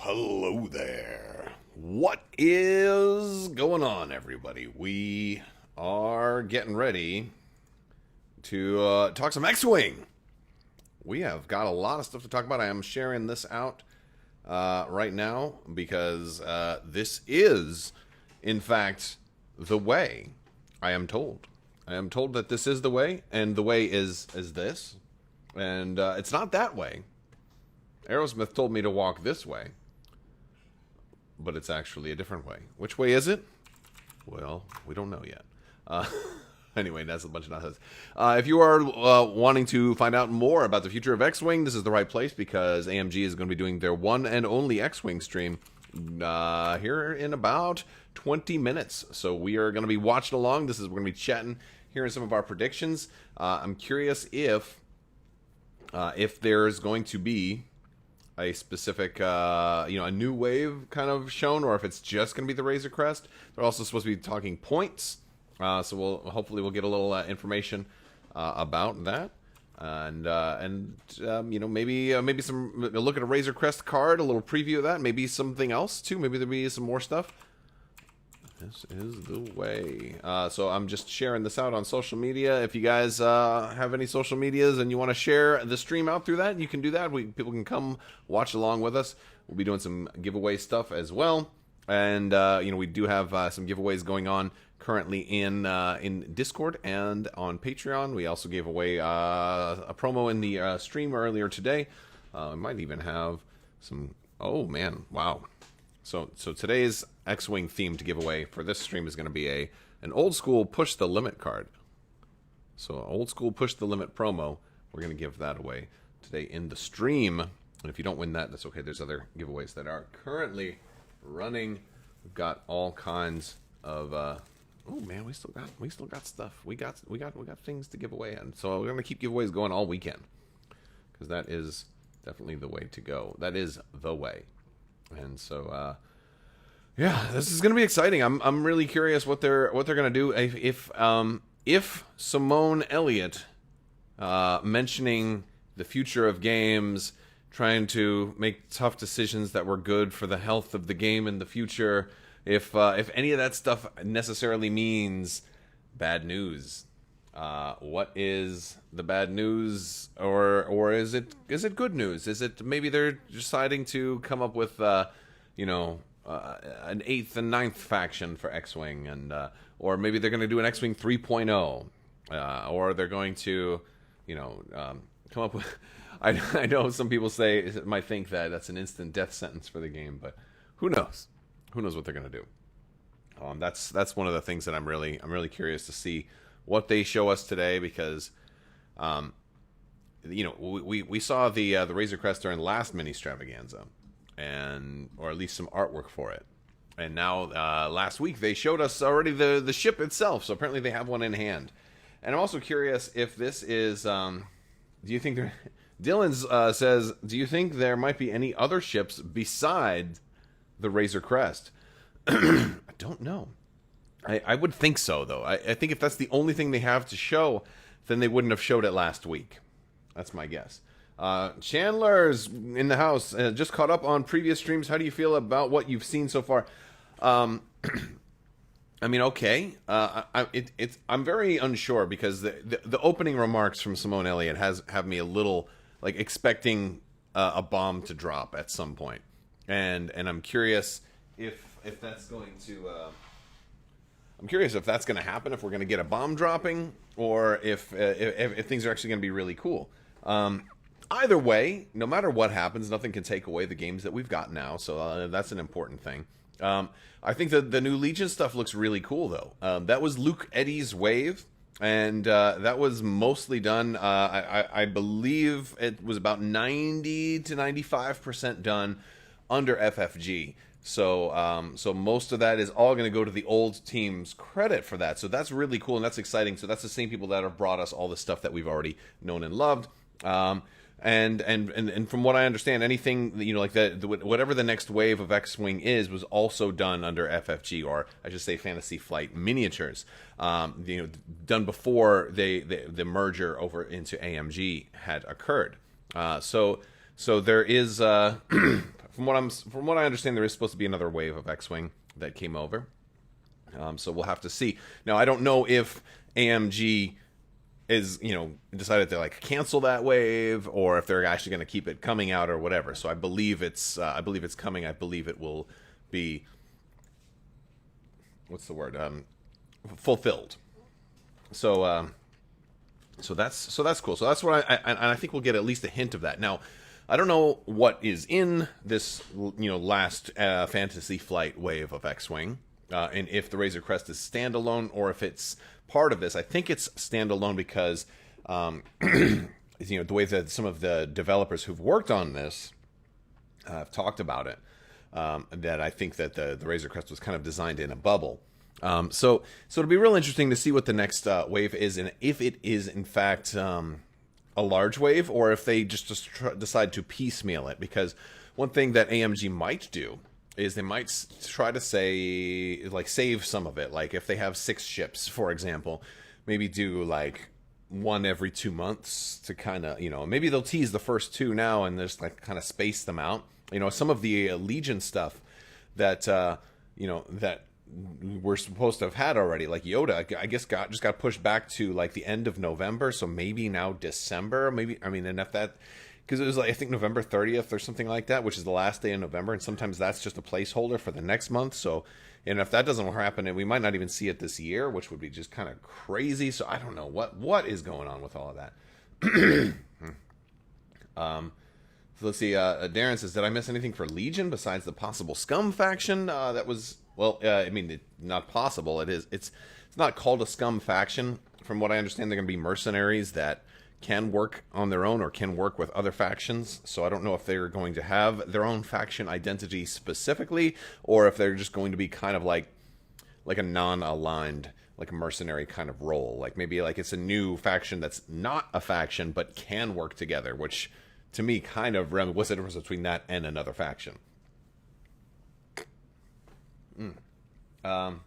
Hello there. What is going on, everybody? We are getting ready to talk some X-Wing. We have got a lot of stuff to talk about. I am sharing this out right now because this is, in fact, the way. I am told. I am told that this is the way, and the way is this. And it's not that way. Aerosmith told me to walk this way. But it's actually a different way. Which way is it? Well, we don't know yet. Anyway, that's a bunch of nonsense. If you are wanting to find out more about the future of X-Wing, this is the right place because AMG is going to be doing their one and only X-Wing stream here in about 20 minutes. So we are going to be watching along. We're going to be chatting, hearing some of our predictions. I'm curious if there's going to be a specific, a new wave kind of shown, or if it's just going to be the Razer Crest. They're also supposed to be talking points, so hopefully we'll get a little information about that, and maybe some a look at a Razer Crest card, a little preview of that, maybe something else too. Maybe there'll be some more stuff. This is the way. So I'm just sharing this out on social media. If you guys have any social medias and you want to share the stream out through that, you can do that. People can come watch along with us. We'll be doing some giveaway stuff as well. And, we do have some giveaways going on currently in Discord and on Patreon. We also gave away a promo in the stream earlier today. I might even have some... Oh, man. Wow. So today's X-Wing theme to give away for this stream is going to be an old school push the limit card. So old school push the limit promo. We're going to give that away today in the stream. And if you don't win that, that's okay. There's other giveaways that are currently running. We've got all kinds of. Oh man, we still got stuff. We got things to give away, and so we're going to keep giveaways going all weekend because that is definitely the way to go. That is the way. And so, yeah, this is going to be exciting. I'm really curious what they're going to do. If Simone Elliott mentioning the future of games, trying to make tough decisions that were good for the health of the game in the future, if any of that stuff necessarily means bad news. What is the bad news, or is it good news? Is it maybe they're deciding to come up with an 8th and 9th faction for X-Wing, and or maybe they're going to do an X-Wing 3.0, or they're going to come up with. I know some people might think that that's an instant death sentence for the game, but who knows? Who knows what they're going to do? That's one of the things that I'm really curious to see what they show us today, because we saw the Razer Crest during last mini Stravaganza, or at least some artwork for it, and now last week they showed us already the ship itself. So apparently they have one in hand, and I'm also curious if this is. Do you think there? Dylan says, do you think there might be any other ships besides the Razer Crest? I don't know. I would think so, though. I think if that's the only thing they have to show, then they wouldn't have showed it last week. That's my guess. Chandler's in the house. Just caught up on previous streams. How do you feel about what you've seen so far? I mean, okay. I'm very unsure because the opening remarks from Simone Elliott have me a little expecting a bomb to drop at some point, and I'm curious if that's going to. I'm curious if that's going to happen, if we're going to get a bomb dropping, or if things are actually going to be really cool. Either way, no matter what happens, nothing can take away the games that we've got now, so that's an important thing. I think that the new Legion stuff looks really cool, though. That was Luke Eddy's wave, and that was mostly done, I believe it was about 90 to 95% done under FFG. So most of that is all going to go to the old team's credit for that. So that's really cool, and that's exciting. So that's the same people that have brought us all the stuff that we've already known and loved. And from what I understand, anything like that, whatever the next wave of X-Wing was also done under FFG, or I should say Fantasy Flight Miniatures. Done before the merger over into AMG had occurred. So there is from what I understand, there is supposed to be another wave of X-Wing that came over. So we'll have to see. Now, I don't know if AMG is, decided to like cancel that wave, or if they're actually going to keep it coming out or whatever. So I believe it's coming. I believe it will be, what's the word? Fulfilled. So that's cool. So that's what I think we'll get at least a hint of that. Now, I don't know what is in this, last Fantasy Flight wave of X-Wing, and if the Razer Crest is standalone or if it's part of this. I think it's standalone because, the way that some of the developers who've worked on this have talked about it, that I think that the Razer Crest was kind of designed in a bubble. So it'll be real interesting to see what the next wave is, and if it is in fact a large wave, or if they just decide to piecemeal it. Because one thing that AMG might do is they might try to save some of it. Like if they have 6 ships, for example, maybe do like one every 2 months to kind of, maybe they'll tease the first 2 now and just like kind of space them out. Some of the Legion stuff that, that we're supposed to have had already, like Yoda, I guess just got pushed back to like the end of November. So maybe now December, and if that, because it was like, I think November 30th or something like that, which is the last day in November. And sometimes that's just a placeholder for the next month. So, and if that doesn't happen, we might not even see it this year, which would be just kind of crazy. So I don't know what is going on with all of that. So let's see. Darren says, did I miss anything for Legion besides the possible Scum faction? That was, well, not possible. It's not called a Scum faction. From what I understand, they're going to be mercenaries that can work on their own or can work with other factions. So I don't know if they're going to have their own faction identity specifically, or if they're just going to be kind of like a non-aligned, like a mercenary kind of role. Like maybe like it's a new faction that's not a faction but can work together, which to me kind of, what's the difference between that and another faction? Let's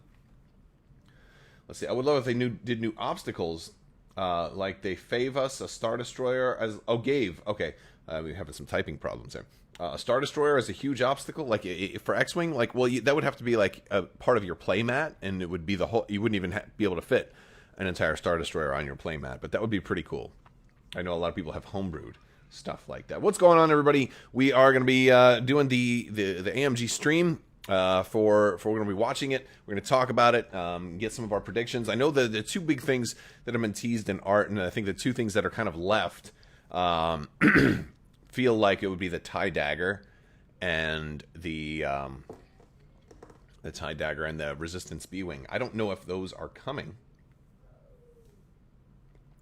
see. I would love if they did new obstacles. Like they fave us a Star Destroyer as gave. Okay, we're having some typing problems there. A Star Destroyer is a huge obstacle, like for X-Wing. Like, well, that would have to be like a part of your playmat, and it would be the whole. You wouldn't even be able to fit an entire Star Destroyer on your playmat, but that would be pretty cool. I know a lot of people have homebrewed stuff like that. What's going on, everybody? We are going to be doing the AMG stream. We're going to be watching it. We're going to talk about it, get some of our predictions. I know the 2 big things that have been teased in art, and I think the 2 things that are kind of left feel like it would be the TIE Dagger and the TIE Dagger and the Resistance B-Wing. I don't know if those are coming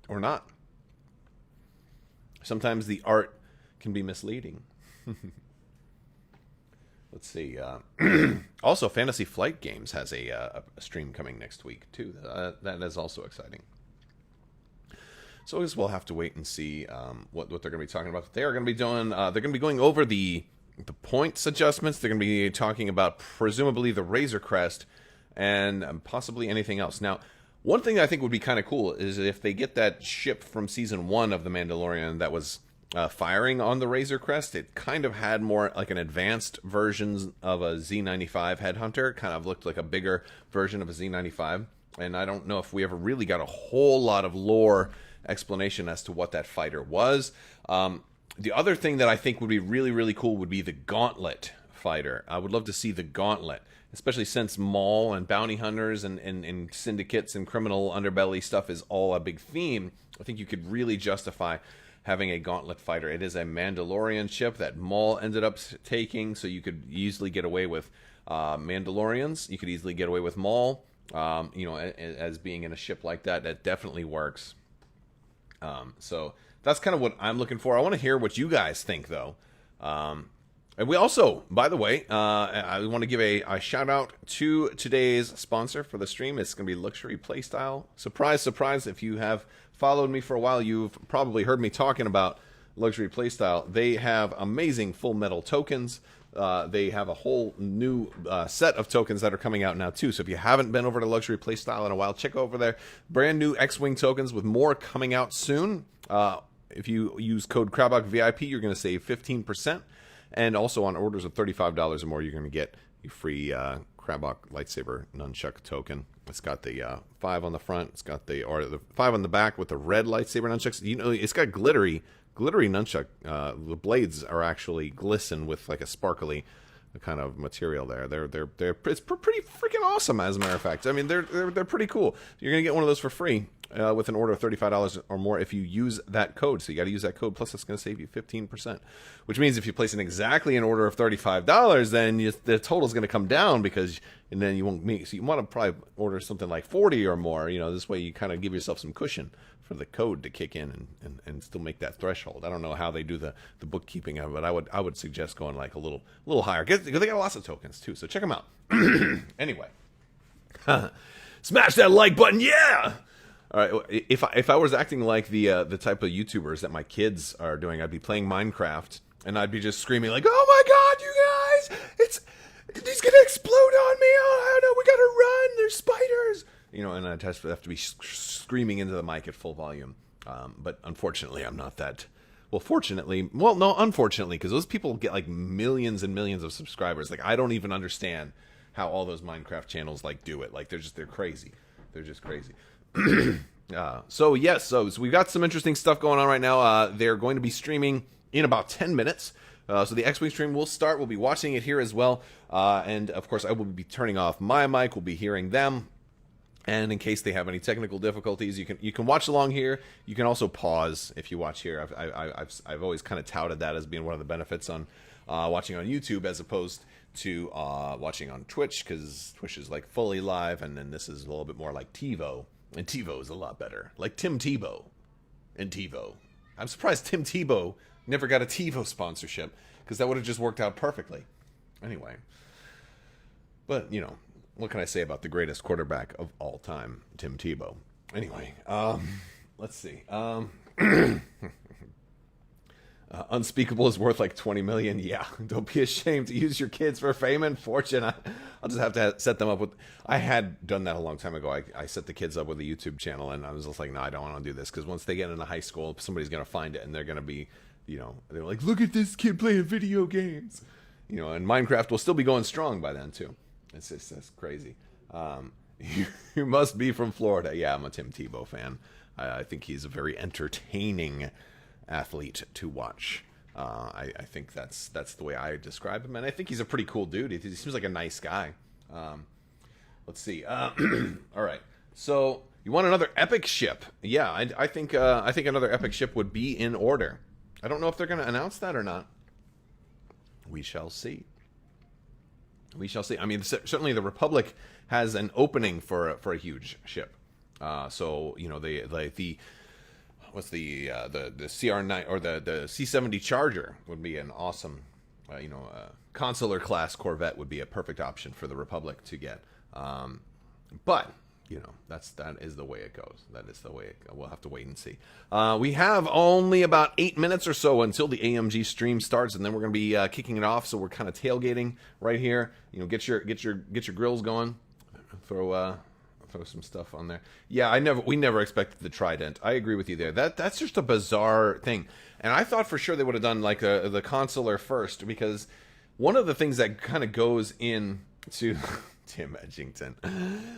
or not. Sometimes the art can be misleading. Let's see. Also, Fantasy Flight Games has a stream coming next week, too. That is also exciting. So I guess we'll have to wait and see what they're going to be talking about. They are going to be doing. They're going to be going over the points adjustments. They're going to be talking about presumably the Razer Crest and possibly anything else. Now, one thing I think would be kind of cool is if they get that ship from Season 1 of The Mandalorian that was firing on the Razer Crest. It kind of had more like an advanced version of a Z95 Headhunter. It kind of looked like a bigger version of a Z95. And I don't know if we ever really got a whole lot of lore explanation as to what that fighter was. The other thing that I think would be really, really cool would be the Gauntlet fighter. I would love to see the Gauntlet, especially since Maul and bounty hunters and syndicates and criminal underbelly stuff is all a big theme. I think you could really justify having a Gauntlet fighter. It is a Mandalorian ship that Maul ended up taking, so you could easily get away with Mandalorians. You could easily get away with Maul, as being in a ship like that. That definitely works. So that's kind of what I'm looking for. I want to hear what you guys think, though. And we also, by the way, I want to give a shout out to today's sponsor for the stream. It's going to be Luxury Playstyle. Surprise, surprise. If you have followed me for a while, you've probably heard me talking about Luxury Playstyle. They have amazing Full Metal tokens. They have a whole new set of tokens that are coming out now, too. So if you haven't been over to Luxury Playstyle in a while, check over there. Brand new X-Wing tokens with more coming out soon. If you use code Crabbok VIP, you're going to save 15%. And also on orders of $35 or more, you're going to get your free Crabbok lightsaber nunchuck token. It's got the 5 on the front. It's got the 5 on the back with the red lightsaber nunchucks. You know, it's got glittery nunchuck. The blades are actually glisten with like a sparkly kind of material there. It's pretty freaking awesome, as a matter of fact. I mean, they're pretty cool. You're gonna get one of those for free with an order of $35 or more if you use that code. So you got to use that code. Plus, it's going to save you 15%. Which means if you place an order of $35, then the total is going to come down and then you won't meet. So you want to probably order something like 40 or more. You know, this way you kind of give yourself some cushion for the code to kick in and still make that threshold. I don't know how they do the bookkeeping of it, but I would suggest going like a little higher. Because they got lots of tokens too, so check them out. Anyway, smash that like button, yeah. All right, if I was acting like the type of YouTubers that my kids are doing, I'd be playing Minecraft and I'd be just screaming like, "Oh my God, you guys! He's gonna explode on me! Oh no, we gotta run! There's spiders!" You know, and I'd have to be screaming into the mic at full volume. But unfortunately, I'm not that. Well, unfortunately, because those people get like millions and millions of subscribers. Like, I don't even understand how all those Minecraft channels like do it. Like, they're crazy. They're just crazy. So we've got some interesting stuff going on right now. They're going to be streaming in about 10 minutes. So the X-Wing stream will start. We'll be watching it here as well. And of course, I will be turning off my mic. We'll be hearing them. And in case they have any technical difficulties, you can watch along here. You can also pause if you watch here. I've always kind of touted that as being one of the benefits on watching on YouTube as opposed to watching on Twitch, because Twitch is like fully live, and then this is a little bit more like TiVo. And TiVo is a lot better. Like Tim Tebow and TiVo. I'm surprised Tim Tebow never got a TiVo sponsorship, because that would have just worked out perfectly. Anyway. But, you know, what can I say about the greatest quarterback of all time, Tim Tebow? Anyway, let's see. Unspeakable is worth like 20 million. Yeah, don't be ashamed to use your kids for fame and fortune. I'll just have to set them up with. I had done that a long time ago. I set the kids up with a YouTube channel, and I was just like, no, I don't want to do this, because once they get into high school, somebody's gonna find it, and they're gonna be, you know, they're like, look at this kid playing video games, you know. And Minecraft will still be going strong by then too. That's crazy. You must be from Florida. Yeah, I'm a Tim Tebow fan. I think he's a very entertaining athlete to watch. I think that's the way I describe him, and I think he's a pretty cool dude. He seems like a nice guy. Let's see. All right. So you want another epic ship? Yeah, I think another epic ship would be in order. I don't know if they're going to announce that or not. We shall see. We shall see. I mean, certainly the Republic has an opening for a huge ship. So you know, the CR9 or the C-70 Charger would be an awesome, consular class Corvette would be a perfect option for the Republic to get. But you know, that is the way it goes. That is the way we'll have to wait and see. We have only about 8 minutes or so until the AMG stream starts, and then we're going to be kicking it off. So we're kind of tailgating right here. You know, get your grills going. Throw some stuff on there. Yeah, we never expected the Trident. I agree with you there. That's just a bizarre thing. And I thought for sure they would have done like the consular first, because one of the things that kind of goes into Tim Edgington.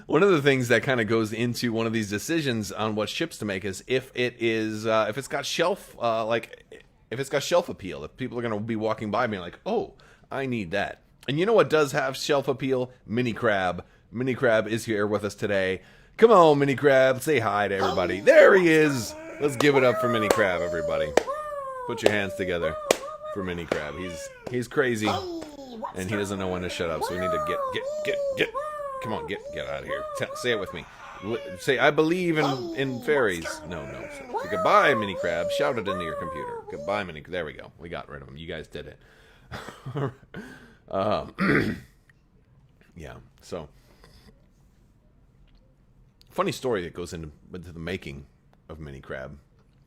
One of the things that kind of goes into one of these decisions on what ships to make is if it's got shelf appeal. If people are going to be walking by being like, oh, I need that. And you know what does have shelf appeal? Mini Crab. Mini Crab is here with us today. Come on, Mini Crab. Say hi to everybody. There he is. Let's give it up for Mini Crab, everybody. Put your hands together for Mini Crab. He's crazy, and he doesn't know when to shut up, so we need to get. Come on, get out of here. Say it with me. Say, I believe in fairies. No. So goodbye, Mini Crab. Shout it into your computer. Goodbye, Mini. There we go. We got rid of him. You guys did it. Yeah. So, funny story that goes into the making of Mini Crab.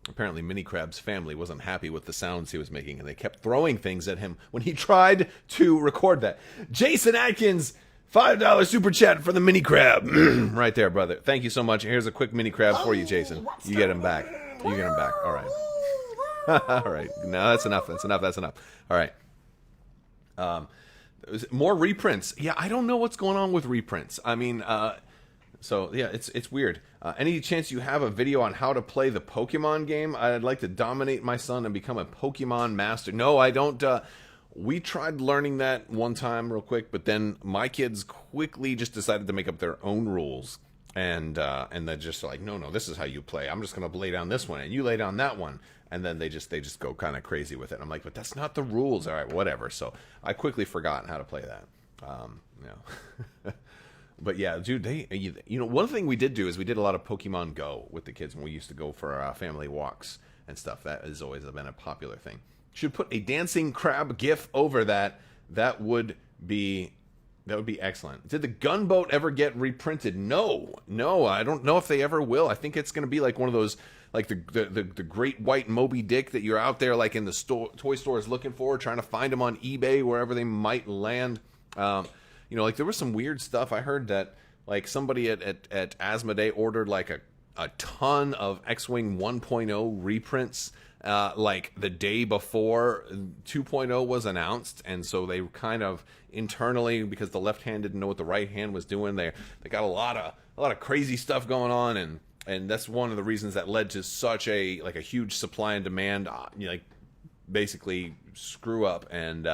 Apparently, Mini Crab's family wasn't happy with the sounds he was making, and they kept throwing things at him when he tried to record that. Jason Atkins, $5 super chat for the Mini Crab. Right there, brother. Thank you so much. Here's a quick Mini Crab for you, Jason. You get him back. You get him back. All right. All right. No, that's enough. All right. Um, more reprints. Yeah, I don't know what's going on with reprints. I mean, so yeah, it's weird. Any chance you have a video on how to play the Pokemon game? I'd like to dominate my son and become a Pokemon master. No, I don't. We tried learning that one time real quick, but then my kids quickly just decided to make up their own rules. And they're just like, no, this is how you play. I'm just going to lay down this one, and you lay down that one. And then they just go kind of crazy with it. I'm like, but that's not the rules. All right, whatever. So I quickly forgot how to play that. But yeah, dude, one thing we did do is we did a lot of Pokemon Go with the kids when we used to go for our family walks and stuff. That has always been a popular thing. Should put a dancing crab gif over that. That would be excellent. Did the gunboat ever get reprinted? No, I don't know if they ever will. I think it's going to be like one of those, like the great white Moby Dick that you're out there like in the toy stores looking for, trying to find them on eBay, wherever they might land. Like there was some weird stuff. I heard that like somebody at Asmodee ordered like a ton of X-Wing 1.0 reprints like the day before 2.0 was announced, and so they kind of internally, because the left hand didn't know what the right hand was doing, they got a lot of crazy stuff going on, and that's one of the reasons that led to such a huge supply and demand basically screw up, and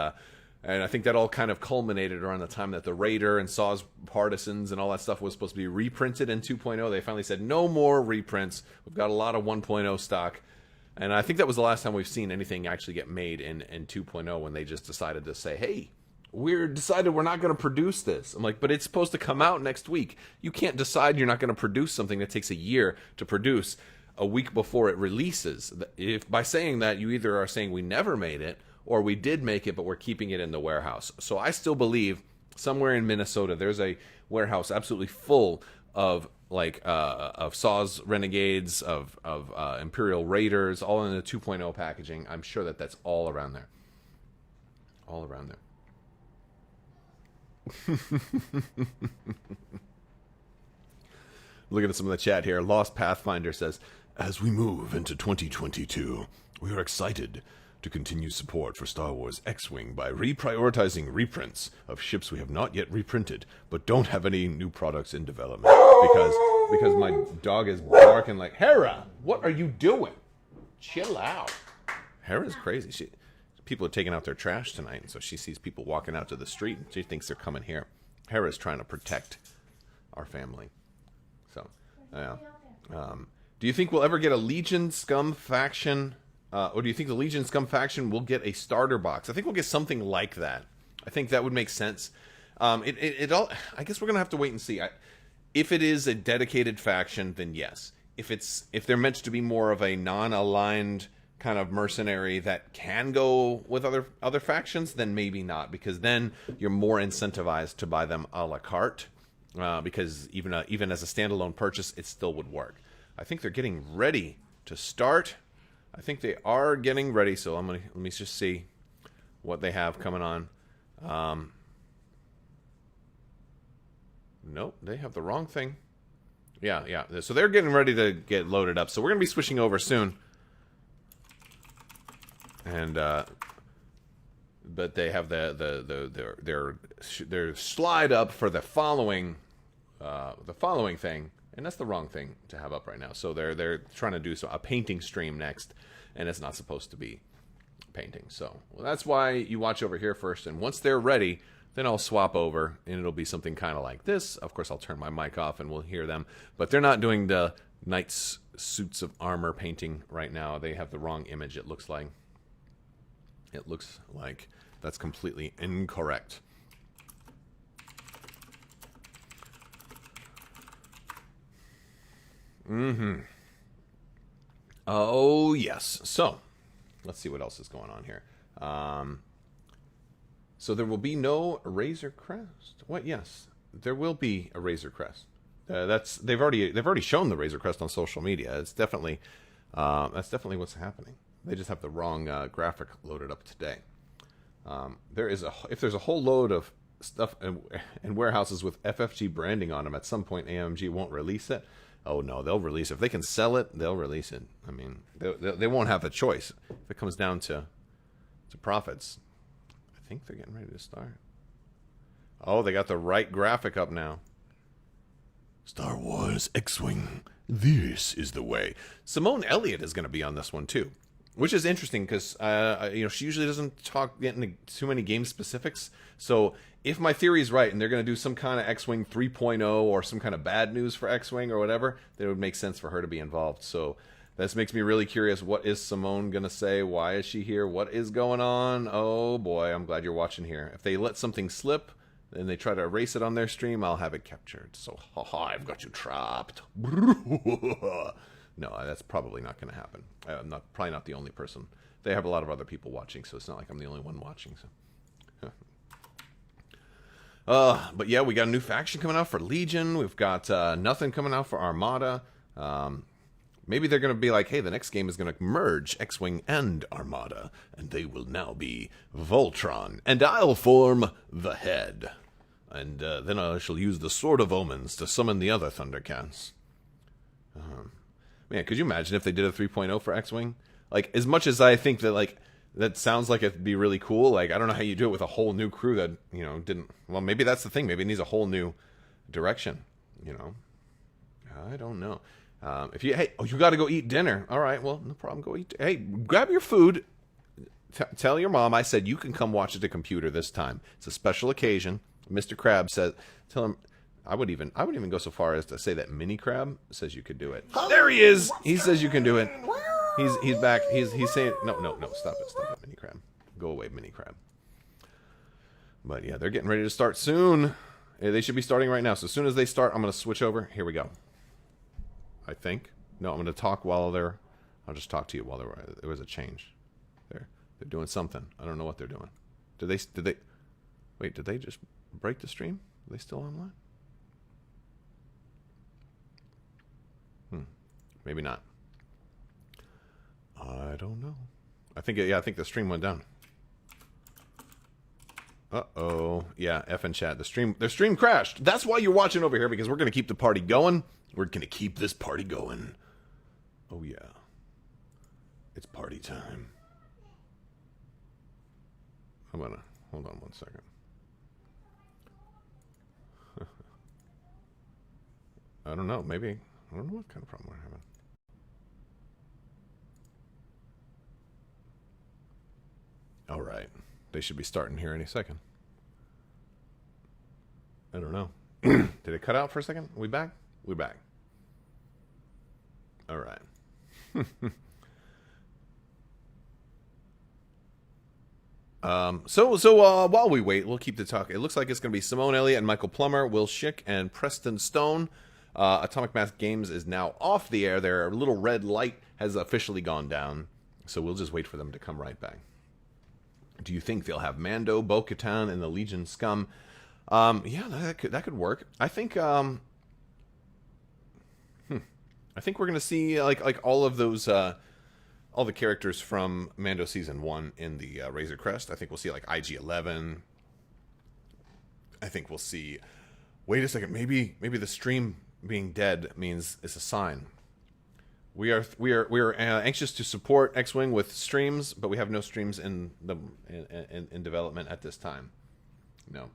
I think that all kind of culminated around the time that the Raider and Saw's Partisans and all that stuff was supposed to be reprinted in 2.0. They finally said, no more reprints. We've got a lot of 1.0 stock. And I think that was the last time we've seen anything actually get made in 2.0, when they just decided to say, hey, we're not going to produce this. I'm like, but it's supposed to come out next week. You can't decide you're not going to produce something that takes a year to produce a week before it releases. If by saying that, you either are saying we never made it, or we did make it, but we're keeping it in the warehouse. So I still believe somewhere in Minnesota, there's a warehouse absolutely full of of Saw's Renegades, of Imperial Raiders, all in the 2.0 packaging. I'm sure that's all around there. All around there. Looking at some of the chat here. Lost Pathfinder says, as we move into 2022, we are excited to continue support for Star Wars X-Wing by reprioritizing reprints of ships we have not yet reprinted, but don't have any new products in development. Because my dog is barking like, Hera, what are you doing? Chill out. Hera's crazy. People are taking out their trash tonight, and so she sees people walking out to the street, and she thinks they're coming here. Hera's trying to protect our family. So, yeah. Do you think we'll ever get a Legion Scum faction? Or do you think the Legion Scum faction will get a starter box? I think we'll get something like that. I think that would make sense. I guess we're gonna have to wait and see. If it is a dedicated faction, then yes. If they're meant to be more of a non-aligned kind of mercenary that can go with other factions, then maybe not, because then you're more incentivized to buy them a la carte. Because even as a standalone purchase, it still would work. I think they're getting ready to start. I think they are getting ready, so let me just see what they have coming on. Nope, they have the wrong thing. Yeah. So they're getting ready to get loaded up. So we're gonna be switching over soon. And but they have their slide up for the following thing. And that's the wrong thing to have up right now. So they're trying to do a painting stream next, and it's not supposed to be painting. So that's why you watch over here first, and once they're ready, then I'll swap over, and it'll be something kind of like this. Of course, I'll turn my mic off, and we'll hear them. But they're not doing the Knights suits of armor painting right now. They have the wrong image, it looks like. It looks like that's completely incorrect. Oh, yes. So, let's see what else is going on here. So there will be no Razer Crest. What? Yes, there will be a Razer Crest. They've already shown the Razer Crest on social media. It's definitely that's definitely what's happening. They just have the wrong graphic loaded up today. If there's a whole load of stuff in warehouses with FFG branding on them, at some point AMG won't release it. Oh no, they'll release it. If they can sell it, they'll release it. I mean, they won't have a choice if it comes down to profits. I think they're getting ready to start. Oh, they got the right graphic up now. Star Wars X-Wing. This is the way. Simone Elliott is going to be on this one too, which is interesting because she usually doesn't get into too many game specifics. So if my theory is right and they're going to do some kind of X-Wing 3.0 or some kind of bad news for X-Wing or whatever, then it would make sense for her to be involved. So this makes me really curious. What is Simone going to say? Why is she here? What is going on? Oh boy, I'm glad you're watching here. If they let something slip and they try to erase it on their stream, I'll have it captured. So, haha, I've got you trapped. No, that's probably not going to happen. I'm probably not the only person. They have a lot of other people watching, so it's not like I'm the only one watching. So, but yeah, we got a new faction coming out for Legion. We've got nothing coming out for Armada. Maybe they're going to be like, hey, the next game is going to merge X-Wing and Armada, and they will now be Voltron, and I'll form the Head. And then I shall use the Sword of Omens to summon the other Thundercats. Man, could you imagine if they did a 3.0 for X-Wing? Like, as much as I think that, like, that sounds like it'd be really cool, like, I don't know how you do it with a whole new crew that, didn't... Well, maybe that's the thing. Maybe it needs a whole new direction, I don't know. You got to go eat dinner. All right, well, no problem. Go eat. Hey, grab your food. Tell your mom I said you can come watch at the computer this time. It's a special occasion. Mr. Crab said, tell him. I would even go so far as to say that Mini Crab says you could do it. There he is. He says you can do it. He's back. He's saying no. Stop it, Mini Crab. Go away, Mini Crab. But yeah, they're getting ready to start soon. They should be starting right now. So as soon as they start, I'm going to switch over. Here we go. I think. No, I'm going to talk while they're... I'll just talk to you while there was a change. They're doing something. I don't know what they're doing. Did they... Wait, did they just break the stream? Are they still online? Maybe not. I don't know. I think the stream went down. Uh-oh. Yeah, F in chat. The stream crashed. That's why you're watching over here, because we're going to keep the party going. We're going to keep this party going. Oh, yeah. It's party time. I'm going to... Hold on one second. I don't know. Maybe... I don't know what kind of problem we're having. All right. They should be starting here any second. I don't know. Did it cut out for a second? Are we back? We're back. All right. So while we wait, we'll keep the talk. It looks like it's going to be Simone Elliott and Michael Plummer, Will Schick, and Preston Stone. Atomic Mass Games is now off the air. Their little red light has officially gone down. So we'll just wait for them to come right back. Do you think they'll have Mando, Bo-Katan, and the Legion scum? Yeah, that could work. I think I think we're gonna see like all of those all the characters from Mando season 1 in the Razer Crest. I think we'll see like IG-11. I think we'll see. Wait a second. Maybe the stream being dead means it's a sign. We are anxious to support X-Wing with streams, but we have no streams in development at this time. No,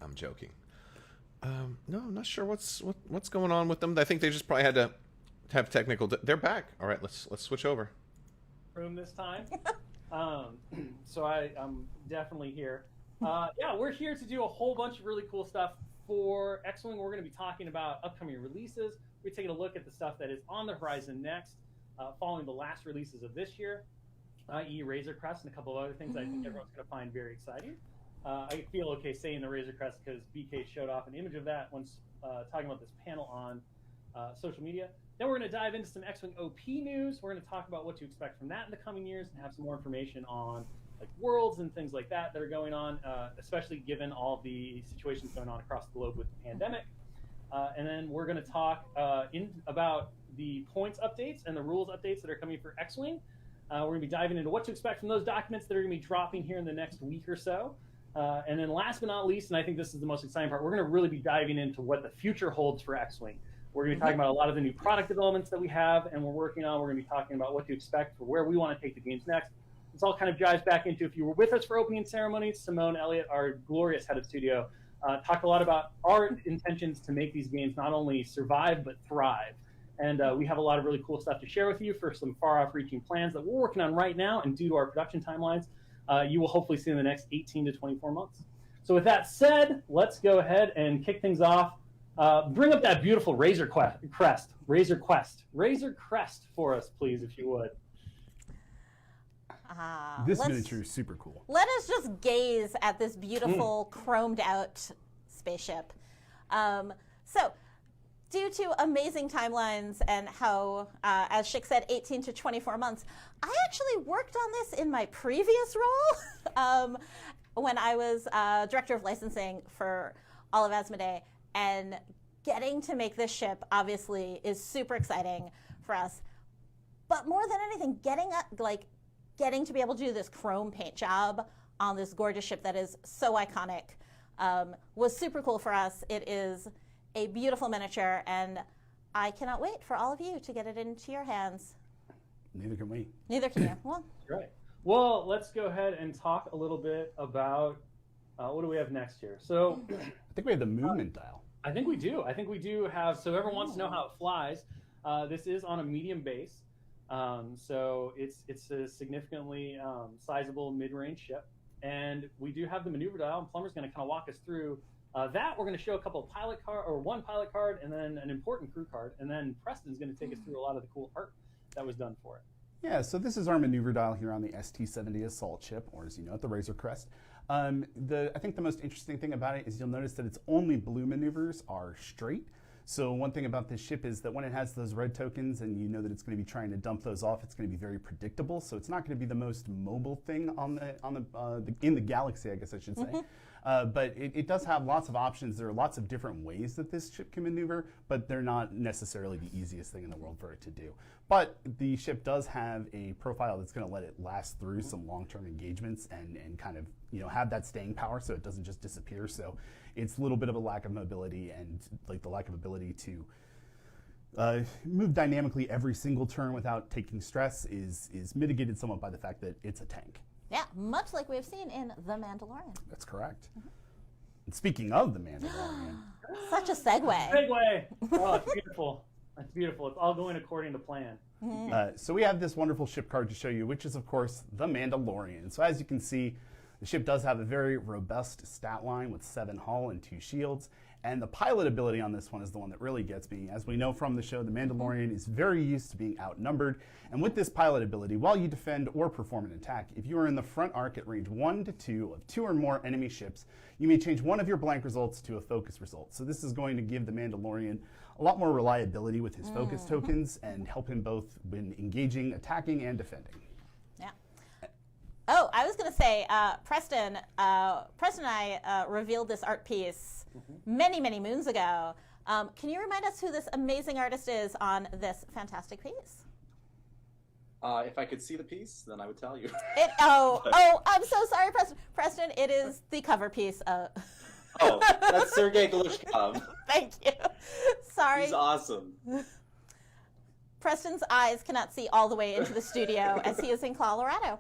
I'm joking. No, I'm not sure what's going on with them. I think they just probably had to have technical. They're back. All right, let's switch over. Room this time. So I'm definitely here. Yeah, we're here to do a whole bunch of really cool stuff for X-Wing. We're going to be talking about upcoming releases. We're taking a look at the stuff that is on the horizon next, following the last releases of this year, i.e. Razer Crest and a couple of other things I think everyone's going to find very exciting. I feel okay saying the Razer Crest because BK showed off an image of that once talking about this panel on social media. Then we're going to dive into some X-Wing OP news. We're going to talk about what to expect from that in the coming years and have some more information on like worlds and things like that are going on, especially given all the situations going on across the globe with the pandemic. And then we're going to talk about the points updates and the rules updates that are coming for X-Wing. We're going to be diving into what to expect from those documents that are going to be dropping here in the next week or so. And then last but not least, and I think this is the most exciting part, we're going to really be diving into what the future holds for X-Wing. We're going to be talking about a lot of the new product developments that we have and we're working on. We're going to be talking about what to expect for where we want to take the games next. this all kind of drives back into, if you were with us for opening ceremony, Simone Elliott, our glorious head of studio, talked a lot about our intentions to make these games not only survive, but thrive. And we have a lot of really cool stuff to share with you for some far-off reaching plans that we're working on right now, and due to our production timelines, you will hopefully see in the next 18 to 24 months. So with that said, let's go ahead and kick things off. Bring up that beautiful Razer Crest for us, please, if you would. This miniature is super cool. Let us just gaze at this beautiful chromed out spaceship. So, due to amazing timelines and how, as Schick said, 18 to 24 months, I actually worked on this in my previous role when I was director of licensing for all of Asmodee, and getting to make this ship obviously is super exciting for us. But more than anything, getting to be able to do this chrome paint job on this gorgeous ship that is so iconic was super cool for us. It is a beautiful miniature, and I cannot wait for all of you to get it into your hands. Neither can we. Neither can you. Well, right. Well, let's go ahead and talk a little bit about what do we have next here. So I think we have the movement dial. I think we do. I think we do have, so everyone wants to know how it flies. This is on a medium base. So it's a significantly sizable mid-range ship, and we do have the maneuver dial, and Plumber's going to kind of walk us through that. We're going to show a couple of one pilot card, and then an important crew card, and then Preston's going to take us through a lot of the cool art that was done for it. Yeah, so this is our maneuver dial here on the ST-70 assault ship, or as you know it, the Razer Crest. I think the most interesting thing about it is you'll notice that its only blue maneuvers are straight. So one thing about this ship is that when it has those red tokens and you know that it's going to be trying to dump those off, it's going to be very predictable. So it's not going to be the most mobile thing in the galaxy, I guess I should say. But it does have lots of options. There are lots of different ways that this ship can maneuver, but they're not necessarily the easiest thing in the world for it to do. But the ship does have a profile that's going to let it last through some long-term engagements and kind of have that staying power, so it doesn't just disappear. So it's a little bit of a lack of mobility, and like the lack of ability to move dynamically every single turn without taking stress is mitigated somewhat by the fact that it's a tank. yeah, much like we've seen in The Mandalorian. That's correct. And speaking of the Mandalorian, Such a segue. Segue. Oh, it's beautiful. That's beautiful. It's all going according to plan. so we have this wonderful ship card to show you, which is of course the Mandalorian. So as you can see, the ship does have a very robust stat line with 7 hull and 2 shields. And the pilot ability on this one is the one that really gets me. As we know from the show, the Mandalorian is very used to being outnumbered. And with this pilot ability, while you defend or perform an attack, if you are in the front arc at range 1 to 2 of 2 or more enemy ships, you may change one of your blank results to a focus result. So this is going to give the Mandalorian a lot more reliability with his focus tokens and help him both when engaging, attacking, and defending. Yeah. Oh, I was going to say, Preston and I revealed this art piece many, many moons ago. Can you remind us who this amazing artist is on this fantastic piece? If I could see the piece, then I would tell you. I'm so sorry, Preston. It is the cover piece. Oh, that's Sergei Glishkov. Thank you. Sorry. He's awesome. Preston's eyes cannot see all the way into the studio as he is in Colorado.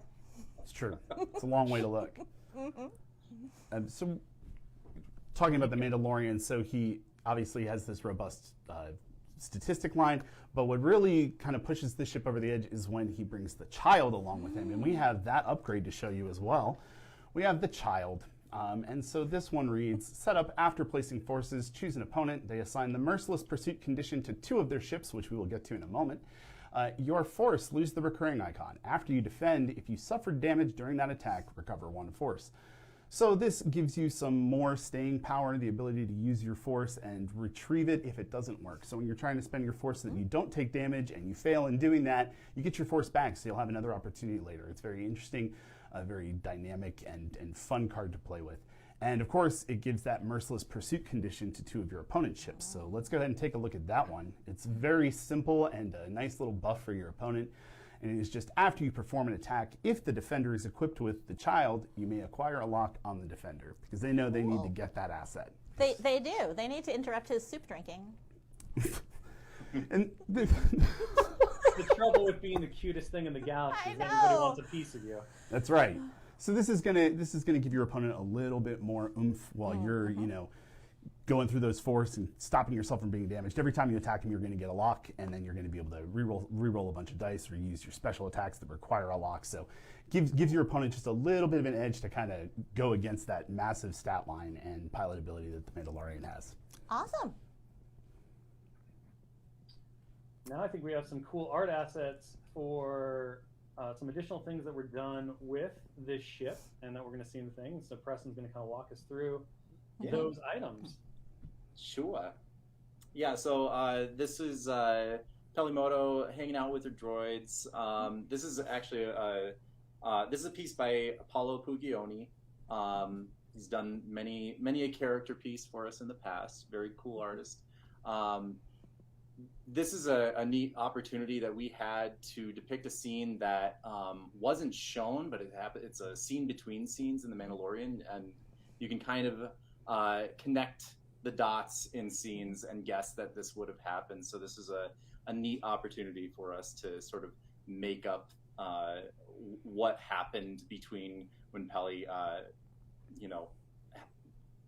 It's true. It's a long way to look. So, talking about the Mandalorian, so he obviously has this robust statistic line, but what really kind of pushes this ship over the edge is when he brings the child along with him, and we have that upgrade to show you as well. We have the child. And so this one reads, set up after placing forces, choose an opponent. They assign the merciless pursuit condition to 2 of their ships, which we will get to in a moment. Your force, lose the recurring icon. After you defend, if you suffered damage during that attack, recover 1 force. So this gives you some more staying power, the ability to use your force and retrieve it if it doesn't work. So when you're trying to spend your force so that you don't take damage and you fail in doing that, you get your force back, so you'll have another opportunity later. It's very interesting, a very dynamic and fun card to play with. And of course, it gives that merciless pursuit condition to 2 of your opponent's ships. So let's go ahead and take a look at that one. It's very simple and a nice little buff for your opponent. And it is just after you perform an attack, if the defender is equipped with the child, you may acquire a lock on the defender because they know they need to get that asset. They do. They need to interrupt his soup drinking. And the trouble with being the cutest thing in the galaxy. I Is everybody know. wants a piece of you. That's right. So this is gonna give your opponent a little bit more oomph while you're going through those force and stopping yourself from being damaged. Every time you attack him, you're going to get a lock, and then you're going to be able to reroll a bunch of dice or use your special attacks that require a lock. So gives your opponent just a little bit of an edge to kind of go against that massive stat line and pilot ability that the Mandalorian has. Awesome. Now I think we have some cool art assets for some additional things that were done with this ship and that we're going to see in the thing. So Preston's going to kind of walk us through those items. Sure. Yeah, so this is Pelimoto hanging out with her droids. This is actually this is a piece by Apollo Puglioni. He's done many a character piece for us in the past. Very cool artist. This is a neat opportunity that we had to depict a scene that wasn't shown, but it's a scene between scenes in The Mandalorian, and you can kind of connect the dots in scenes and guess that this would have happened. So this is a neat opportunity for us to sort of make up what happened between when Peli,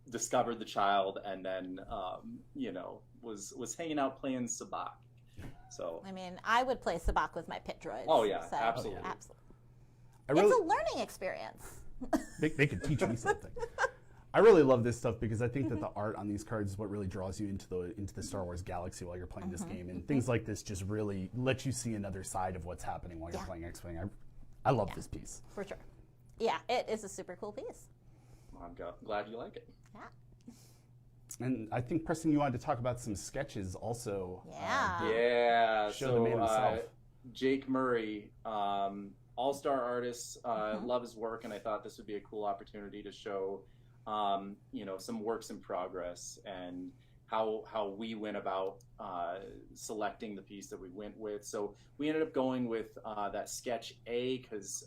discovered the child and then, was hanging out playing Sabacc. So I mean, I would play Sabacc with my pit droids. Oh, yeah, so, absolutely. It's a learning experience. They could teach me something. I really love this stuff because I think that the art on these cards is what really draws you into the Star Wars galaxy while you're playing this game, and things like this just really let you see another side of what's happening while you're playing X-Wing. I love this piece. For sure. Yeah, it is a super cool piece. I'm glad you like it. Yeah. And I think, Preston, you wanted to talk about some sketches also. Yeah. Yeah. Show the man himself. Jake Murray, all-star artist, love his work, and I thought this would be a cool opportunity to show, some works in progress and how we went about selecting the piece that we went with. So we ended up going with that sketch A because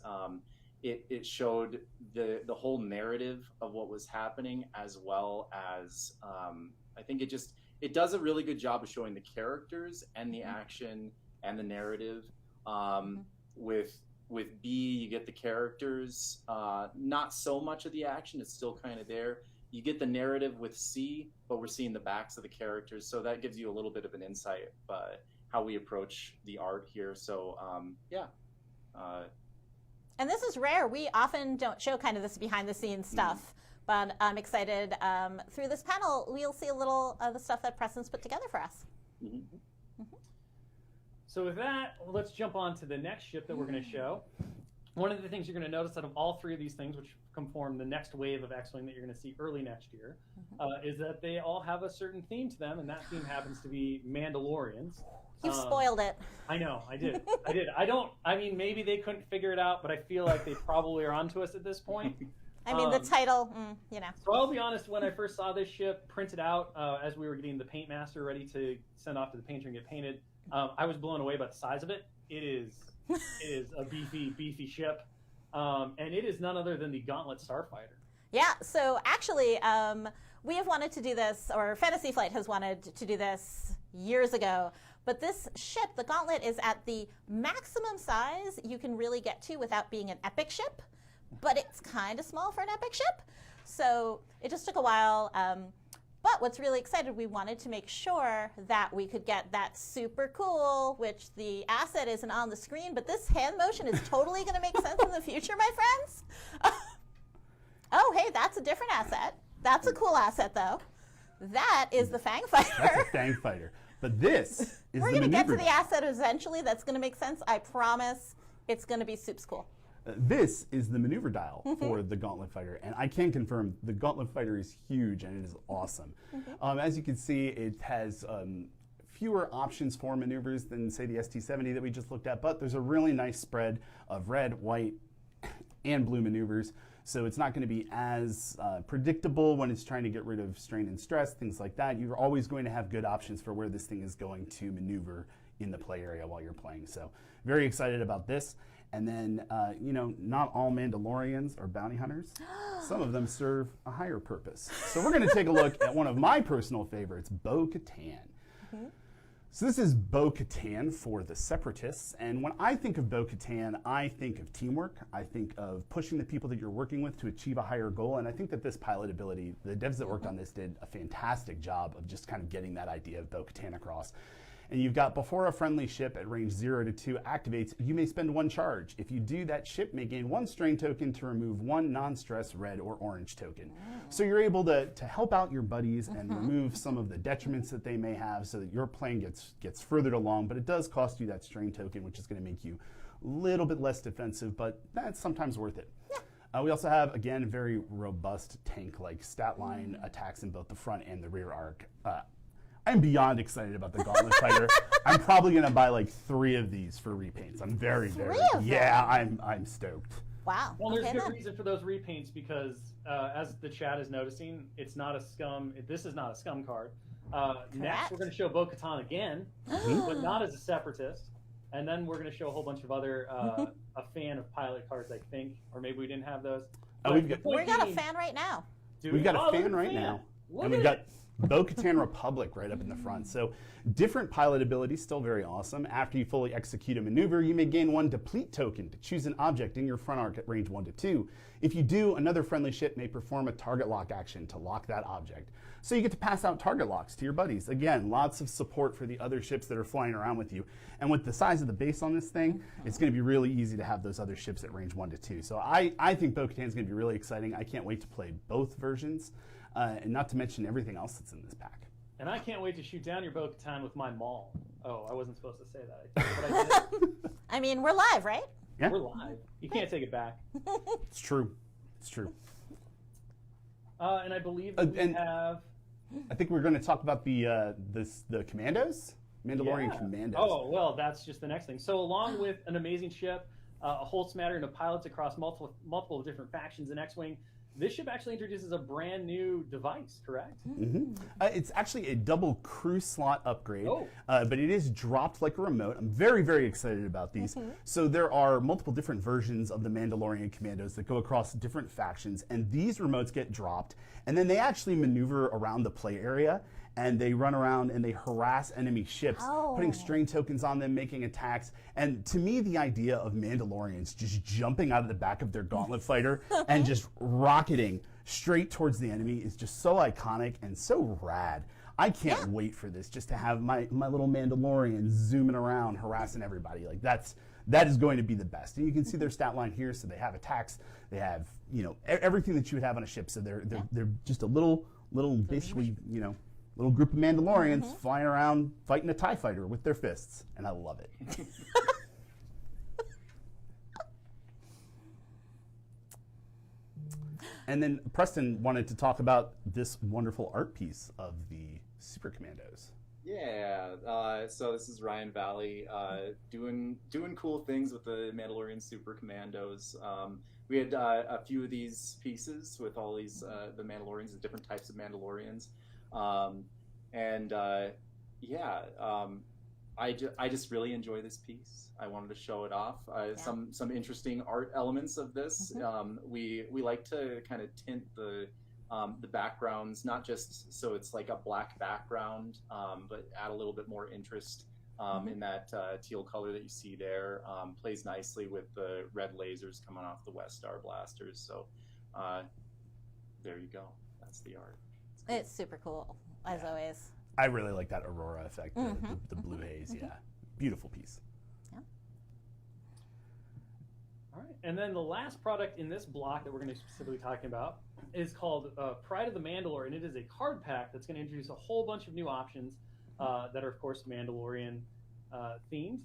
it showed the whole narrative of what was happening, as well as I think it does a really good job of showing the characters and the action and the narrative. With B, you get the characters, not so much of the action. It's still kind of there. You get the narrative with C, but we're seeing the backs of the characters, so that gives you a little bit of an insight how we approach the art here. So And this is rare. We often don't show kind of this behind-the-scenes stuff, but I'm excited. Through this panel, we'll see a little of the stuff that Preston's put together for us. So with that, let's jump on to the next ship that we're going to show. One of the things you're going to notice out of all three of these things, which conform the next wave of X-Wing that you're going to see early next year, is that they all have a certain theme to them, and that theme happens to be Mandalorians. You've spoiled it. I know, I did. Maybe they couldn't figure it out, but I feel like they probably are onto us at this point. I mean, the title, So I'll be honest, when I first saw this ship printed out, as we were getting the paint master ready to send off to the painter and get painted, I was blown away by the size of it. It is a beefy ship, and it is none other than the Gauntlet Starfighter. Yeah, so actually, we have wanted to do this, or Fantasy Flight has wanted to do this years ago, but this ship, the Gauntlet, is at the maximum size you can really get to without being an epic ship, but it's kind of small for an epic ship, so it just took a while. But what's really exciting, we wanted to make sure that we could get that super cool, which the asset isn't on the screen, but this hand motion is totally going to make sense in the future, my friends. Oh, hey, that's a different asset. That's a cool asset, though. That is the Fang Fighter. That's a Fang Fighter. But this is We're the going to get to maneuver the asset eventually. That's going to make sense. I promise. It's going to be soups cool. This is the maneuver dial for the Gauntlet Fighter, and I can confirm the Gauntlet Fighter is huge and it is awesome. As you can see, it has fewer options for maneuvers than, say, the ST-70 that we just looked at, but there's a really nice spread of red, white, and blue maneuvers, so it's not going to be as predictable when it's trying to get rid of strain and stress, things like that. You're always going to have good options for where this thing is going to maneuver in the play area while you're playing, so very excited about this. And then, not all Mandalorians are bounty hunters. Some of them serve a higher purpose. So we're going to take a look at one of my personal favorites, Bo-Katan. So this is Bo-Katan for the Separatists, and when I think of Bo-Katan, I think of teamwork. I think of pushing the people that you're working with to achieve a higher goal, and I think that this pilot ability, the devs that worked on this did a fantastic job of just kind of getting that idea of Bo-Katan across. And you've got before a friendly ship at range 0 to 2 activates, you may spend 1 charge. If you do, that ship may gain 1 strain token to remove 1 non-stress red or orange token. So you're able to help out your buddies and remove some of the detriments that they may have so that your plan gets furthered along, but it does cost you that strain token, which is going to make you a little bit less defensive, but that's sometimes worth it. We also have, again, very robust tank-like stat line attacks in both the front and the rear arc. I'm beyond excited about the Gauntlet Fighter. I'm probably going to buy like 3 of these for repaints. I'm very, yeah, I'm stoked. Wow. Well, there's Okay, good then. reason for those repaints because, as the chat is noticing, it's not a scum. This is not a scum card. Next, we're going to show Bo-Katan again, but not as a separatist. And then we're going to show a whole bunch of other a fan of pilot cards, I think, or maybe we didn't have those. Oh, But we've the got- point We got a being- fan right now. Do We've we? got Oh, a look fan at the right fan. now. Look And at we've got it. Bo-Katan Republic right up in the front. So different pilot abilities, still very awesome. After you fully execute a maneuver, you may gain 1 deplete token to choose an object in your front arc at range 1 to 2. If you do, another friendly ship may perform a target lock action to lock that object. So you get to pass out target locks to your buddies. Again, lots of support for the other ships that are flying around with you. And with the size of the base on this thing, it's going to be really easy to have those other ships at range 1 to 2. So I think Bo-Katan is going to be really exciting. I can't wait to play both versions, and not to mention everything else that's in this pack. And I can't wait to shoot down your Bo-Katan with my maul. Oh, I wasn't supposed to say that, I think, but I did. I mean, we're live, right? Yeah, We're live. You can't take it back. it's true. It's true. And I believe that we And- have... I think we're going to talk about the commandos, Mandalorian Yeah. commandos. Oh, well, that's just the next thing. So along with an amazing ship, a whole smattering of pilots across multiple different factions in X-Wing, this ship actually introduces a brand new device, correct? It's actually a double crew slot upgrade, Oh. but it is dropped like a remote. I'm very, very excited about these. So there are multiple different versions of the Mandalorian commandos that go across different factions, and these remotes get dropped, and then they actually maneuver around the play area, and they run around and they harass enemy ships, putting strain tokens on them, making attacks. And to me, the idea of Mandalorians just jumping out of the back of their Gauntlet fighter and just rocketing straight towards the enemy is just so iconic and so rad. I can't wait for this, just to have my little Mandalorian zooming around, harassing everybody. Like that is going to be the best. And you can see their stat line here. So they have attacks, they have everything that you would have on a ship. So they're just a little basically little group of Mandalorians flying around fighting a TIE fighter with their fists, and I love it. And then Preston wanted to talk about this wonderful art piece of the Super Commandos. Yeah, so this is Ryan Valley doing cool things with the Mandalorian Super Commandos. We had a few of these pieces with all these the Mandalorians, the different types of Mandalorians, I just really enjoy this piece. I wanted to show it off. Some interesting art elements of this. We like to kind of tint the backgrounds, not just so it's like a black background, but add a little bit more interest in that teal color that you see there. Plays nicely with the red lasers coming off the West Star blasters. So there you go. That's the art. It's super cool, as always. I really like that Aurora effect, the blue haze. Yeah, beautiful piece. All right, and then the last product in this block that we're going to be specifically talking about is called Pride of the Mandalore, and it is a card pack that's going to introduce a whole bunch of new options that are, of course, Mandalorian themed,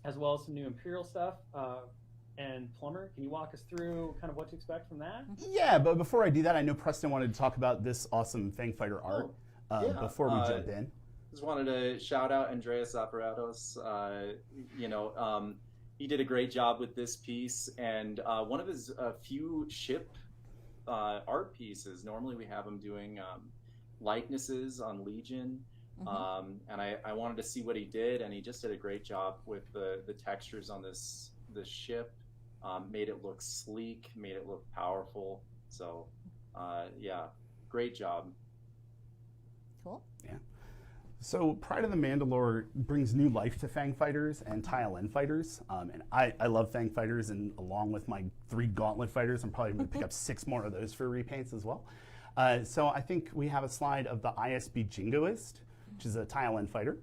as well as some new Imperial stuff. And Plumber, can you walk us through kind of what to expect from that? Yeah, but before I do that, I know Preston wanted to talk about this awesome Fang Fighter art before we jump in. Just wanted to shout out Andreas Aparatos. He did a great job with this piece, and one of his few ship art pieces. Normally we have him doing likenesses on Legion, and I wanted to see what he did, and he just did a great job with the textures on this ship. Made it look sleek, made it look powerful. So, great job. Cool. Yeah. So Pride of the Mandalore brings new life to Fang fighters and Tile N fighters, and I love Fang fighters, and along with my 3 Gauntlet fighters, I'm probably going to pick up 6 more of those for repaints as well. So I think we have a slide of the ISB Jingoist, which is a Tile N fighter.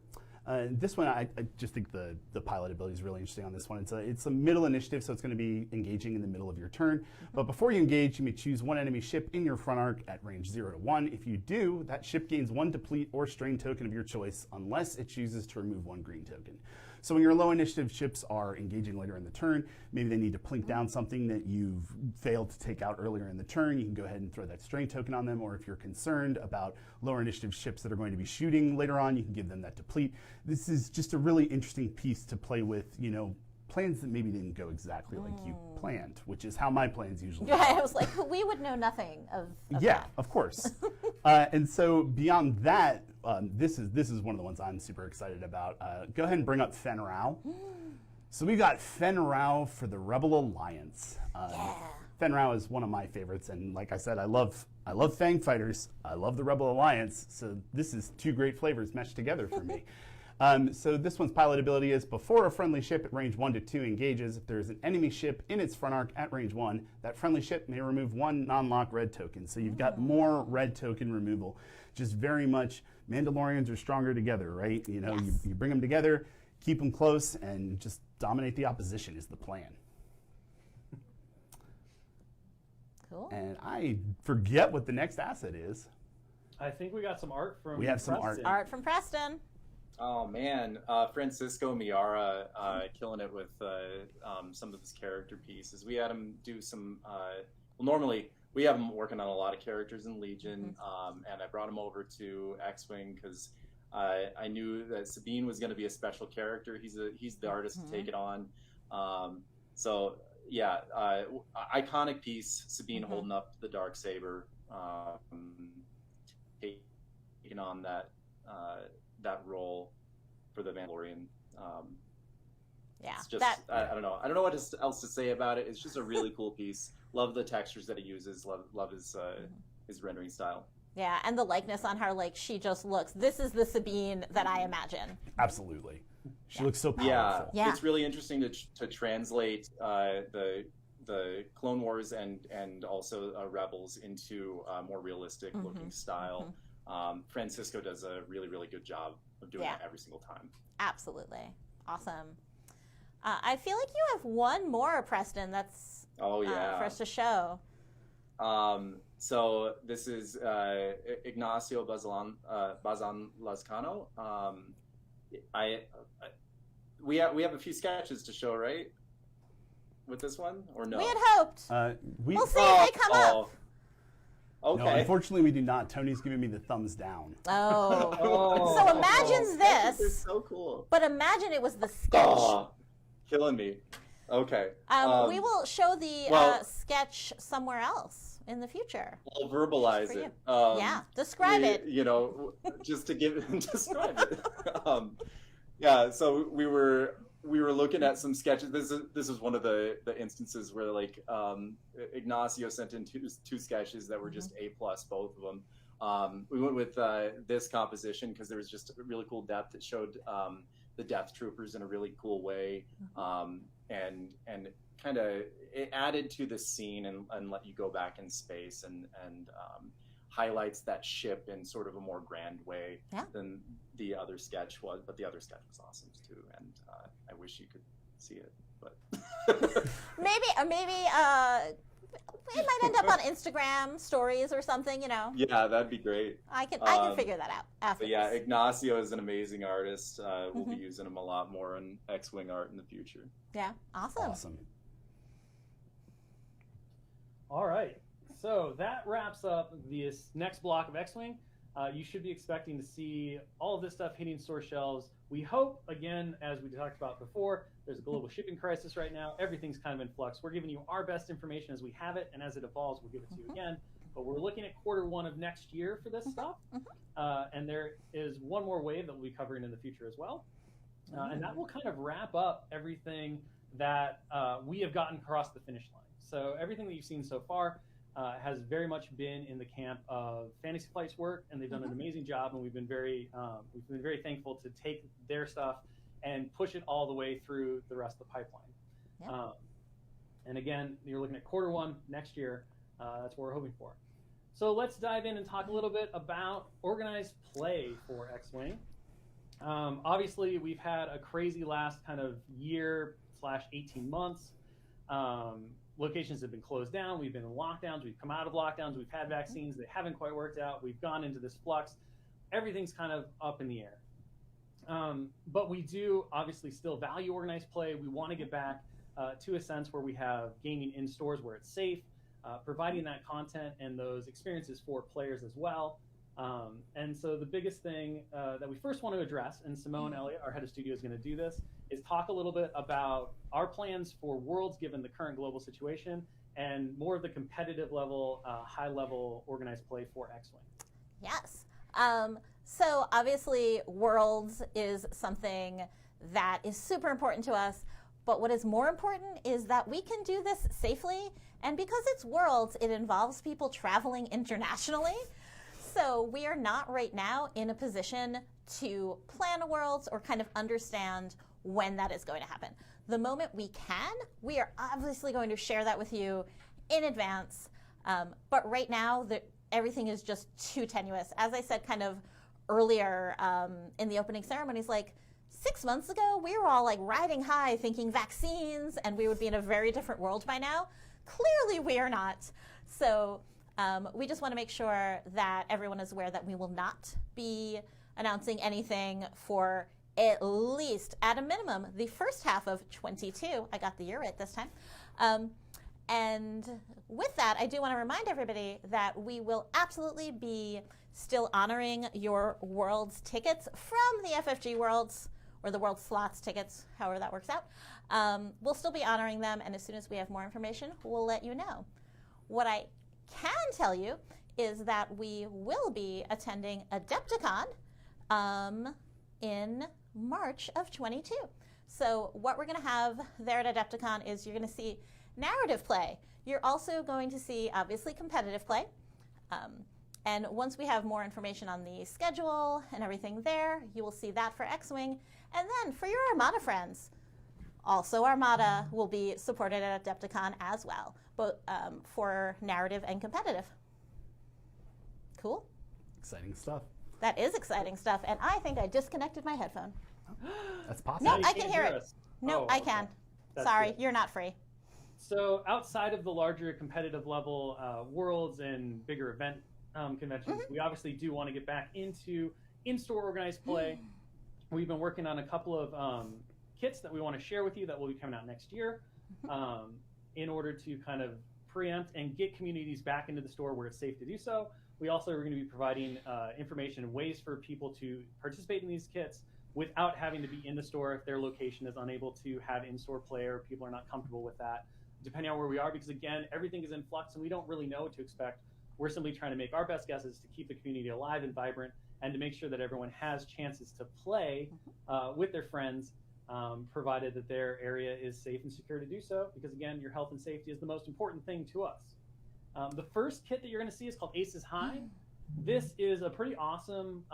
This one, I just think the pilot ability is really interesting on this one. It's a middle initiative, so it's going to be engaging in the middle of your turn. But before you engage, you may choose one enemy ship in your front arc at range 0 to 1. If you do, that ship gains 1 deplete or strain token of your choice, unless it chooses to remove 1 green token. So when your low initiative ships are engaging later in the turn, maybe they need to plink down something that you've failed to take out earlier in the turn, you can go ahead and throw that strain token on them. Or if you're concerned about lower initiative ships that are going to be shooting later on, you can give them that deplete. This is just a really interesting piece to play with, you know, plans that maybe didn't go exactly like you planned, which is how my plans usually go. I was like, we would know nothing of yeah, that. of course. And so beyond that, this is one of the ones I'm super excited about. Go ahead and bring up Fen Rao. So we've got Fen Rao for the Rebel Alliance. Fen Rao is one of my favorites, and like I said, I love Fang fighters. I love the Rebel Alliance. So this is 2 great flavors meshed together for me. So this one's pilot ability is before a friendly ship at range 1 to 2 engages, if there is an enemy ship in its front arc at range 1, that friendly ship may remove 1 non-lock red token. So you've got more red token removal. Just very much Mandalorians are stronger together, right? You know, you bring them together, keep them close, and just dominate the opposition is the plan. Cool. And I forget what the next asset is. I think we got some art from. We have some Preston. Art from Preston. Oh man, Francisco Miara killing it with some of his character pieces. We had him do some. Well, normally we have him working on a lot of characters in Legion, and I brought him over to X-Wing because I knew that Sabine was going to be a special character. He's the artist to take it on. So yeah, iconic piece. Sabine holding up the Darksaber, taking on that role for the Mandalorian. Yeah, it's just I don't know. I don't know what else to say about it. It's just a really cool piece. Love the textures that he uses. Love his rendering style. Yeah, and the likeness on her, like she just looks. This is the Sabine that I imagine. Absolutely, she looks so powerful. Yeah. It's really interesting to translate the Clone Wars and also Rebels into a more realistic looking style. Francisco does a really, really good job of doing that every single time. Absolutely. Awesome. I feel like you have one more, Preston, that's for us to show. So this is Ignacio Bazan Lazcano. We have a few sketches to show, right? With this one, or no? We had hoped. We'll see if they come up. Okay. No, unfortunately, we do not. Tony's giving me the thumbs down. Oh. So imagine this. They're so cool. But imagine it was the sketch. Killing me. Okay. We will show the sketch somewhere else in the future. We'll verbalize it. Describe it. You know, just to describe it. Yeah. So we were looking at some sketches. This is one of the instances where like Ignacio sent in two sketches that were just A+, both of them. We went with this composition because there was just a really cool depth. It showed the Death Troopers in a really cool way, and kind of it added to the scene and let you go back in space and highlights that ship in sort of a more grand way than the other sketch was. But the other sketch was awesome too, and I wish you could see it. But maybe it might end up on Instagram stories or something, you know. Yeah, that'd be great. I can figure that out after. But yeah, Ignacio is an amazing artist. We'll be using him a lot more in X-Wing art in the future. Yeah, awesome. All right, so that wraps up this next block of X-Wing. You should be expecting to see all of this stuff hitting store shelves. We hope, again, as we talked about before, there's a global shipping crisis right now. Everything's kind of in flux. We're giving you our best information as we have it, and as it evolves, we'll give it to you again. But we're looking at Q1 of next year for this stuff. And there is one more wave that we'll be covering in the future as well. And that will kind of wrap up everything that we have gotten across the finish line. So everything that you've seen so far, has very much been in the camp of Fantasy Flight's work, and they've done an amazing job. And we've been very thankful to take their stuff and push it all the way through the rest of the pipeline. Yeah. And again, you're looking at Q1 next year. That's what we're hoping for. So let's dive in and talk a little bit about organized play for X-Wing. Obviously, we've had a crazy last kind of year/18 months. Locations have been closed down. We've been in lockdowns. We've come out of lockdowns. We've had vaccines. They haven't quite worked out. We've gone into this flux. Everything's kind of up in the air. But we do obviously still value organized play. We want to get back to a sense where we have gaming in stores where it's safe, providing that content and those experiences for players as well. And so the biggest thing that we first want to address, and Simone Elliott, our head of studio, is going to do this, is talk a little bit about our plans for Worlds given the current global situation and more of the competitive level, high-level organized play for X-Wing. Yes. So obviously Worlds is something that is super important to us, but what is more important is that we can do this safely, and because it's Worlds, it involves people traveling internationally. So we are not right now in a position to plan a Worlds or kind of understand when that is going to happen. The moment we can, we are obviously going to share that with you in advance. But right now, everything is just too tenuous. As I said kind of earlier in the opening ceremonies, like 6 months ago, we were all like riding high thinking vaccines and we would be in a very different world by now. Clearly we are not. So we just want to make sure that everyone is aware that we will not be announcing anything for at least, at a minimum, the first half of 22. I got the year right this time. And with that, I do want to remind everybody that we will absolutely be still honoring your Worlds tickets from the FFG Worlds, or the World Slots tickets, however that works out. We'll still be honoring them, and as soon as we have more information, we'll let you know. What I can tell you is that we will be attending Adepticon in March of 22. So what we're going to have there at Adepticon is you're going to see narrative play. You're also going to see, obviously, competitive play. And once we have more information on the schedule and everything there, you will see that for X-Wing. And then for your Armada friends, also Armada will be supported at Adepticon as well, both for narrative and competitive. Cool? Exciting stuff. That is exciting stuff. And I think I disconnected my headphone. That's possible. No, I can hear it. No, I can. That's Sorry, good. you're not free. So outside of the larger competitive level Worlds and bigger event conventions, we obviously do want to get back into in-store organized play. We've been working on a couple of kits that we want to share with you that will be coming out next year in order to kind of preempt and get communities back into the store where it's safe to do so. We also are going to be providing information and ways for people to participate in these kits without having to be in the store if their location is unable to have in-store play or people are not comfortable with that, depending on where we are, because again, everything is in flux and we don't really know what to expect. We're simply trying to make our best guesses to keep the community alive and vibrant and to make sure that everyone has chances to play with their friends, provided that their area is safe and secure to do so, because again, your health and safety is the most important thing to us. The first kit that you're going to see is called Aces High. This is a pretty awesome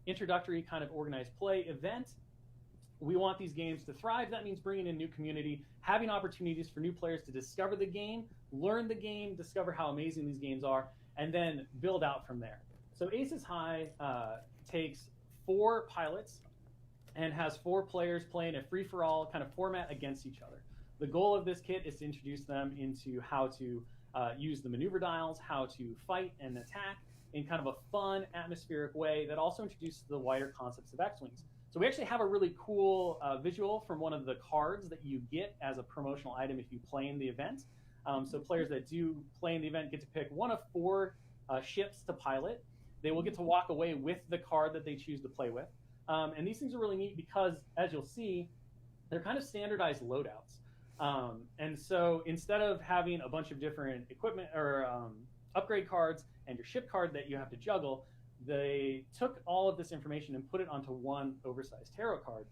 introductory kind of organized play event. We want these games to thrive. That means bringing in new community, having opportunities for new players to discover the game, learn the game, discover how amazing these games are, and then build out from there. So Aces High takes 4 pilots and has 4 players playing a free-for-all kind of format against each other. The goal of this kit is to introduce them into how to use the maneuver dials, how to fight and attack in kind of a fun, atmospheric way that also introduces the wider concepts of X-Wings. So we actually have a really cool visual from one of the cards that you get as a promotional item if you play in the event. So players that do play in the event get to pick one of 4 ships to pilot. They will get to walk away with the card that they choose to play with. And these things are really neat because, as you'll see, they're kind of standardized loadouts. And so instead of having a bunch of different equipment or upgrade cards and your ship card that you have to juggle, they took all of this information and put it onto one oversized tarot card.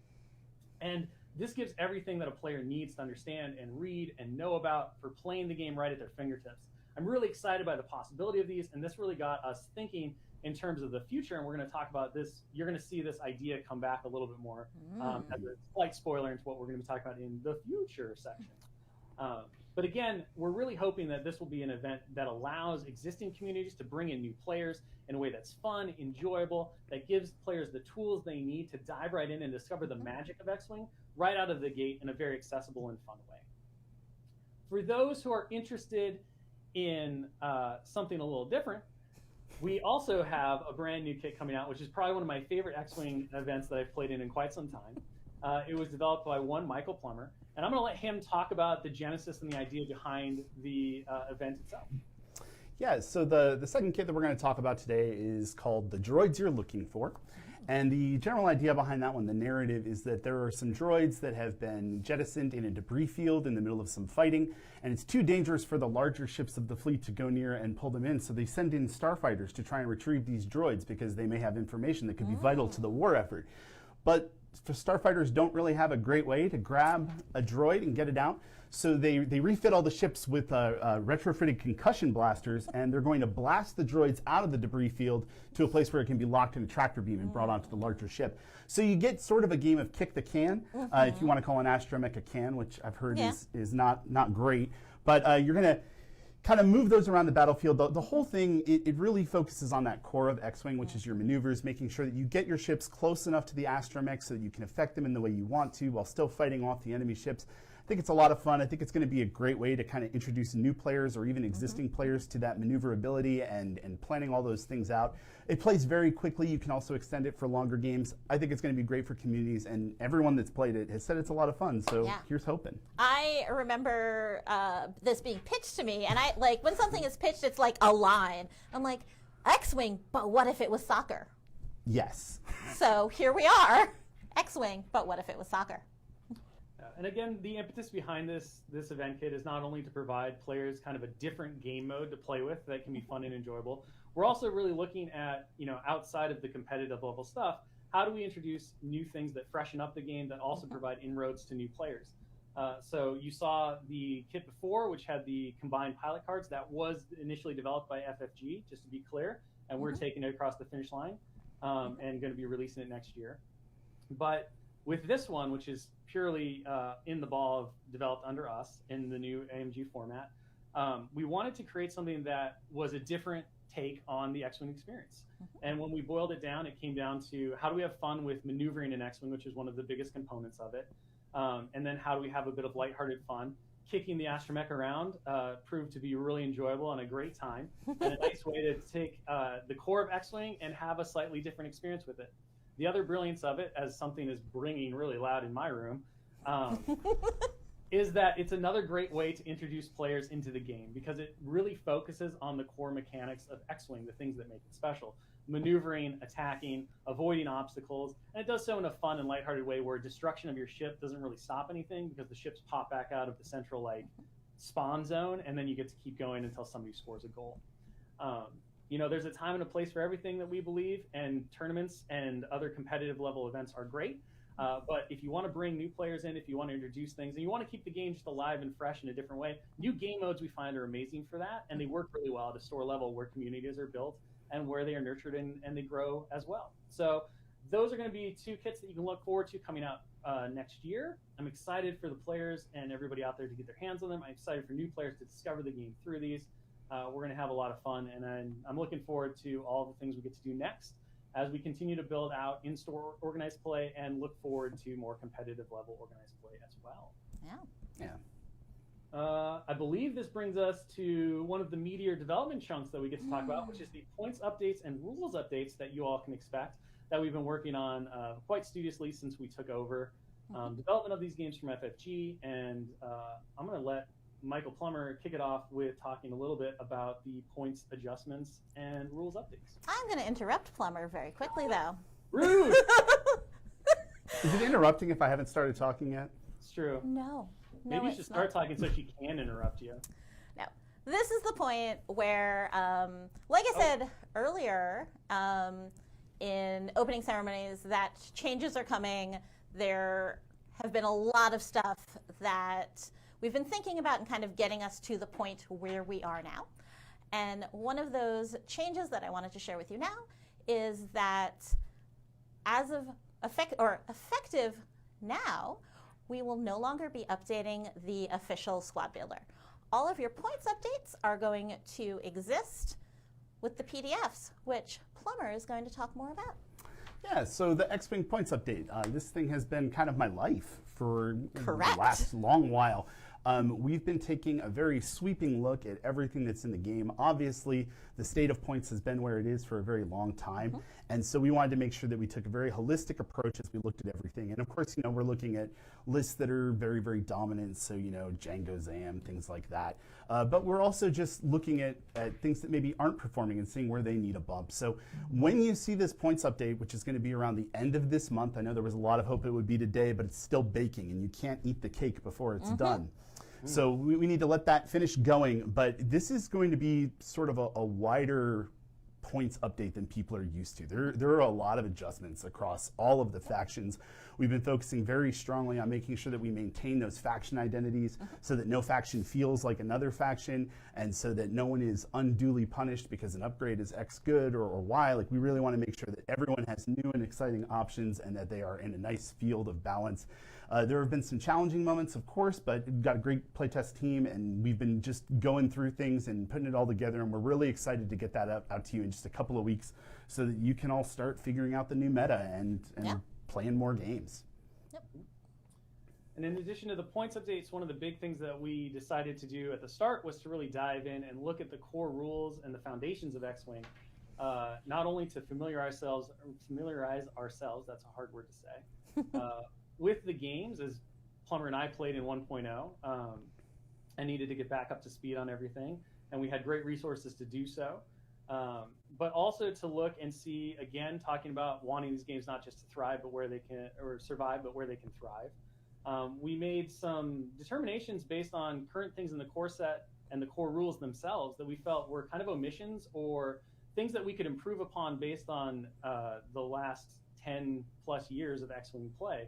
And this gives everything that a player needs to understand and read and know about for playing the game right at their fingertips. I'm really excited by the possibility of these, and this really got us thinking in terms of the future, and we're going to talk about this. You're going to see this idea come back a little bit more as a slight spoiler into what we're going to be talking about in the future section. But again, we're really hoping that this will be an event that allows existing communities to bring in new players in a way that's fun, enjoyable, that gives players the tools they need to dive right in and discover the magic of X-Wing right out of the gate in a very accessible and fun way. For those who are interested in something a little different, we also have a brand new kit coming out, which is probably one of my favorite X-Wing events that I've played in quite some time. It was developed by one Michael Plummer, and I'm going to let him talk about the genesis and the idea behind the event itself. Yeah, so the second kit that we're going to talk about today is called The Droids You're Looking For. And the general idea behind that one, the narrative, is that there are some droids that have been jettisoned in a debris field in the middle of some fighting, and it's too dangerous for the larger ships of the fleet to go near and pull them in, so they send in starfighters to try and retrieve these droids because they may have information that could be vital to the war effort. But the starfighters don't really have a great way to grab a droid and get it out, so they refit all the ships with retrofitted concussion blasters, and they're going to blast the droids out of the debris field to a place where it can be locked in a tractor beam and brought onto the larger ship. So you get sort of a game of kick the can, if you want to call an astromech a can, which I've heard is not great. But you're going to kind of move those around the battlefield. The whole thing, it really focuses on that core of X-Wing, which is your maneuvers, making sure that you get your ships close enough to the astromech so that you can affect them in the way you want to while still fighting off the enemy ships. I think it's a lot of fun. I think it's going to be a great way to kind of introduce new players or even existing players to that maneuverability and planning all those things out. It plays very quickly. You can also extend it for longer games. I think it's going to be great for communities, and everyone that's played it has said it's a lot of fun, so here's hoping. I remember this being pitched to me, and I like when something is pitched, it's like a line. I'm like, X-Wing, but what if it was soccer? Yes. So here we are, X-Wing, but what if it was soccer? And again, the impetus behind this event kit is not only to provide players kind of a different game mode to play with that can be fun and enjoyable. We're also really looking at, outside of the competitive level stuff, how do we introduce new things that freshen up the game that also provide inroads to new players? So you saw the kit before, which had the combined pilot cards. That was initially developed by FFG, just to be clear, and we're taking it across the finish line and going to be releasing it next year. But with this one, which is purely in the ball of developed under us in the new AMG format, we wanted to create something that was a different take on the X-Wing experience. And when we boiled it down, it came down to how do we have fun with maneuvering in X-Wing, which is one of the biggest components of it, and then how do we have a bit of lighthearted fun. Kicking the astromech around proved to be really enjoyable and a great time, and a nice way to take the core of X-Wing and have a slightly different experience with it. The other brilliance of it, as something is ringing really loud in my room, is that it's another great way to introduce players into the game because it really focuses on the core mechanics of X-Wing, the things that make it special. Maneuvering, attacking, avoiding obstacles, and it does so in a fun and lighthearted way where destruction of your ship doesn't really stop anything because the ships pop back out of the central spawn zone, and then you get to keep going until somebody scores a goal. There's a time and a place for everything that we believe, and tournaments and other competitive level events are great. But if you want to bring new players in, if you want to introduce things, and you want to keep the game just alive and fresh in a different way, new game modes we find are amazing for that, and they work really well at a store level where communities are built and where they are nurtured and they grow as well. So those are going to be two kits that you can look forward to coming out next year. I'm excited for the players and everybody out there to get their hands on them. I'm excited for new players to discover the game through these. We're going to have a lot of fun, and I'm looking forward to all the things we get to do next as we continue to build out in-store organized play and look forward to more competitive level organized play as well. I believe this brings us to one of the meatier development chunks that we get to talk about, which is the points updates and rules updates that you all can expect that we've been working on quite studiously since we took over development of these games from FFG. And I'm going to let Michael Plummer kick it off with talking a little bit about the points adjustments and rules updates. I'm going to interrupt Plummer very quickly, though. Rude! Is it interrupting if I haven't started talking yet? It's true. No. Maybe you should start talking so she can interrupt you. No. This is the point where, like I said earlier, in opening ceremonies, that changes are coming. There have been a lot of stuff that we've been thinking about and kind of getting us to the point where we are now. And one of those changes that I wanted to share with you now is that as of effective now, we will no longer be updating the official squad builder. All of your points updates are going to exist with the PDFs, which Plumber is going to talk more about. Yeah, so the X-Wing points update. This thing has been kind of my life for Correct. the last long while. We've been taking a very sweeping look at everything that's in the game. Obviously, the state of points has been where it is for a very long time. And so we wanted to make sure that we took a very holistic approach as we looked at everything. And of course, we're looking at lists that are very, very dominant. So, Django Zam, things like that. But we're also just looking at things that maybe aren't performing and seeing where they need a bump. So when you see this points update, which is going to be around the end of this month, I know there was a lot of hope it would be today, but it's still baking and you can't eat the cake before it's done. So we need to let that finish going, but this is going to be sort of a wider points update than people are used to. There are a lot of adjustments across all of the factions. We've been focusing very strongly on making sure that we maintain those faction identities so that no faction feels like another faction and so that no one is unduly punished because an upgrade is X good or Y. Like, we really want to make sure that everyone has new and exciting options and that they are in a nice field of balance. There have been some challenging moments, of course, but we've got a great playtest team, and we've been just going through things and putting it all together, and we're really excited to get that out to you in just a couple of weeks so that you can all start figuring out the new meta and playing more games. And in addition to the points updates, one of the big things that we decided to do at the start was to really dive in and look at the core rules and the foundations of X-Wing, not only to familiarize ourselves, that's a hard word to say, with the games, as Plumber and I played in 1.0 and needed to get back up to speed on everything, and we had great resources to do so, but also to look and see, again, talking about wanting these games not just to thrive, but where they can, or survive, but where they can thrive. We made some determinations based on current things in the core set and the core rules themselves that we felt were kind of omissions or things that we could improve upon based on the last 10 plus years of X-Wing play.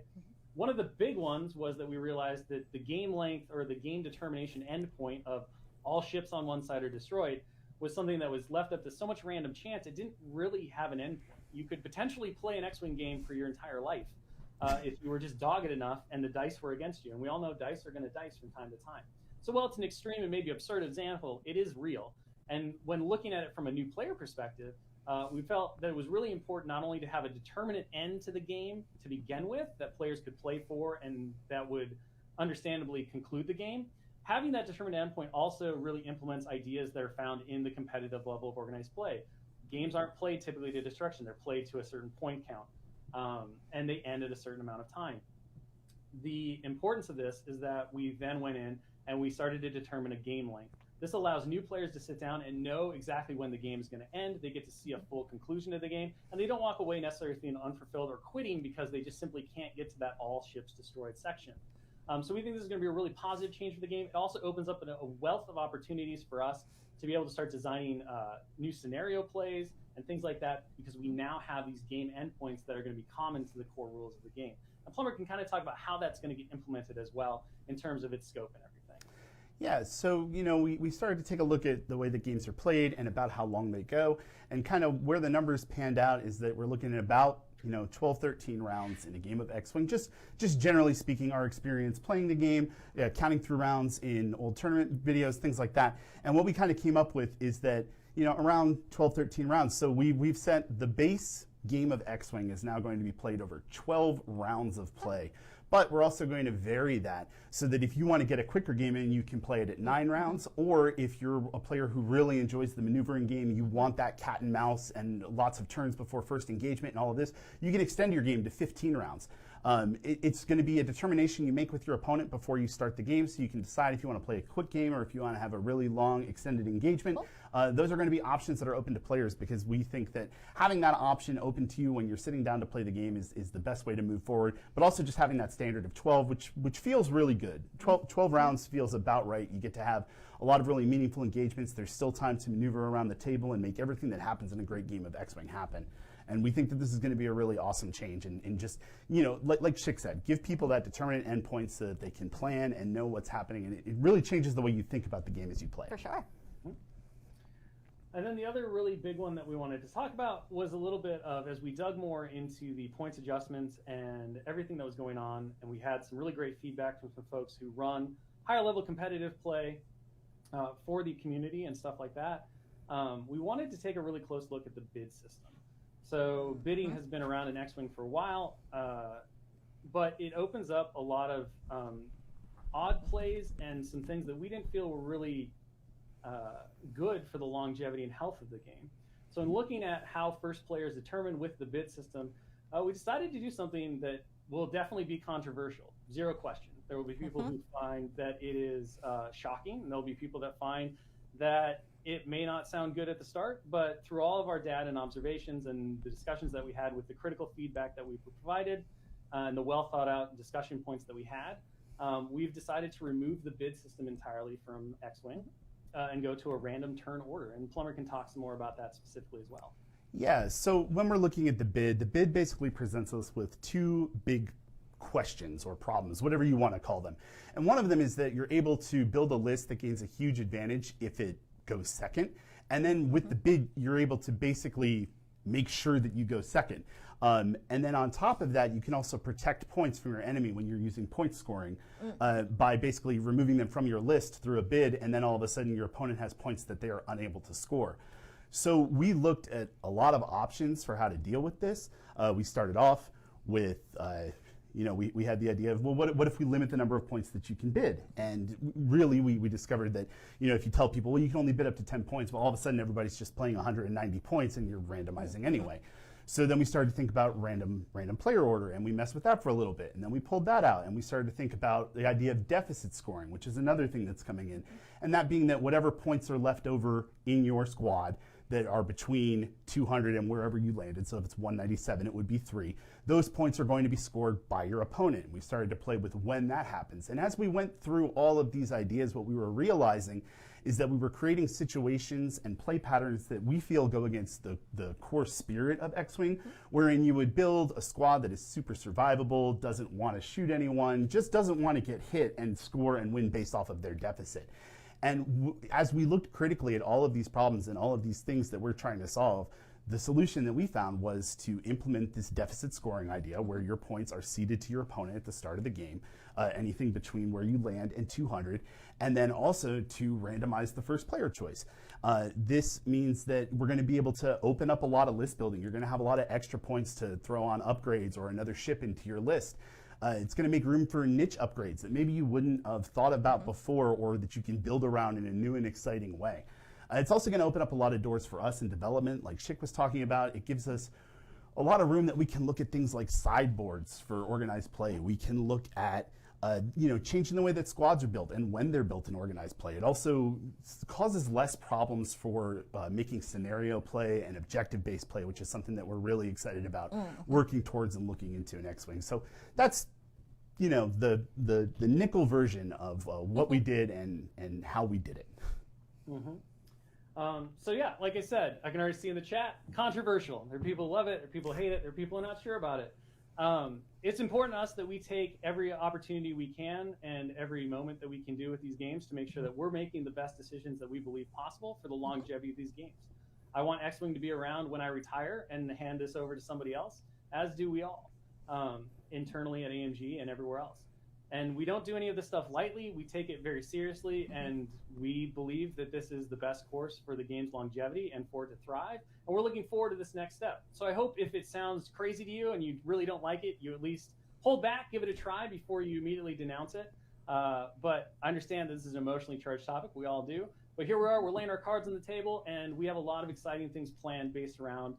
One of the big ones was that we realized that the game length or the game determination endpoint of all ships on one side are destroyed was something that was left up to so much random chance, it didn't really have an endpoint. You could potentially play an X-Wing game for your entire life if you were just dogged enough and the dice were against you. And we all know dice are going to dice from time to time. So while it's an extreme and maybe absurd example, it is real. And when looking at it from a new player perspective, we felt that it was really important not only to have a determinate end to the game to begin with that players could play for and that would understandably conclude the game. Having that determinate endpoint also really implements ideas that are found in the competitive level of organized play. Games aren't played typically to destruction. They're played to a certain point count, and they end at a certain amount of time. The importance of this is that we then went in and we started to determine a game length. This allows new players to sit down and know exactly when the game is going to end. They get to see a full conclusion of the game, and they don't walk away necessarily feeling unfulfilled or quitting because they just simply can't get to that all ships destroyed section. So we think this is going to be a really positive change for the game. It also opens up a wealth of opportunities for us to be able to start designing new scenario plays and things like that because we now have these game endpoints that are going to be common to the core rules of the game. And Plumber can kind of talk about how that's going to get implemented as well in terms of its scope and everything. Yeah, so we started to take a look at the way the games are played and about how long they go, and kind of where the numbers panned out is that we're looking at about 12, 13 rounds in a game of X-Wing. Just generally speaking, our experience playing the game, counting through rounds in old tournament videos, things like that. And what we kind of came up with is that around 12, 13 rounds. So we've set the base game of X-Wing is now going to be played over 12 rounds of play. But we're also going to vary that so that if you want to get a quicker game in, you can play it at 9 rounds. Or if you're a player who really enjoys the maneuvering game, you want that cat and mouse and lots of turns before first engagement and all of this, you can extend your game to 15 rounds. It's going to be a determination you make with your opponent before you start the game, so you can decide if you want to play a quick game or if you want to have a really long extended engagement. Those are going to be options that are open to players because we think that having that option open to you when you're sitting down to play the game is the best way to move forward, but also just having that standard of 12, which feels really good. 12 rounds feels about right. You get to have a lot of really meaningful engagements. There's still time to maneuver around the table and make everything that happens in a great game of X-Wing happen. And we think that this is going to be a really awesome change and just, like Schick said, give people that determinate endpoint so that they can plan and know what's happening. And it really changes the way you think about the game as you play. For sure. And then the other really big one that we wanted to talk about was a little bit of, as we dug more into the points adjustments and everything that was going on, and we had some really great feedback from some folks who run higher level competitive play for the community and stuff like that. We wanted to take a really close look at the bid system. So bidding has been around in X-Wing for a while, but it opens up a lot of odd plays and some things that we didn't feel were really good for the longevity and health of the game. So in looking at how first players determine with the bid system, we decided to do something that will definitely be controversial, zero question. There will be people who find that it is shocking, and there'll be people that find that it may not sound good at the start, but through all of our data and observations and the discussions that we had with the critical feedback that we provided and the well thought out discussion points that we had, we've decided to remove the bid system entirely from X-Wing and go to a random turn order. And Plummer can talk some more about that specifically as well. Yeah, so when we're looking at the bid basically presents us with two big questions or problems, whatever you want to call them. And one of them is that you're able to build a list that gains a huge advantage if it goes second. And then with the bid, you're able to basically make sure that you go second. And then on top of that, you can also protect points from your enemy when you're using point scoring by basically removing them from your list through a bid, and then all of a sudden your opponent has points that they are unable to score. So we looked at a lot of options for how to deal with this. We started off with we had the idea of, well, what if we limit the number of points that you can bid? And really, we discovered that, if you tell people, well, you can only bid up to 10 points, well, all of a sudden everybody's just playing 190 points and you're randomizing anyway. So then we started to think about random player order, and we messed with that for a little bit. And then we pulled that out, and we started to think about the idea of deficit scoring, which is another thing that's coming in. And that being that whatever points are left over in your squad that are between 200 and wherever you landed, so if it's 197, it would be 3. Those points are going to be scored by your opponent. We started to play with when that happens. And as we went through all of these ideas, what we were realizing is that we were creating situations and play patterns that we feel go against the core spirit of X-Wing, wherein you would build a squad that is super survivable, doesn't want to shoot anyone, just doesn't want to get hit and score and win based off of their deficit. And as we looked critically at all of these problems and all of these things that we're trying to solve, the solution that we found was to implement this deficit scoring idea where your points are ceded to your opponent at the start of the game, anything between where you land and 200, and then also to randomize the first player choice. This means that we're going to be able to open up a lot of list building. You're going to have a lot of extra points to throw on upgrades or another ship into your list. It's going to make room for niche upgrades that maybe you wouldn't have thought about before, or that you can build around in a new and exciting way. It's also going to open up a lot of doors for us in development, like Schick was talking about. It gives us a lot of room that we can look at things like sideboards for organized play. We can look at changing the way that squads are built and when they're built in organized play. It also causes less problems for making scenario play and objective-based play, which is something that we're really excited about working towards and looking into in X-Wing. So that's the nickel version of what we did and how we did it. So yeah, like I said, I can already see in the chat, controversial. There are people who love it, there are people who hate it, there are people who are not sure about it. It's important to us that we take every opportunity we can and every moment that we can do with these games to make sure that we're making the best decisions that we believe possible for the longevity of these games. I want X-Wing to be around when I retire and hand this over to somebody else, as do we all, internally at AMG and everywhere else. And we don't do any of this stuff lightly. We take it very seriously, and we believe that this is the best course for the game's longevity and for it to thrive. And we're looking forward to this next step. So I hope if it sounds crazy to you and you really don't like it, you at least hold back, give it a try before you immediately denounce it. But I understand this is an emotionally charged topic. We all do. But here we are. We're laying our cards on the table, and we have a lot of exciting things planned based around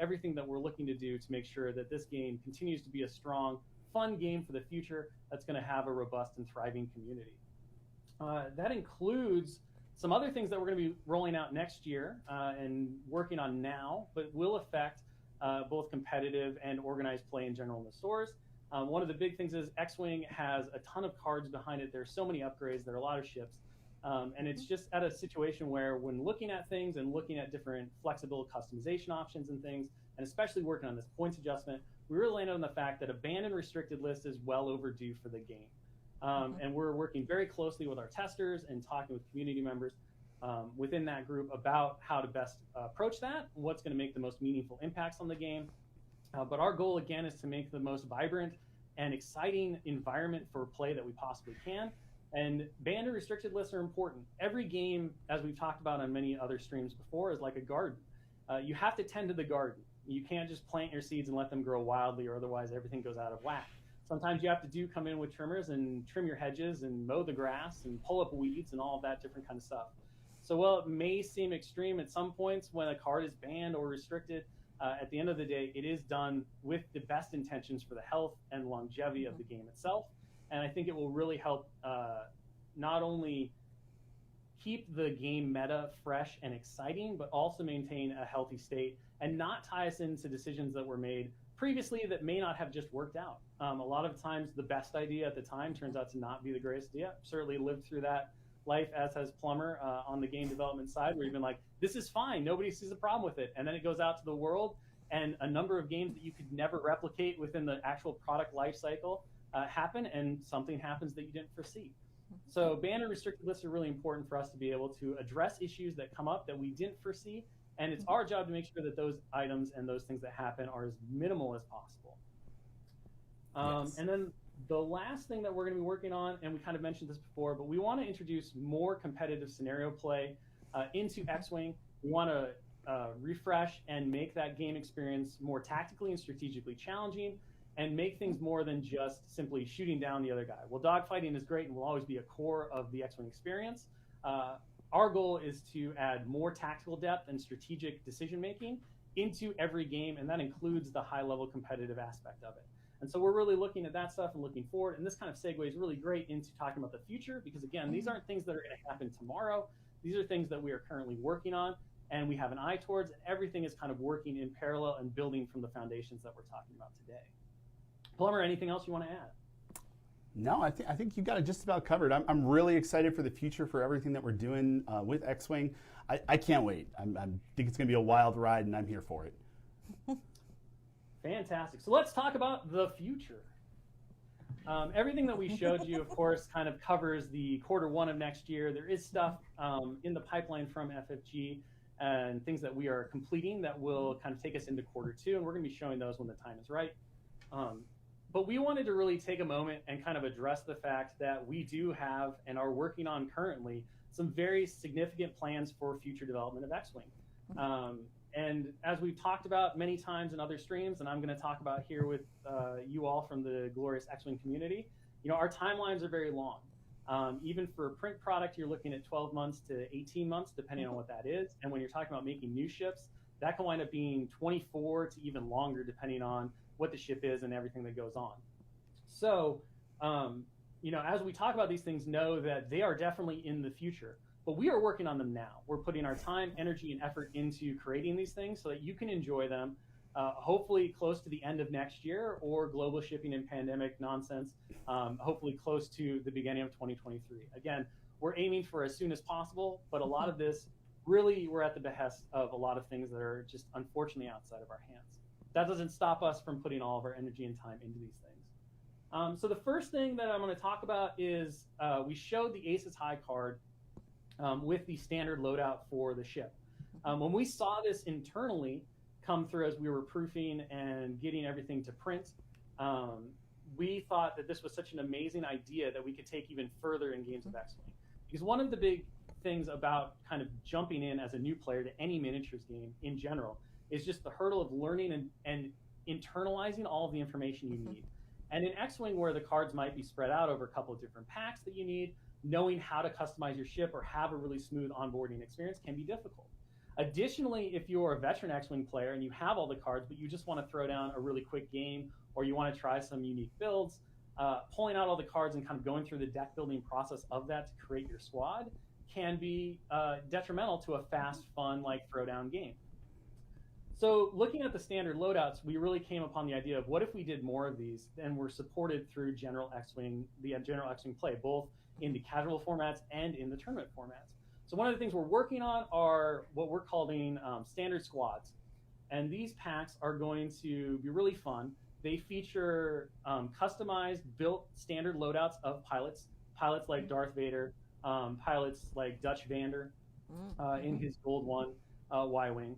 everything that we're looking to do to make sure that this game continues to be a strong, fun game for the future that's going to have a robust and thriving community. That includes some other things that we're going to be rolling out next year and working on now, but will affect both competitive and organized play in general in the stores. One of the big things is X-Wing has a ton of cards behind it. There's so many upgrades. There are a lot of ships. And it's just at a situation where when looking at things and looking at different flexible customization options and things, and especially working on this points adjustment, we really landed on the fact that a banned and restricted list is well overdue for the game. And we're working very closely with our testers and talking with community members within that group about how to best approach that, what's going to make the most meaningful impacts on the game. But our goal, again, is to make the most vibrant and exciting environment for play that we possibly can. And banned and restricted lists are important. Every game, as we've talked about on many other streams before, is like a garden. You have to tend to the garden. You can't just plant your seeds and let them grow wildly, or otherwise everything goes out of whack. Sometimes you have to come in with trimmers and trim your hedges and mow the grass and pull up weeds and all of that different kind of stuff. So while it may seem extreme at some points when a card is banned or restricted, at the end of the day, it is done with the best intentions for the health and longevity of the game itself. And I think it will really help not only keep the game meta fresh and exciting, but also maintain a healthy state and not tie us into decisions that were made previously that may not have just worked out. A lot of times the best idea at the time turns out to not be the greatest idea. Certainly lived through that life, as has Plumber on the game development side, where you've been like, this is fine, nobody sees a problem with it. And then it goes out to the world, and a number of games that you could never replicate within the actual product life cycle happen, and something happens that you didn't foresee. So banned and restricted lists are really important for us to be able to address issues that come up that we didn't foresee. And it's our job to make sure that those items and those things that happen are as minimal as possible. Yes. And then the last thing that we're going to be working on, and we kind of mentioned this before, but we want to introduce more competitive scenario play into X-Wing. We want to refresh and make that game experience more tactically and strategically challenging, and make things more than just simply shooting down the other guy. Well, dogfighting is great and will always be a core of the X-Wing experience. Our goal is to add more tactical depth and strategic decision-making into every game, and that includes the high-level competitive aspect of it. And so we're really looking at that stuff and looking forward, and this kind of segues really great into talking about the future, because again, these aren't things that are going to happen tomorrow. These are things that we are currently working on, and we have an eye towards, and everything is kind of working in parallel and building from the foundations that we're talking about today. Plumber, anything else you want to add? No, I think you got it just about covered. I'm really excited for the future, for everything that we're doing with X-Wing. I can't wait. I think it's going to be a wild ride, and I'm here for it. Fantastic. So let's talk about the future. Everything that we showed you, of course, kind of covers the Q1 of next year. There is stuff in the pipeline from FFG and things that we are completing that will kind of take us into Q2, and we're going to be showing those when the time is right. But we wanted to really take a moment and kind of address the fact that we do have and are working on currently some very significant plans for future development of X-Wing. And as we've talked about many times in other streams, and I'm going to talk about here with you all from the glorious X-Wing community, you know, our timelines are very long. Even for a print product, you're looking at 12 months to 18 months, depending on what that is. And when you're talking about making new ships, that can wind up being 24 to even longer, depending on what the ship is and everything that goes on. So, you know, as we talk about these things, know that they are definitely in the future, but we are working on them now. We're putting our time, energy, and effort into creating these things so that you can enjoy them, hopefully close to the end of next year, or global shipping and pandemic nonsense, hopefully close to the beginning of 2023. Again, we're aiming for as soon as possible, but a lot of this, really, we're at the behest of a lot of things that are just unfortunately outside of our hands. That doesn't stop us from putting all of our energy and time into these things. So the first thing that I'm going to talk about is we showed the Aces High card with the standard loadout for the ship. When we saw this internally come through as we were proofing and getting everything to print, we thought that this was such an amazing idea that we could take even further in games of X-Wing. Because one of the big things about kind of jumping in as a new player to any miniatures game in general is just the hurdle of learning and internalizing all of the information you need. And in X-Wing, where the cards might be spread out over a couple of different packs that you need, knowing how to customize your ship or have a really smooth onboarding experience can be difficult. Additionally, if you're a veteran X-Wing player and you have all the cards, but you just want to throw down a really quick game, or you want to try some unique builds, pulling out all the cards and kind of going through the deck building process of that to create your squad can be detrimental to a fast, fun, like throwdown game. So looking at the standard loadouts, we really came upon the idea of what if we did more of these and were supported through general X-Wing, the general X-Wing play, both in the casual formats and in the tournament formats. So one of the things we're working on are what we're calling standard squads. And these packs are going to be really fun. They feature customized, built standard loadouts of pilots like Darth Vader, pilots like Dutch Vander, in his gold one Y-wing.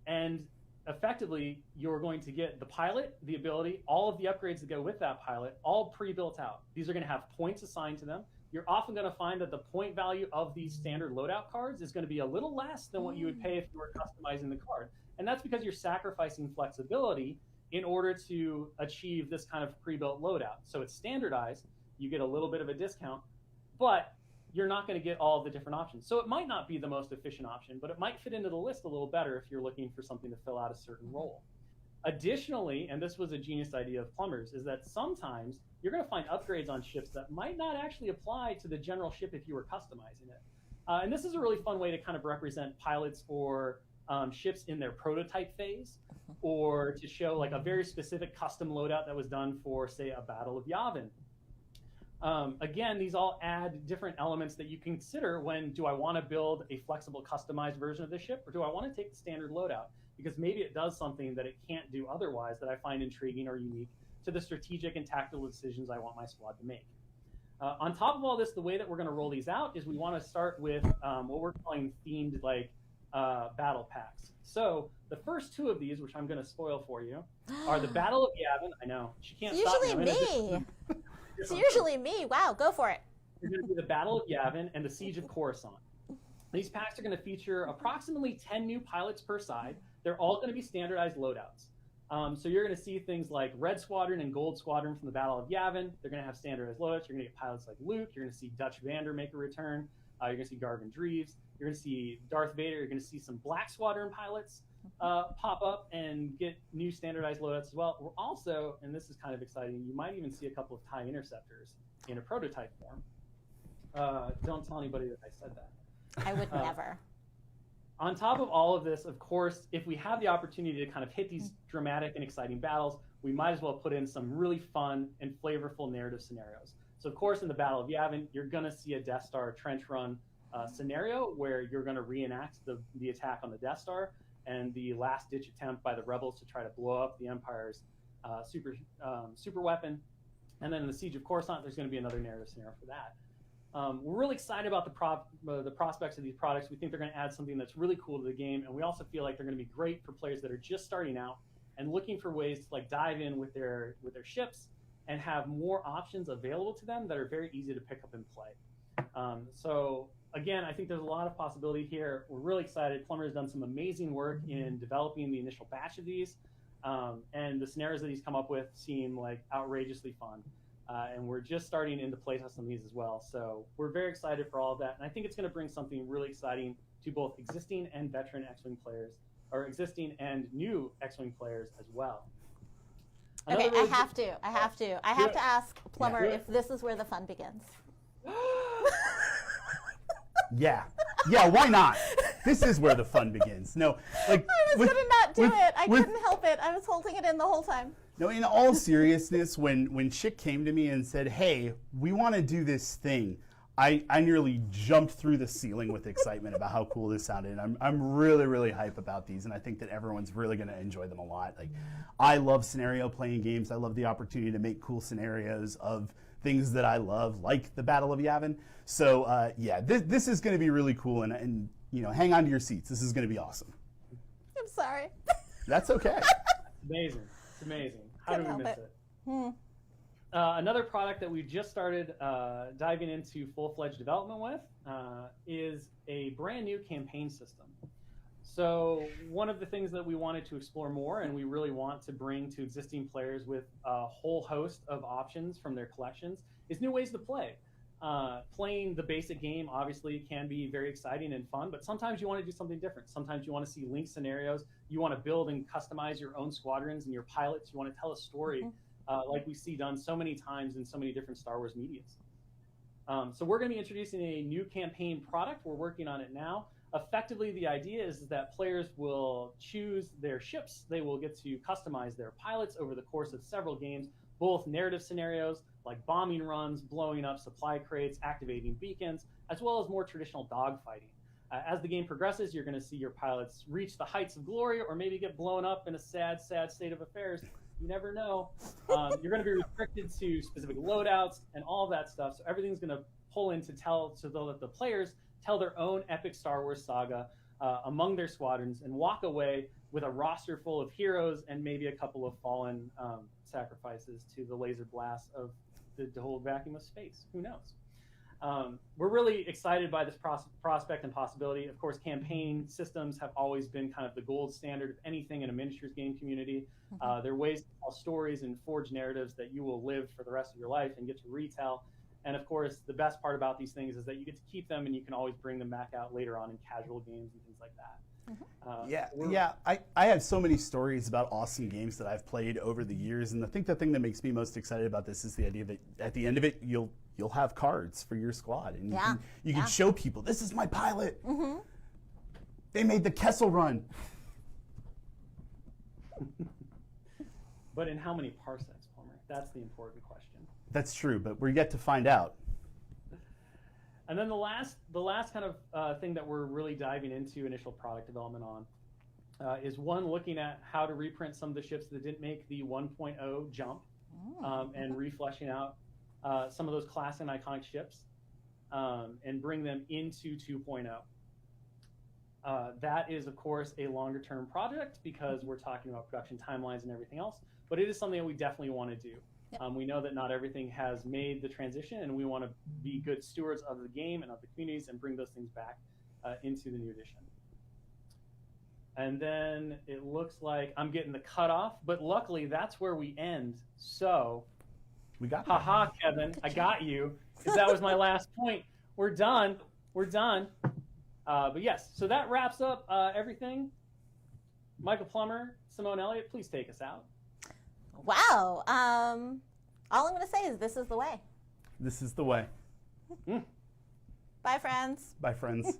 And effectively, you're going to get the pilot, the ability, all of the upgrades that go with that pilot, all pre-built out. These are going to have points assigned to them. You're often going to find that the point value of these standard loadout cards is going to be a little less than what you would pay if you were customizing the card. And that's because you're sacrificing flexibility in order to achieve this kind of pre-built loadout. So it's standardized, you get a little bit of a discount, but you're not going to get all of the different options. So it might not be the most efficient option, but it might fit into the list a little better if you're looking for something to fill out a certain role. Additionally, and this was a genius idea of Plumbers, is that sometimes you're going to find upgrades on ships that might not actually apply to the general ship if you were customizing it. And this is a really fun way to kind of represent pilots or ships in their prototype phase, or to show like a very specific custom loadout that was done for, say, a Battle of Yavin. Again, these all add different elements that you consider when, do I want to build a flexible, customized version of the ship, or do I want to take the standard loadout? Because maybe it does something that it can't do otherwise that I find intriguing or unique to the strategic and tactical decisions I want my squad to make. On top of all this, the way that we're going to roll these out is we want to start with what we're calling themed battle packs. So the first two of these, which I'm going to spoil for you, are the Battle of Yavin. I know, she can't stop me. Usually me. It's usually me. Wow, go for it. They're going to be the Battle of Yavin and the Siege of Coruscant. These packs are going to feature approximately 10 new pilots per side. They're all going to be standardized loadouts. So you're going to see things like Red Squadron and Gold Squadron from the Battle of Yavin. They're going to have standardized loadouts. You're going to get pilots like Luke. You're going to see Dutch Vander make a return. You're going to see Garvin Dreves. You're going to see Darth Vader. You're going to see some Black Squadron pilots pop up and get new standardized loadouts as well. We're also, and this is kind of exciting, you might even see a couple of TIE interceptors in a prototype form. Don't tell anybody that I said that. I would never. On top of all of this, of course, if we have the opportunity to kind of hit these dramatic and exciting battles, we might as well put in some really fun and flavorful narrative scenarios. So, of course, in the Battle of Yavin, you're going to see a Death Star trench run scenario where you're going to reenact the attack on the Death Star and the last-ditch attempt by the rebels to try to blow up the Empire's super weapon. And then in the Siege of Coruscant, there's going to be another narrative scenario for that. We're really excited about the prospects of these products. We think they're going to add something that's really cool to the game, and we also feel like they're going to be great for players that are just starting out and looking for ways to dive in with their ships and have more options available to them that are very easy to pick up and play. So again, I think there's a lot of possibility here. We're really excited. Plumber has done some amazing work in developing the initial batch of these, and the scenarios that he's come up with seem like outrageously fun. And we're just starting into playtest on these as well. So we're very excited for all of that. And I think it's going to bring something really exciting to both existing and veteran X-Wing players, or existing and new X-Wing players as well. Okay, I have to ask Plumber if this is where the fun begins. Yeah, why not? This is where the fun begins. No, I was gonna not do it. I couldn't help it. I was holding it in the whole time. No, in all seriousness, when Chick came to me and said, "Hey, we want to do this thing," I nearly jumped through the ceiling with excitement about how cool this sounded. And I'm really, really hype about these, and I think that everyone's really going to enjoy them a lot. I love scenario playing games. I love the opportunity to make cool scenarios of things that I love, like the Battle of Yavin. So this is going to be really cool, and hang on to your seats. This is going to be awesome. I'm sorry. That's okay. Amazing. It's amazing. How do we miss it? Another product that we just started diving into full-fledged development with is a brand new campaign system. So one of the things that we wanted to explore more, and we really want to bring to existing players with a whole host of options from their collections, is new ways to play. Playing the basic game obviously can be very exciting and fun, but sometimes you want to do something different. Sometimes you want to see linked scenarios. You want to build and customize your own squadrons and your pilots. You want to tell a story like we see done so many times in so many different Star Wars medias. So we're going to be introducing a new campaign product. We're working on it now. Effectively, the idea is that players will choose their ships. They will get to customize their pilots over the course of several games, both narrative scenarios like bombing runs, blowing up supply crates, activating beacons, as well as more traditional dogfighting. As the game progresses, you're going to see your pilots reach the heights of glory or maybe get blown up in a sad, sad state of affairs. You never know. You're going to be restricted to specific loadouts and all of that stuff. So everything's going to pull in to tell so that the players tell their own epic Star Wars saga among their squadrons, and walk away with a roster full of heroes and maybe a couple of fallen sacrifices to the laser blast of the whole vacuum of space. Who knows? We're really excited by this prospect and possibility. Of course, campaign systems have always been kind of the gold standard of anything in a miniatures game community. They're ways to tell stories and forge narratives that you will live for the rest of your life and get to retell. And of course, the best part about these things is that you get to keep them and you can always bring them back out later on in casual games and things like that. I have so many stories about awesome games that I've played over the years, and I think the thing that makes me most excited about this is the idea that at the end of it, you'll have cards for your squad, and you can show people, this is my pilot. They made the Kessel Run. But in how many parsecs, Palmer? That's the important question. That's true, but we're yet to find out. And then the last kind of thing that we're really diving into initial product development on is one, looking at how to reprint some of the ships that didn't make the 1.0 jump and refleshing out some of those class and iconic ships and bring them into 2.0. That is, of course, a longer term project because we're talking about production timelines and everything else, but it is something that we definitely want to do. We know that not everything has made the transition, and we want to be good stewards of the game and of the communities and bring those things back into the new edition. And then it looks like I'm getting the cutoff, but luckily that's where we end. So, we got haha, Kevin, I got you, because that was my last point. We're done. We're done. But yes, so that wraps up everything. Michael Plummer, Simone Elliott, please take us out. Wow. All I'm going to say is this is the way. This is the way. Bye, friends. Bye, friends.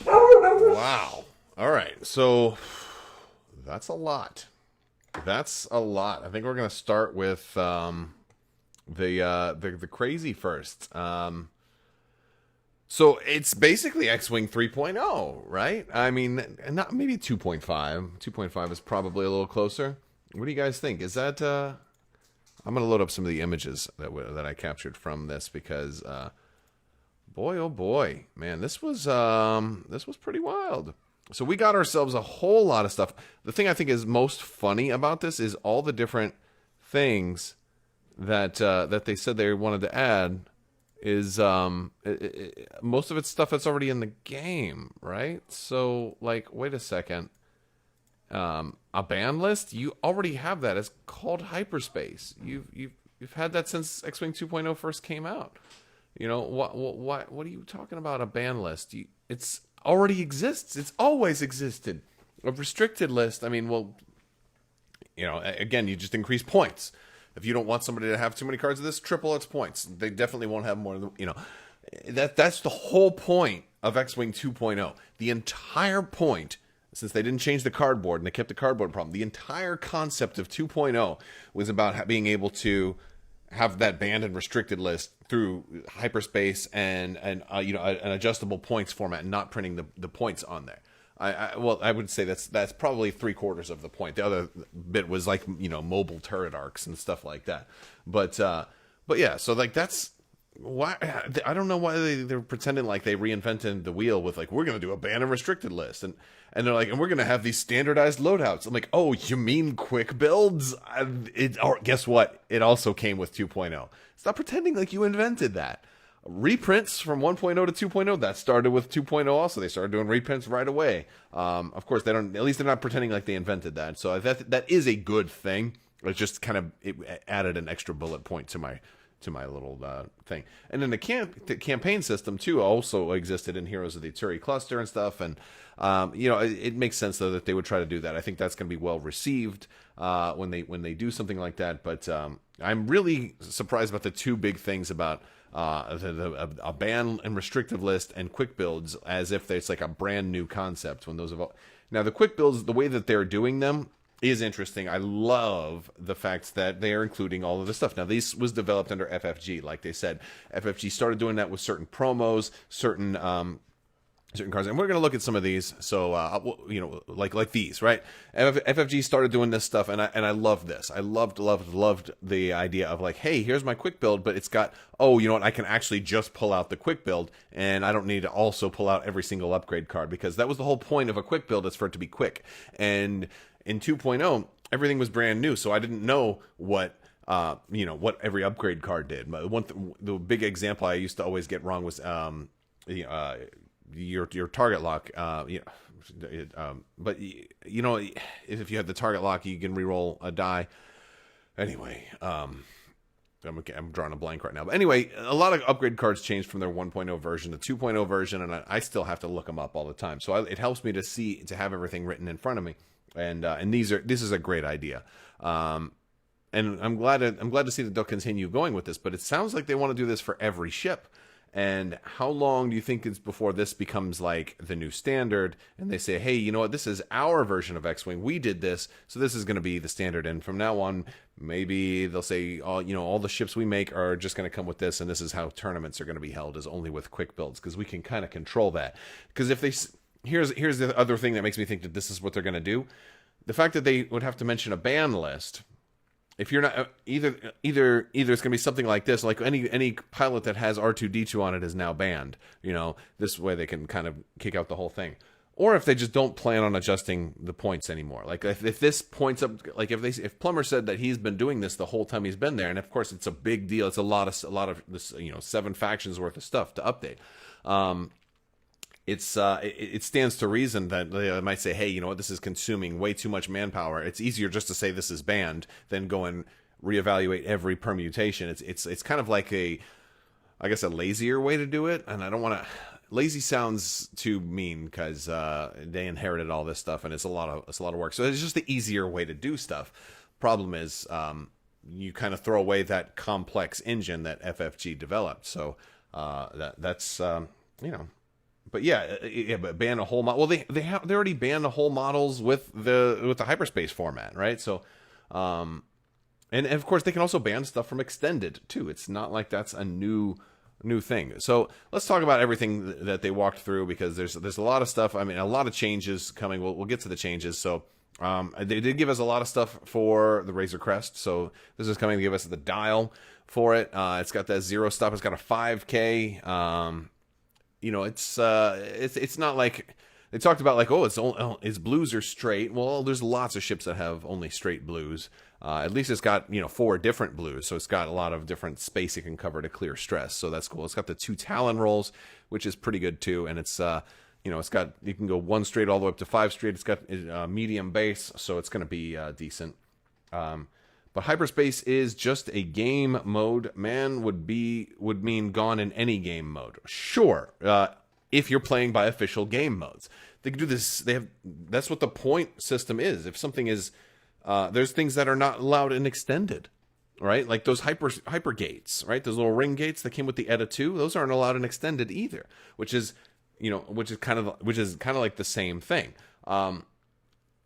Wow. All right. So that's a lot. That's a lot. I think we're going to start with the crazy first. So it's basically X-Wing 3.0, right? I mean, not maybe 2.5. 2.5 is probably a little closer. What do you guys think? Is that? I'm going to load up some of the images that I captured from this because, boy, oh boy, man, this was pretty wild. So we got ourselves a whole lot of stuff. The thing I think is most funny about this is all the different things that they said they wanted to add. Is most of it's stuff that's already in the game, right? So, like, wait a second. A ban list? You already have that. It's called hyperspace. You've had that since X-Wing 2.0 first came out. You know, what are you talking about? A ban list? It's already exists. It's always existed. A restricted list. I mean, well, you know, again, you just increase points. If you don't want somebody to have too many cards of this, triple its points. They definitely won't have more than, you know. That's the whole point of X-Wing 2.0. The entire point, since they didn't change the cardboard and they kept the cardboard problem, the entire concept of 2.0 was about being able to have that banned and restricted list through hyperspace and you know, an adjustable points format and not printing the points on there. I would say that's probably 3/4 of the point. The other bit was like, you know, mobile turret arcs and stuff like that. But yeah, so like that's why I don't know why they're pretending like they reinvented the wheel with like, we're gonna do a ban and restricted list and they're like, and we're gonna have these standardized loadouts. I'm like, oh, you mean quick builds? Or guess what? It also came with 2.0. Stop pretending like you invented that. Reprints from 1.0 to 2.0, that started with 2.0 also. They started doing reprints right away. Of course, they don't. At least they're not pretending like they invented that. So that is a good thing. It's just kind of it added an extra bullet point to my little thing. And then the campaign system too also existed in Heroes of the Ituri cluster and stuff. And you know, it makes sense though that they would try to do that. I think that's going to be well received when they do something like that. But I'm really surprised about the two big things about. A ban and restrictive list and quick builds, as if it's like a brand new concept when those have all... Now the quick builds, the way that they're doing them is interesting. I love the fact that they are including all of this stuff. Now this was developed under FFG, like they said. FFG started doing that with certain promos, certain certain cards, and we're going to look at some of these. So you know, like these, right? FFG started doing this stuff, and I loved this. I loved the idea of like, hey, here's my quick build, but it's got, oh, you know what, I can actually just pull out the quick build, and I don't need to also pull out every single upgrade card, because that was the whole point of a quick build, is for it to be quick. And in 2.0, everything was brand new, so I didn't know what you know, what every upgrade card did. The big example I used to always get wrong was your target lock, but you know, if you have the target lock, you can reroll a die. Anyway, I'm drawing a blank right now. But anyway, a lot of upgrade cards changed from their 1.0 version to 2.0 version, and I still have to look them up all the time. So it helps me to have everything written in front of me, and this is a great idea. And I'm glad to see that they'll continue going with this. But it sounds like they want to do this for every ship. And how long do you think it's before this becomes like the new standard, and they say, hey, you know what, this is our version of X-Wing, we did this, so this is going to be the standard, and from now on, maybe they'll say, all the ships we make are just going to come with this, and this is how tournaments are going to be held, is only with quick builds, because we can kind of control that. Because if they, here's the other thing that makes me think that this is what they're going to do, the fact that they would have to mention a ban list. If you're not either it's going to be something like this, like any pilot that has R2-D2 on it is now banned. You know, this way they can kind of kick out the whole thing. Or if they just don't plan on adjusting the points anymore. Like if this points up, like if Plummer said that he's been doing this the whole time he's been there, and of course it's a big deal. It's a lot of this, 7 factions worth of stuff to update. It stands to reason that they might say, hey, you know what, this is consuming way too much manpower. It's easier just to say this is banned than go and reevaluate every permutation. It's kind of like a lazier way to do it. And I don't want to, lazy sounds too mean, because they inherited all this stuff, and it's a lot of work. So it's just the easier way to do stuff. Problem is, you kind of throw away that complex engine that FFG developed. So that's But but ban a whole model. Well, they already banned the whole models with the hyperspace format, right? So, and of course they can also ban stuff from extended too. It's not like that's a new thing. So let's talk about everything that they walked through, because there's a lot of stuff. I mean, a lot of changes coming. We'll get to the changes. So they did give us a lot of stuff for the Razer Crest. So this is coming to give us the dial for it. It's got that 0 stop. It's got a 5K. It's not like they talked about like, its blues are straight. Well, there's lots of ships that have only straight blues. At least it's got 4 different blues, so it's got a lot of different space it can cover to clear stress. So that's cool. It's got the 2 Talon rolls, which is pretty good too, and it's it's got, you can go 1 straight all the way up to 5 straight. It's got medium base, so it's going to be decent. But hyperspace is just a game mode. Man would mean gone in any game mode. Sure, if you're playing by official game modes, they can do this. That's what the point system is. If something is, there's things that are not allowed in extended, right? Like those hyper gates, right? Those little ring gates that came with the ETA 2. Those aren't allowed in extended either, which is kind of like the same thing. And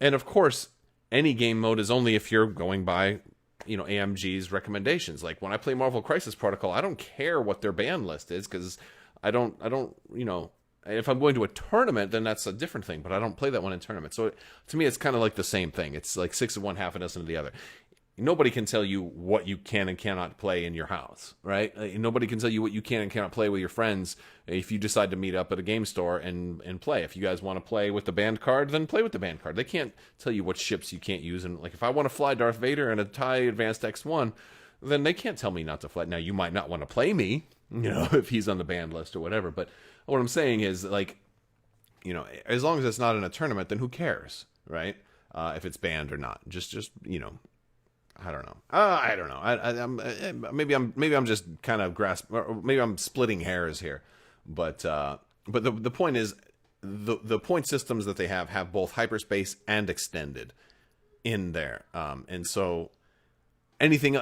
of course, any game mode is only if you're going by AMG's recommendations. Like when I play Marvel Crisis Protocol, I don't care what their ban list is, because I don't if I'm going to a tournament, then that's a different thing, but I don't play that one in tournament. So to me, it's kind of like the same thing. It's like 6 of one, half a dozen of the other. Nobody can tell you what you can and cannot play in your house, right? Nobody can tell you what you can and cannot play with your friends if you decide to meet up at a game store and play. If you guys want to play with the banned card, then play with the banned card. They can't tell you what ships you can't use. And like, if I want to fly Darth Vader in a TIE Advanced X1, then they can't tell me not to fly. Now, you might not want to play me, if he's on the banned list or whatever. But what I'm saying is, like, as long as it's not in a tournament, then who cares, right? If it's banned or not. Just I don't know. I don't know. Maybe I'm just kind of or maybe I'm splitting hairs here, but the point is, the point systems that they have both hyperspace and extended in there, and so anything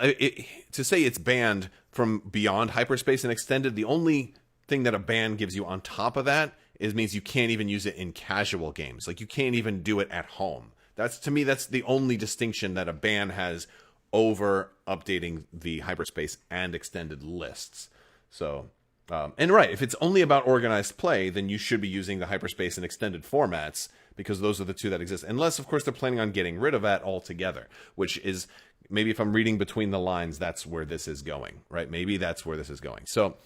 to say it's banned from beyond hyperspace and extended, the only thing that a ban gives you on top of that means you can't even use it in casual games. Like, you can't even do it at home. That's the only distinction that a ban has over updating the hyperspace and extended lists. So And right, if it's only about organized play, then you should be using the hyperspace and extended formats, because those are the two that exist. Unless, of course, they're planning on getting rid of that altogether, which is, maybe if I'm reading between the lines, that's where this is going, right? Maybe that's where this is going. So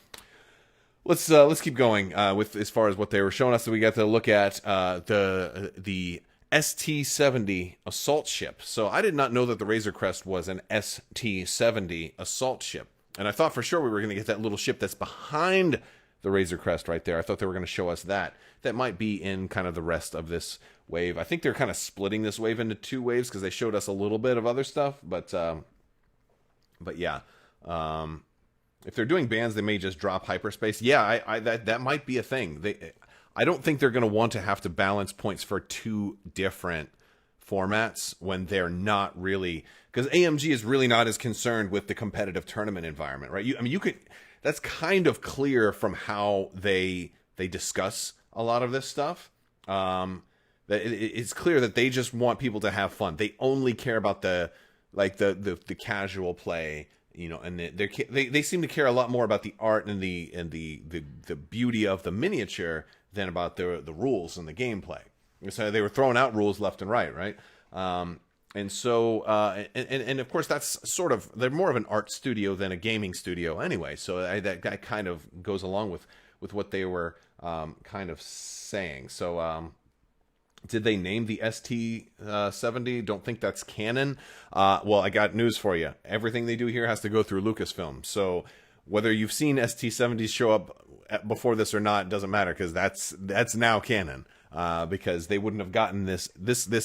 let's keep going with as far as what they were showing us. So we got to look at the ST-70 assault ship. So I did not know that the Razer Crest was an ST-70 assault ship. And I thought for sure we were going to get that little ship that's behind the Razer Crest right there. I thought they were going to show us that. That might be in kind of the rest of this wave. I think they're kind of splitting this wave into 2 waves, because they showed us a little bit of other stuff. But yeah. If they're doing bans, they may just drop hyperspace. Yeah, that might be a thing. I don't think they're going to want to have to balance points for 2 different formats when they're not really, because AMG is really not as concerned with the competitive tournament environment, right? You could, that's kind of clear from how they discuss a lot of this stuff. That it's clear that they just want people to have fun. They only care about the casual play, you know, and they seem to care a lot more about the art and the beauty of the miniature than about the rules and the gameplay. So they were throwing out rules left and right? And so, and of course, that's sort of, they're more of an art studio than a gaming studio anyway. So that kind of goes along with what they were kind of saying. So, did they name the ST-70? Don't think that's canon. Well, I got news for you. Everything they do here has to go through Lucasfilm. So whether you've seen ST-70s show up before this or not doesn't matter, because that's now canon. Because they wouldn't have gotten this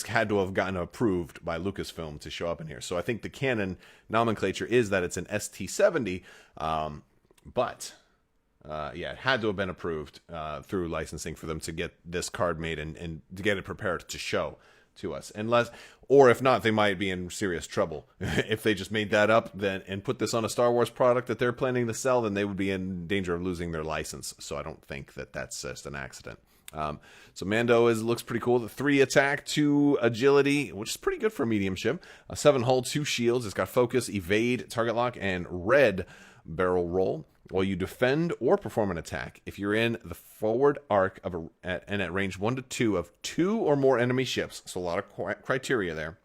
had to have gotten approved by Lucasfilm to show up in here. So I think the canon nomenclature is that it's an ST-70, but yeah, it had to have been approved through licensing for them to get this card made and to get it prepared to show to us. Or if not, they might be in serious trouble. If they just made that up and put this on a Star Wars product that they're planning to sell, then they would be in danger of losing their license. So I don't think that that's just an accident. So Mando looks pretty cool. The 3 attack, 2 agility, which is pretty good for a medium ship. 7 hull, 2 shields. It's got focus, evade, target lock, and red barrel roll while you defend or perform an attack. If you're in the forward arc of and at range 1 to 2 of 2 or more enemy ships, so a lot of criteria there,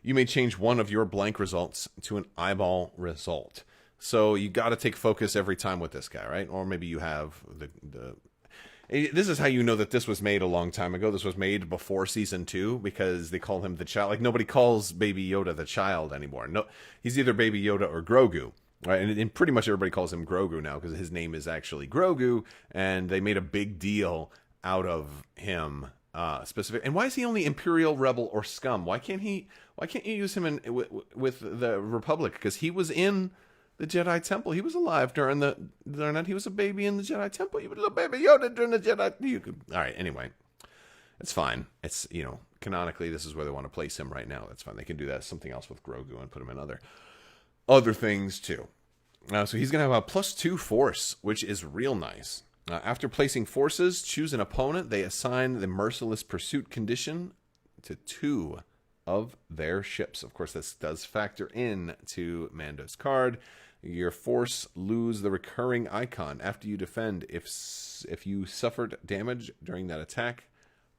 you may change one of your blank results to an eyeball result. So you got to take focus every time with this guy, right? Or maybe you have the this is how you know that this was made a long time ago. This was made before season 2, because they call him the child. Like, nobody calls Baby Yoda the child anymore. No, he's either Baby Yoda or Grogu, right? And pretty much everybody calls him Grogu now, because his name is actually Grogu, and they made a big deal out of him specific. And why is he only Imperial, Rebel, or Scum? Why can't you use him with the Republic? Because he was in the Jedi Temple. He was alive during that. He was a baby in the Jedi Temple. He was a little baby Yoda during the Jedi. All right, anyway. It's fine. It's, you know, canonically, this is where they want to place him right now. That's fine. They can do that something else with Grogu and put him in other things, too. So he's going to have a +2 force, which is real nice. After placing forces, choose an opponent. They assign the Merciless Pursuit condition to 2 of their ships. Of course, this does factor in to Mando's card. Your force lose the recurring icon after you defend. If you suffered damage during that attack,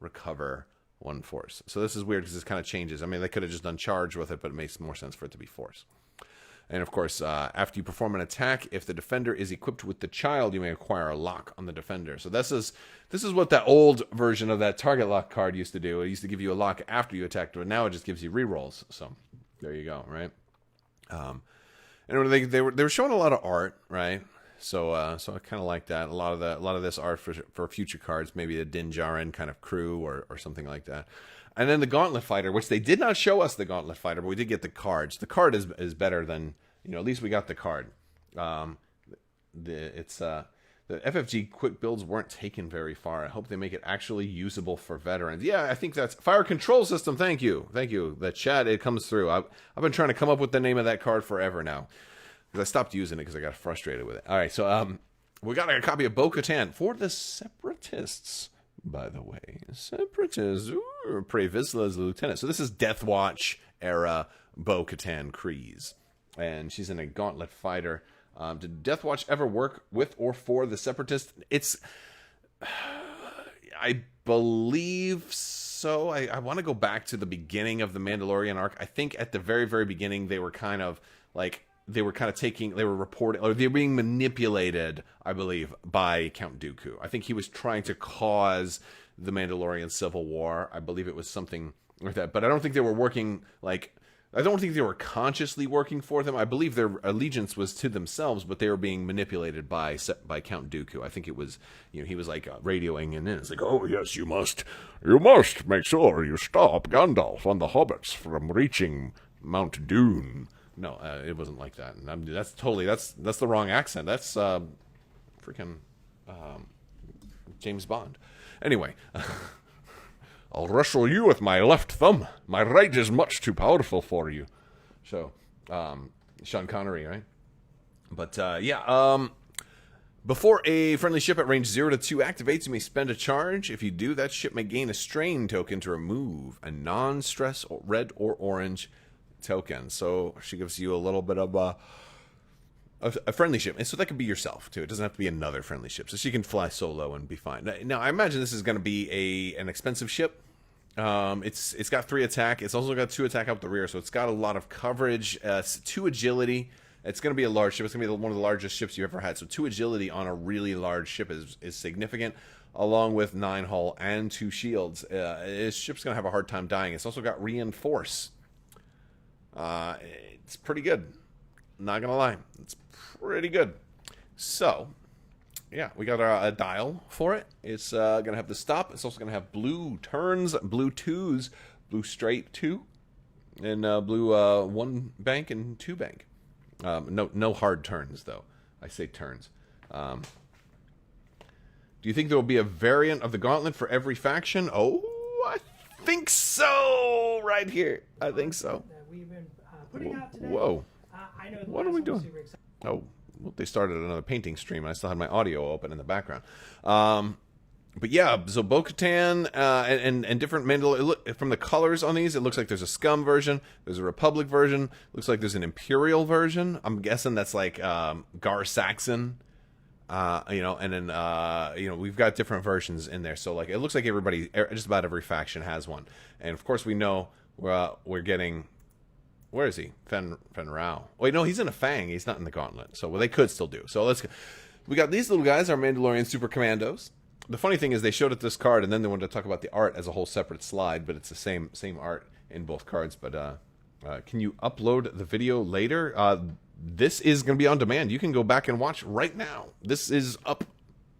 recover 1 force. So this is weird because this kind of changes. I mean, they could have just done charge with it, but it makes more sense for it to be force. And of course, after you perform an attack, if the defender is equipped with the child, you may acquire a lock on the defender. So this is what that old version of that target lock card used to do. It used to give you a lock after you attacked, but now it just gives you rerolls. So there you go, right? And they were showing a lot of art, right? So I kind of like that. A lot of this art for future cards, maybe a Din Djarin kind of crew or something like that. And then the Gauntlet Fighter, which they did not show us the Gauntlet Fighter, but we did get the cards. The card is better than, you know, at least we got the card. The FFG quick builds weren't taken very far. I hope they make it actually usable for veterans. Yeah, I think that's Fire Control System. Thank you. The chat, it comes through. I've been trying to come up with the name of that card forever now, because I stopped using it because I got frustrated with it. All right, so we got a copy of Bo-Katan for the Separatists. By the way, Separatists, Pre Vizsla's lieutenant. So this is Death Watch era Bo-Katan Kryze, and she's in a Gauntlet Fighter. Did Death Watch ever work with or for the Separatists? I believe so. I want to go back to the beginning of the Mandalorian arc. I think at the very, very beginning, they were kind of reporting, or they were being manipulated, I believe, by Count Dooku. I think he was trying to cause the Mandalorian civil war. I believe it was something like that. But I don't think they were working, I don't think they were consciously working for them. I believe their allegiance was to themselves, but they were being manipulated by Count Dooku. I think it was, he was radioing in. It's like, oh yes, you must make sure you stop Gandalf and the hobbits from reaching Mount Doom. No, it wasn't like that. And that's the wrong accent. That's freaking James Bond. Anyway. I'll wrestle you with my left thumb. My right is much too powerful for you. So, Sean Connery, right? But, before a friendly ship at range 0 to 2 activates, you may spend a charge. If you do, that ship may gain a strain token to remove a non-stress red or orange token. So, she gives you a little bit of a friendly ship. And so that could be yourself, too. It doesn't have to be another friendly ship. So she can fly solo and be fine. Now I imagine this is going to be an expensive ship. It's got 3 attack. It's also got 2 attack out the rear. So it's got a lot of coverage, 2 agility. It's going to be a large ship. It's going to be one of the largest ships you ever had. So 2 agility on a really large ship is significant, along with 9 hull and 2 shields. This ship's going to have a hard time dying. It's also got reinforce. It's pretty good. Not going to lie. It's pretty good. So, yeah, we got a dial for it. It's going to have the stop. It's also going to have blue turns, blue 2s, blue straight 2, and blue 1 bank and 2 bank. No hard turns, though. I say turns. Do you think there will be a variant of the Gauntlet for every faction? Oh, I think so. Right here. I think so. We've been putting out today. Whoa. I know What are we doing? Oh, well, they started another painting stream. I still had my audio open in the background. But yeah, so Bo-Katan and different Mandalore. From the colors on these, it looks like there's a Scum version, there's a Republic version, looks like there's an Imperial version. I'm guessing that's like Gar Saxon, and then we've got different versions in there. So it looks like just about every faction has one. And of course, we know we're getting. Where is he? Fen Rao. Wait, no, he's in a Fang. He's not in the Gauntlet. So, they could still do. So, we got these little guys, our Mandalorian Super Commandos. The funny thing is they showed it this card, and then they wanted to talk about the art as a whole separate slide, but it's the same art in both cards. But can you upload the video later? This is going to be on demand. You can go back and watch right now. This is up.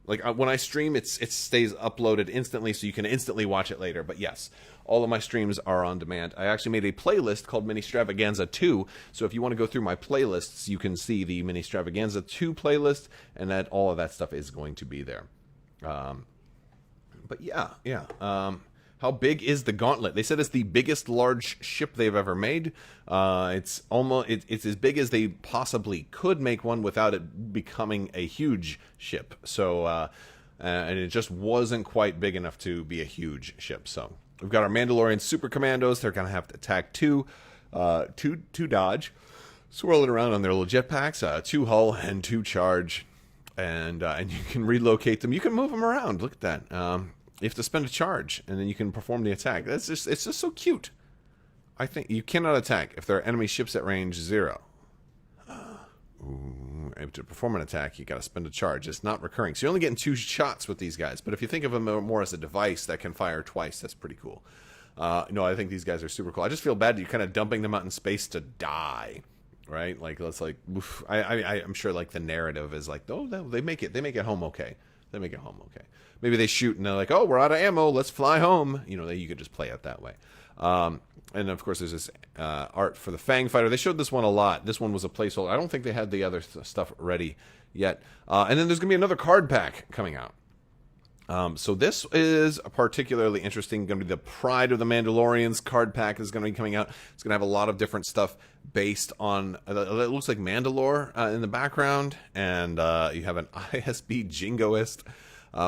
When I stream, it stays uploaded instantly, so you can instantly watch it later. But yes, all of my streams are on demand. I actually made a playlist called Mini Stravaganza 2. So if you want to go through my playlists, you can see the Mini Stravaganza 2 playlist, and all of that stuff is going to be there. But yeah. How big is the Gauntlet? They said it's the biggest large ship they've ever made. It's as big as they possibly could make one without it becoming a huge ship. So, and it just wasn't quite big enough to be a huge ship. So we've got our Mandalorian Super Commandos. They're gonna have to attack 2 dodge, swirling around on their little jetpacks, 2 hull and 2 charge, and you can relocate them. You can move them around. Look at that. You have to spend a charge, and then you can perform the attack. It's just so cute. I think you cannot attack if there are enemy ships at range 0. To perform an attack, you got to spend a charge. It's not recurring, so you're only getting 2 shots with these guys. But if you think of them more as a device that can fire twice, that's pretty cool. No, I think these guys are super cool. I just feel bad you're kind of dumping them out in space to die, right? Oof. I'm sure the narrative is they make it home okay. They make it home okay. Maybe they shoot and they're like, oh, we're out of ammo, let's fly home. You could just play it that way. And of course, there's this art for the Fang Fighter. They showed this one a lot. This one was a placeholder. I don't think they had the other stuff ready yet. And then there's going to be another card pack coming out. So this is particularly interesting. Going to be the Pride of the Mandalorians card pack is going to be coming out. It's going to have a lot of different stuff based on, it looks like Mandalore in the background. And you have an ISB Jingoist.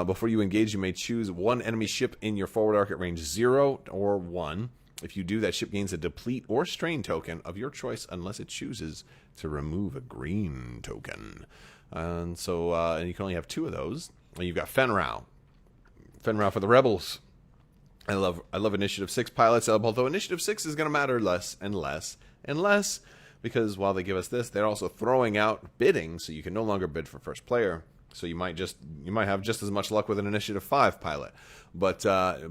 Before you engage, you may choose 1 enemy ship in your forward arc at range 0 or 1. If you do, that ship gains a deplete or strain token of your choice unless it chooses to remove a green token. And so and you can only have 2 of those. And you've got Fenrau. Fenrau for the Rebels. I love Initiative 6 pilots, although Initiative 6 is going to matter less and less and less, because while they give us this, they're also throwing out bidding, so you can no longer bid for first player. So you might have just as much luck with an Initiative 5 pilot. But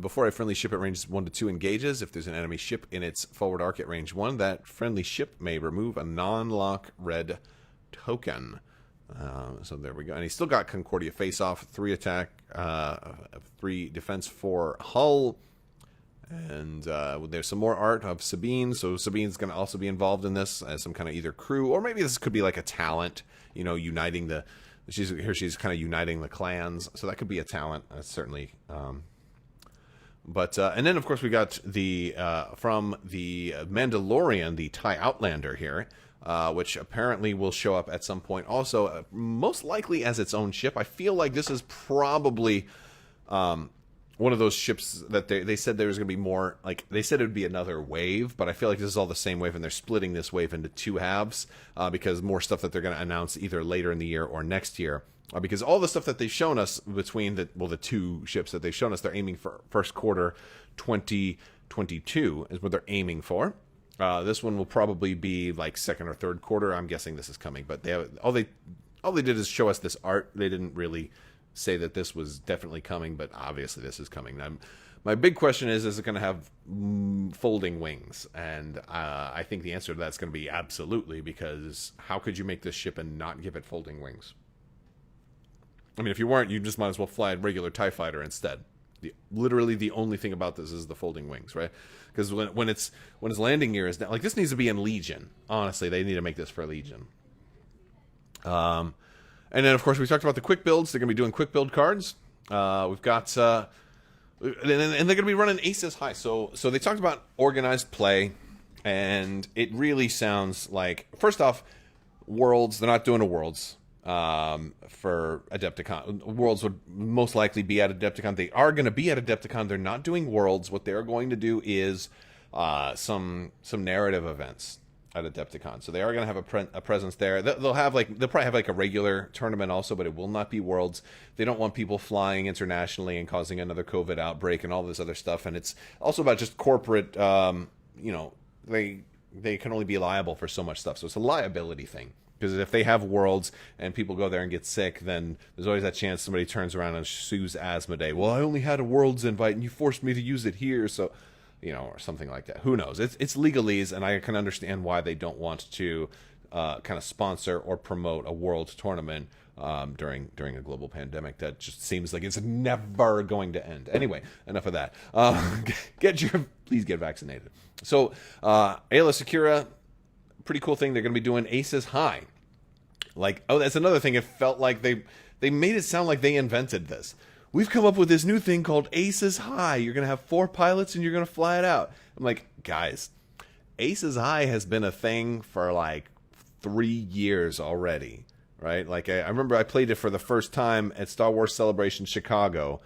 before a friendly ship at range 1 to 2 engages, if there's an enemy ship in its forward arc at range 1, that friendly ship may remove a non-lock red token. So there we go. And he's still got Concordia face-off, 3 attack, 3 defense, 4 hull. And there's some more art of Sabine. So Sabine's going to also be involved in this as some kind of either crew, or maybe this could be like a talent, you know, uniting the... She's kind of uniting the clans, so that could be a talent, certainly. And then of course we got the from the Mandalorian, the TIE Outlander here, which apparently will show up at some point. Also, most likely as its own ship. I feel like this is probably one of those ships that they said there was going to be more, like, they said it would be another wave, but I feel like this is all the same wave, and they're splitting this wave into 2 halves, because more stuff that they're going to announce either later in the year or next year, because all the stuff that they've shown us between the 2 ships that they've shown us, they're aiming for first quarter 2022 is what they're aiming for. This one will probably be like second or third quarter. I'm guessing this is coming, but all they did is show us this art. They didn't really say that this was definitely coming, but obviously this is coming. Now, my big question is it going to have folding wings? And I think the answer to that's going to be absolutely, because how could you make this ship and not give it folding wings? I mean, if you weren't, you just might as well fly a regular TIE fighter instead. Literally the only thing about this is the folding wings, right? Because when its landing gear is down, like, this needs to be in Legion. Honestly, they need to make this for Legion. And then, of course, we talked about the quick builds. They're going to be doing quick build cards. We've got... and they're going to be running Aces High. So they talked about organized play, and it really sounds like... First off, Worlds. They're not doing a Worlds for Adepticon. Worlds would most likely be at Adepticon. They are going to be at Adepticon. They're not doing Worlds. What they're going to do is some narrative events at Adepticon. So they are going to have a presence there. They'll probably have like a regular tournament also, but it will not be Worlds. They don't want people flying internationally and causing another COVID outbreak and all this other stuff. And it's also about just corporate, you know, they can only be liable for so much stuff. So it's a liability thing. Because if they have Worlds and people go there and get sick, then there's always that chance somebody turns around and sues Asmodee. Well, I only had a Worlds invite and you forced me to use it here, so... You know, or something like that. Who knows? It's legalese, and I can understand why they don't want to kind of sponsor or promote a world tournament during a global pandemic that just seems like it's never going to end. Anyway, enough of that. Please get vaccinated. So, Ayla Secura, pretty cool thing. They're going to be doing Aces High. Like, oh, that's another thing. It felt like they made it sound like they invented this. We've come up with this new thing called Aces High. You're going to have 4 pilots and you're going to fly it out. I'm like, guys, Aces High has been a thing for like 3 years already, right? Like, I remember I played it for the first time at Star Wars Celebration Chicago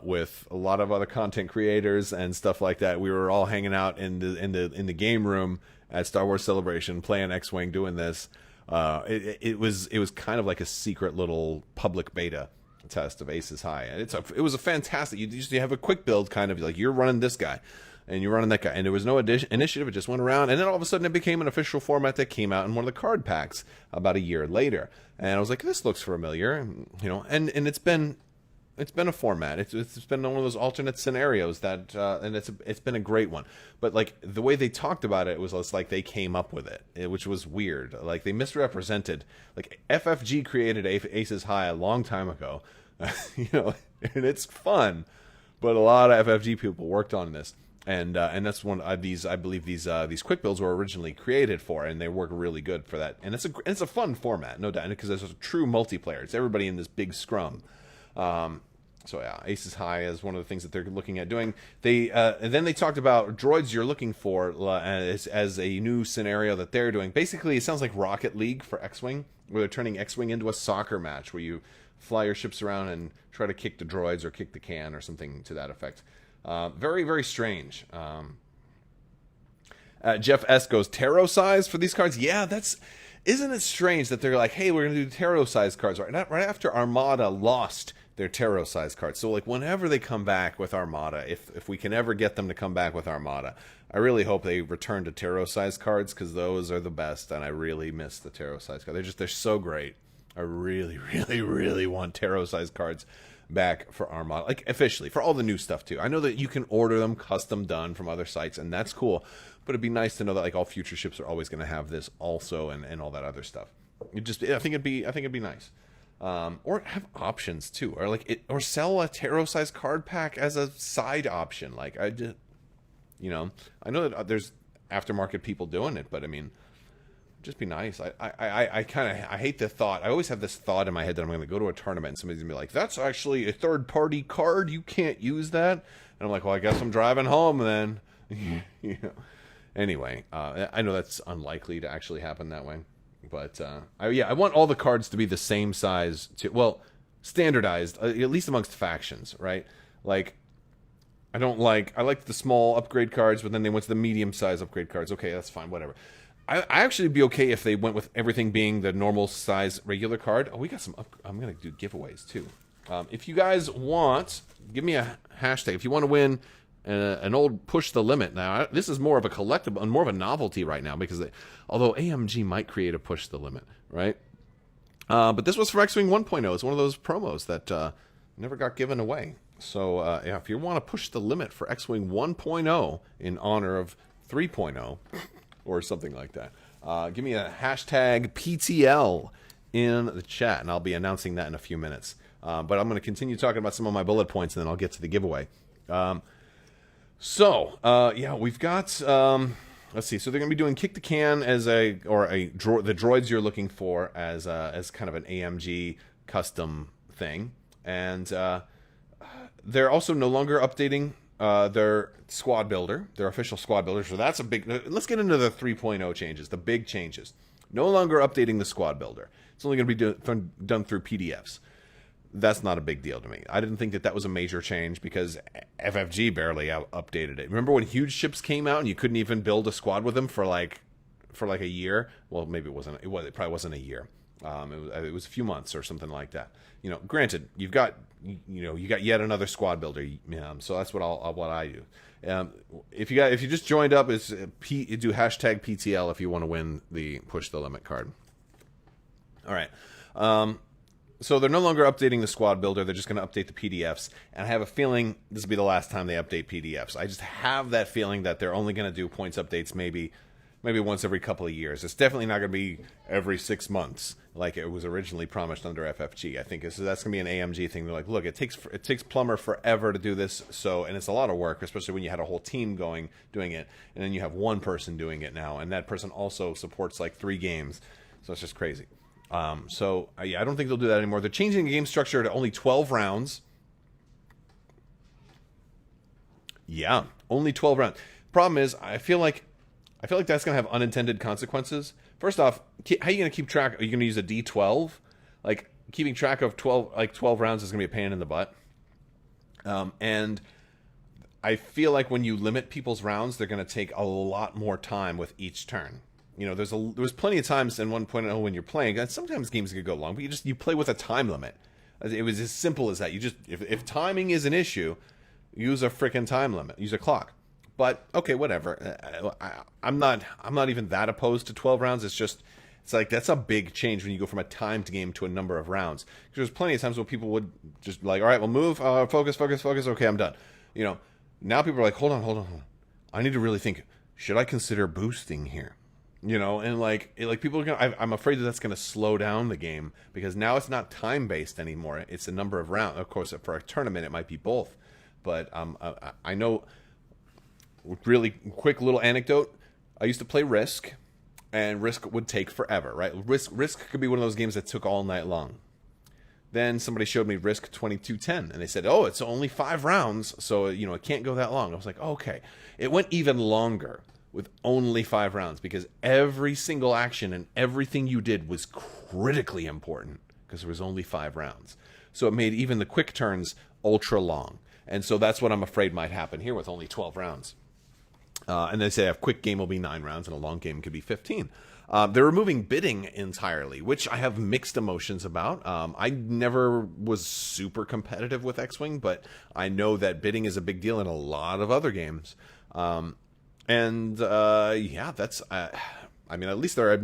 with a lot of other content creators and stuff like that. We were all hanging out in the game room at Star Wars Celebration, playing X-Wing, doing this. It was kind of like a secret little public beta test of Aces High, and it was a fantastic. You have a quick build, kind of like you're running this guy and you're running that guy, and there was no initiative. It just went around, and then all of a sudden it became an official format that came out in one of the card packs about a year later. And I was like, this looks familiar, you know. And it's been a format. It's been one of those alternate scenarios that, and it's been a great one. But like the way they talked about it was just like they came up with it, which was weird. Like they misrepresented. Like FFG created Aces High a long time ago. You know, and it's fun, but a lot of FFG people worked on this, and that's one of these. I believe these quick builds were originally created for, and they work really good for that. And it's a fun format, no doubt, because there's a true multiplayer. It's everybody in this big scrum. So yeah, Aces High is one of the things that they're looking at doing. And then they talked about droids you're looking for as a new scenario that they're doing. Basically, it sounds like Rocket League for X-Wing, where they're turning X-Wing into a soccer match where you fly your ships around and try to kick the droids or kick the can or something to that effect. Very, very strange. Jeff S goes, tarot size for these cards? Yeah, isn't it strange that they're like, hey, we're going to do tarot size cards right after Armada lost their tarot size cards. So like whenever they come back with Armada, if we can ever get them to come back with Armada, I really hope they return to tarot size cards, because those are the best, and I really miss the tarot size cards. They're so great. I really, really, really want tarot size cards back for Armada, like officially, for all the new stuff too. I know that you can order them custom done from other sites, and that's cool, but it'd be nice to know that like all future ships are always going to have this also, and all that other stuff. I think it'd be nice. Or have options too, or sell a tarot size card pack as a side option. Like I know that there's aftermarket people doing it, but I mean, just be nice. I hate the thought. I always have this thought in my head that I'm going to go to a tournament and somebody's going to be like, that's actually a third party card. You can't use that. And I'm like, well, I guess I'm driving home then. Anyway, I know that's unlikely to actually happen that way. But I want all the cards to be the same size, standardized, at least amongst factions, right? Like, I like the small upgrade cards, but then they went to the medium size upgrade cards. Okay, that's fine, whatever. I actually be okay if they went with everything being the normal size regular card. Oh, we got some. I'm gonna do giveaways too. If you guys want, give me a hashtag. If you want to win an old Push the Limit. Now, this is more of a collectible and more of a novelty right now, because although AMG might create a Push the Limit, right? But this was for X-Wing 1.0. It's one of those promos that never got given away. So if you want to push the limit for X-Wing 1.0 in honor of 3.0 or something like that, give me a hashtag PTL in the chat, and I'll be announcing that in a few minutes. But I'm going to continue talking about some of my bullet points, and then I'll get to the giveaway. We've got, let's see. So they're going to be doing Kick the Can as the droids you're looking for as kind of an AMG custom thing. And they're also no longer updating their squad builder, their official squad builder. So that's a big, let's get into the 3.0 changes, the big changes. No longer updating the squad builder. It's only going to be done through PDFs. That's not a big deal to me. I didn't think that was a major change, because FFG barely updated it. Remember when huge ships came out and you couldn't even build a squad with them for like a year? Well, maybe it wasn't. It probably wasn't a year. It was a few months or something like that. Granted, you got yet another squad builder. So that's what I do. If you just joined up, is do hashtag PTL if you want to win the Push the Limit card. All right. So they're no longer updating the squad builder. They're just going to update the PDFs. And I have a feeling this will be the last time they update PDFs. I just have that feeling that they're only going to do points updates maybe once every couple of years. It's definitely not going to be every 6 months like it was originally promised under FFG. I think that's going to be an AMG thing. They're like, look, it takes Plumber forever to do this, and it's a lot of work, especially when you had a whole team doing it, and then you have one person doing it now, and that person also supports like 3 games. So it's just crazy. I don't think they'll do that anymore. They're changing the game structure to only 12 rounds. Yeah, only 12 rounds. Problem is, I feel like that's going to have unintended consequences. First off, how are you going to keep track? Are you going to use a D12? Like, keeping track of 12 rounds is going to be a pain in the butt. And I feel like when you limit people's rounds, they're going to take a lot more time with each turn. There was plenty of times in 1.0 when you're playing, and sometimes games could go long, but you play with a time limit. It was as simple as that. You just, if timing is an issue, use a freaking time limit, use a clock. But okay, whatever. I'm not even that opposed to 12 rounds. It's like that's a big change when you go from a timed game to a number of rounds. Because there's plenty of times where people would just like, all right, well, move, focus. Okay, I'm done. Now people are like, hold on. I need to really think. Should I consider boosting here? And like people are gonna. I'm afraid that's going to slow down the game, because now it's not time based anymore. It's a number of rounds. Of course, for a tournament, it might be both. But I know. Really quick little anecdote. I used to play Risk, and Risk would take forever, right? Risk could be one of those games that took all night long. Then somebody showed me Risk 2210, and they said, oh, it's only 5 rounds, so, it can't go that long. I was like, okay. It went even longer with only 5 rounds, because every single action and everything you did was critically important, because there was only 5 rounds. So it made even the quick turns ultra long. And so that's what I'm afraid might happen here with only 12 rounds. And they say a quick game will be 9 rounds and a long game could be 15. They're removing bidding entirely, which I have mixed emotions about. I never was super competitive with X-Wing, but I know that bidding is a big deal in a lot of other games. Yeah, that's... I mean, at least they're...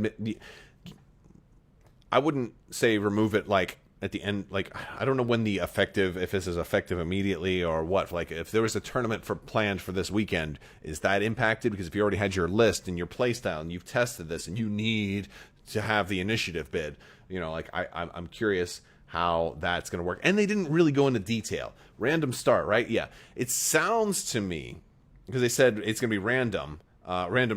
I wouldn't say remove it, like, at the end. Like, I don't know when the effective... If this is effective immediately or what. Like, if there was a tournament planned for this weekend, is that impacted? Because if you already had your list and your playstyle and you've tested this and you need to have the initiative bid, you know, like, I'm curious how that's going to work. And they didn't really go into detail. Random start, right? Yeah. It sounds to me, because they said it's going to be random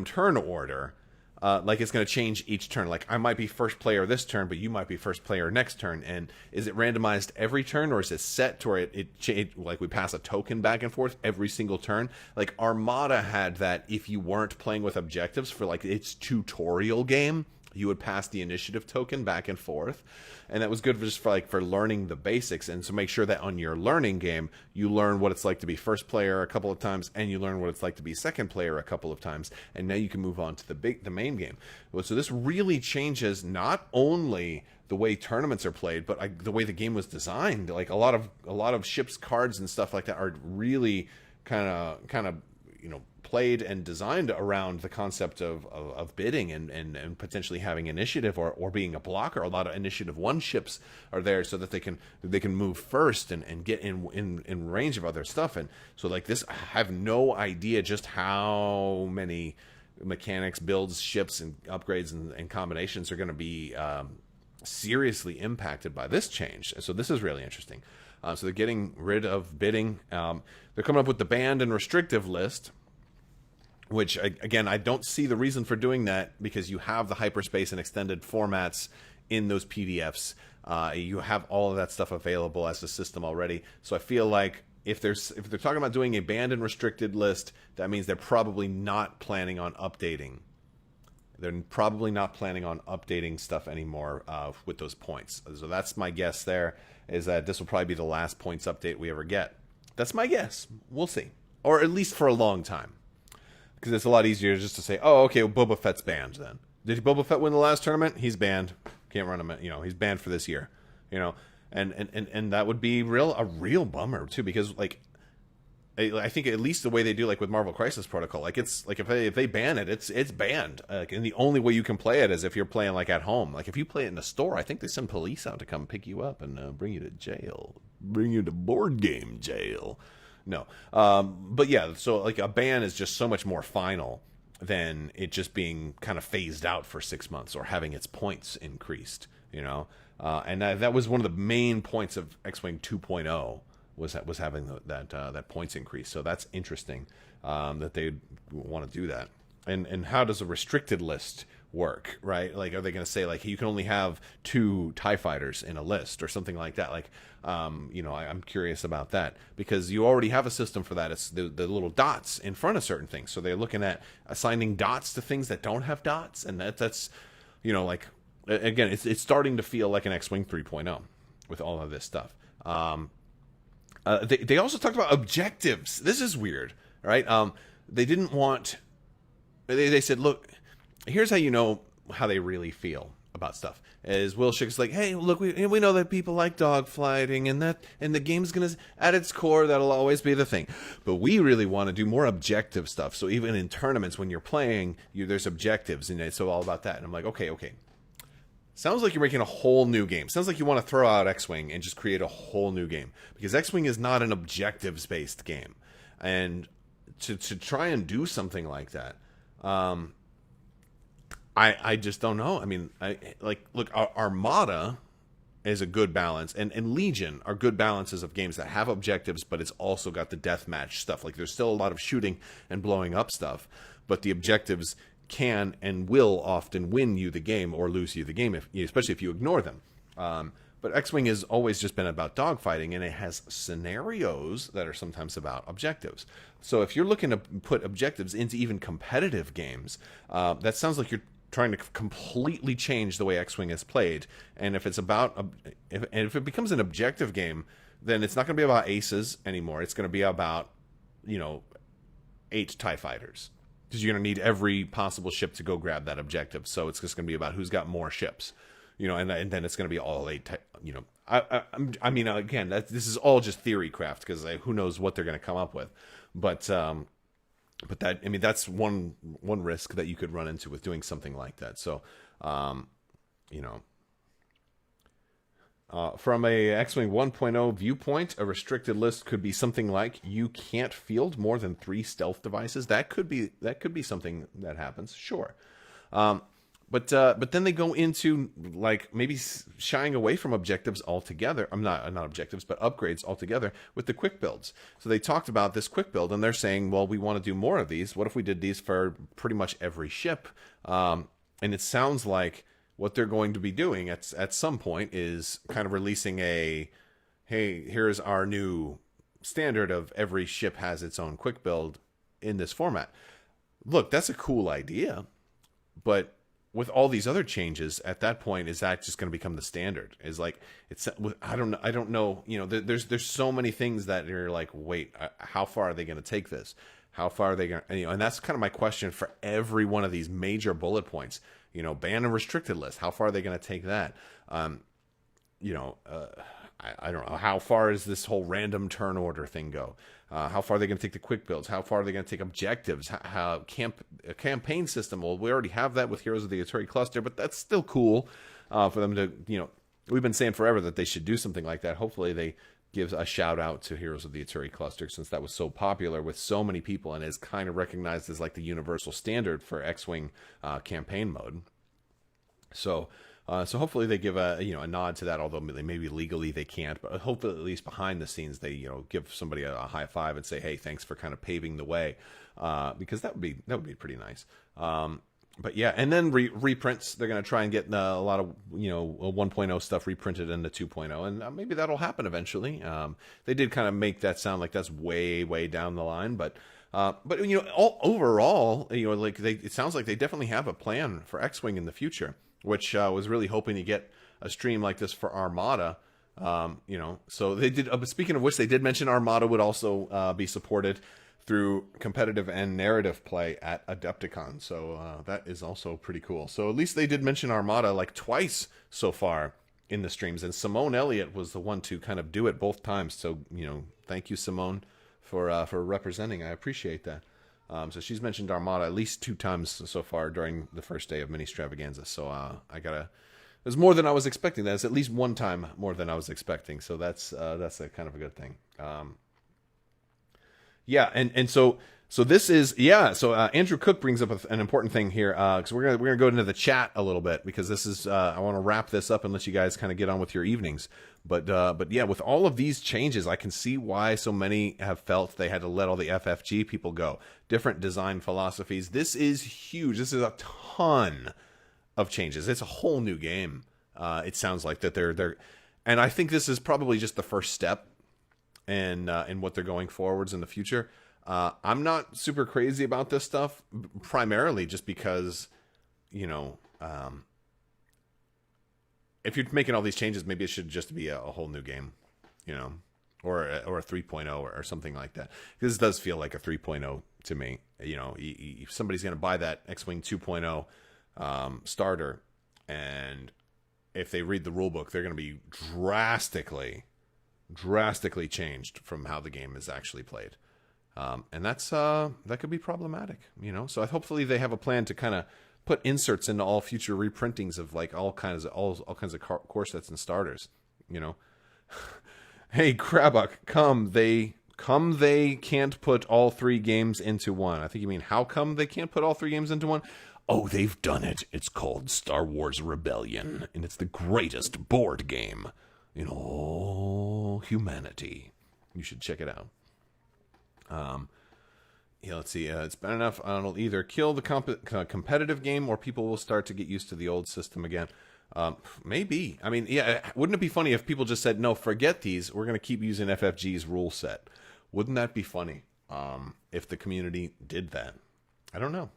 turn order, like it's going to change each turn. Like I might be first player this turn, but you might be first player next turn. And is it randomized every turn, or is it set to where it like we pass a token back and forth every single turn? Like Armada had that if you weren't playing with objectives for like its tutorial game, you would pass the initiative token back and forth, and that was good for learning the basics, and so make sure that on your learning game you learn what it's like to be first player a couple of times, and you learn what it's like to be second player a couple of times, and now you can move on to the main game. So this really changes not only the way tournaments are played, but the way the game was designed. Like a lot of ships, cards, and stuff like that are really kind of you know, played and designed around the concept of bidding and potentially having initiative or being a blocker. A lot of initiative 1 ships are there so that they can move first and get in range of other stuff. And so like this, I have no idea just how many mechanics, builds, ships, and upgrades and combinations are going to be seriously impacted by this change. So this is really interesting. So they're getting rid of bidding. They're coming up with the banned and restrictive list, which, again, I don't see the reason for doing that because you have the hyperspace and extended formats in those PDFs. You have all of that stuff available as a system already. So I feel like if they're talking about doing a banned and restricted list, that means they're probably not planning on updating. They're probably not planning on updating stuff anymore with those points. So that's my guess there, is that this will probably be the last points update we ever get. That's my guess. We'll see. Or at least for a long time. Because it's a lot easier just to say, oh, okay, well, Boba Fett's banned then. Did Boba Fett win the last tournament? He's banned. Can't run him. You know, he's banned for this year. You know, and that would be a real bummer too, because like I think at least the way they do, like with Marvel Crisis Protocol, like it's like if they ban it, it's banned. And the only way you can play it is if you're playing like at home. Like if you play it in a store, I think they send police out to come pick you up and bring you to jail, bring you to board game jail. No, but yeah, so like a ban is just so much more final than it just being kind of phased out for 6 months or having its points increased. You know, and that was one of the main points of X-Wing 2.0. was having that points increase. So that's interesting that they want to do that. And how does a restricted list work, right? Like, are they going to say, like, you can only have 2 TIE fighters in a list or something like that? Like, you know, I'm curious about that because you already have a system for that. It's the little dots in front of certain things. So they're looking at assigning dots to things that don't have dots. And that's, you know, like, again, it's starting to feel like an X-Wing 3.0 with all of this stuff. They also talked about objectives. This is weird, right? They didn't want... They said, look, here's how you know how they really feel about stuff. As Will Schick's like, hey, look, we know that people like dogfighting, and the game's going to, at its core, that'll always be the thing. But we really want to do more objective stuff. So even in tournaments, when you're playing, there's objectives, and it's all about that. And I'm like, okay. Sounds like you're making a whole new game. Sounds like you want to throw out X-Wing and just create a whole new game. Because X-Wing is not an objectives-based game. And to try and do something like that, I just don't know. I mean, look, Armada is a good balance, and Legion are good balances of games that have objectives, but it's also got the deathmatch stuff. Like, there's still a lot of shooting and blowing up stuff, but the objectives can and will often win you the game or lose you the game, especially if you ignore them. But X-Wing has always just been about dogfighting, and it has scenarios that are sometimes about objectives. So if you're looking to put objectives into even competitive games, that sounds like you're trying to completely change the way X-Wing is played. And if it's about, if it becomes an objective game, then it's not going to be about aces anymore. It's going to be about, 8 TIE fighters. because you're going to need every possible ship to go grab that objective. So it's just going to be about who's got more ships, and then it's going to be all 8. I mean, again, this is all just theory craft, because who knows what they're going to come up with, but that, I mean, that's one risk that you could run into with doing something like that. So, from a X-Wing 1.0 viewpoint, a restricted list could be something like you can't field more than 3 stealth devices. That could be something that happens, sure. But then they go into like maybe shying away from objectives altogether. I'm not objectives, but upgrades altogether with the quick builds. So they talked about this quick build, and they're saying, well, we want to do more of these. What if we did these for pretty much every ship? And it sounds like what they're going to be doing at some point is kind of releasing a, hey, here's our new standard of every ship has its own quick build in this format. Look, that's a cool idea, but with all these other changes, at that point, is that just going to become the standard? Is like, I don't know. There's so many things that you're like, wait, how far are they going to take this? How far are they going to, and that's kind of my question for every one of these major bullet points. Ban and restricted list. How far are they going to take that? I don't know. How far is this whole random turn order thing go? How far are they going to take the quick builds? How far are they going to take objectives? A campaign system. Well, we already have that with Heroes of the Aturi Cluster, but that's still cool for them to, we've been saying forever that they should do something like that. Hopefully they give a shout out to Heroes of the Aturi Cluster, since that was so popular with so many people and is kind of recognized as like the universal standard for X-Wing campaign mode. So hopefully they give a nod to that, although maybe legally they can't, but hopefully at least behind the scenes they give somebody a high five and say, hey, thanks for kind of paving the way, because that would be pretty nice. But yeah, and then reprints, they're going to try and get a lot of 1.0 stuff reprinted into 2.0, and maybe that'll happen eventually. They did kind of make that sound like that's way down the line, but overall, it sounds like they definitely have a plan for X-Wing in the future, which was really hoping to get a stream like this for Armada. So they did. Speaking of which, they did mention Armada would also be supported through competitive and narrative play at Adepticon. So that is also pretty cool. So at least they did mention Armada like twice so far in the streams, and Simone Elliott was the one to kind of do it both times. So thank you, Simone, for representing. I appreciate that. So she's mentioned Armada at least 2 times so far during the first day of Mini Stravaganza. So it was more than I was expecting. That's at least 1 time more than I was expecting. So that's a kind of a good thing. Yeah, and so this is, so Andrew Cook brings up an important thing here, because we're gonna go into the chat a little bit, because this is I want to wrap this up and let you guys kind of get on with your evenings. But yeah, with all of these changes, I can see why so many have felt they had to let all the FFG people go. Different design philosophies. This is huge. This is a ton of changes. It's a whole new game. It sounds like that they're, and I think this is probably just the first step in what they're going forwards in the future. I'm not super crazy about this stuff, primarily just because, if you're making all these changes, maybe it should just be a whole new game, or a 3.0 or something like that. This does feel like a 3.0 to me. If somebody's going to buy that X-Wing 2.0 starter, and if they read the rulebook, they're going to be drastically changed from how the game is actually played. And that's that could be problematic, So hopefully they have a plan to kind of put inserts into all future reprintings of like all kinds of core sets and starters, Hey, Crabbok, come they can't put all 3 games into one. I think you mean how come they can't put all 3 games into one? Oh, they've done it. It's called Star Wars Rebellion, and it's the greatest board game in all humanity. You should check it out. Yeah, let's see. It's bad enough. It'll either kill the competitive game, or people will start to get used to the old system again. Maybe. I mean, yeah. Wouldn't it be funny if people just said, "No, forget these. We're going to keep using FFG's rule set"? Wouldn't that be funny? If the community did that, I don't know.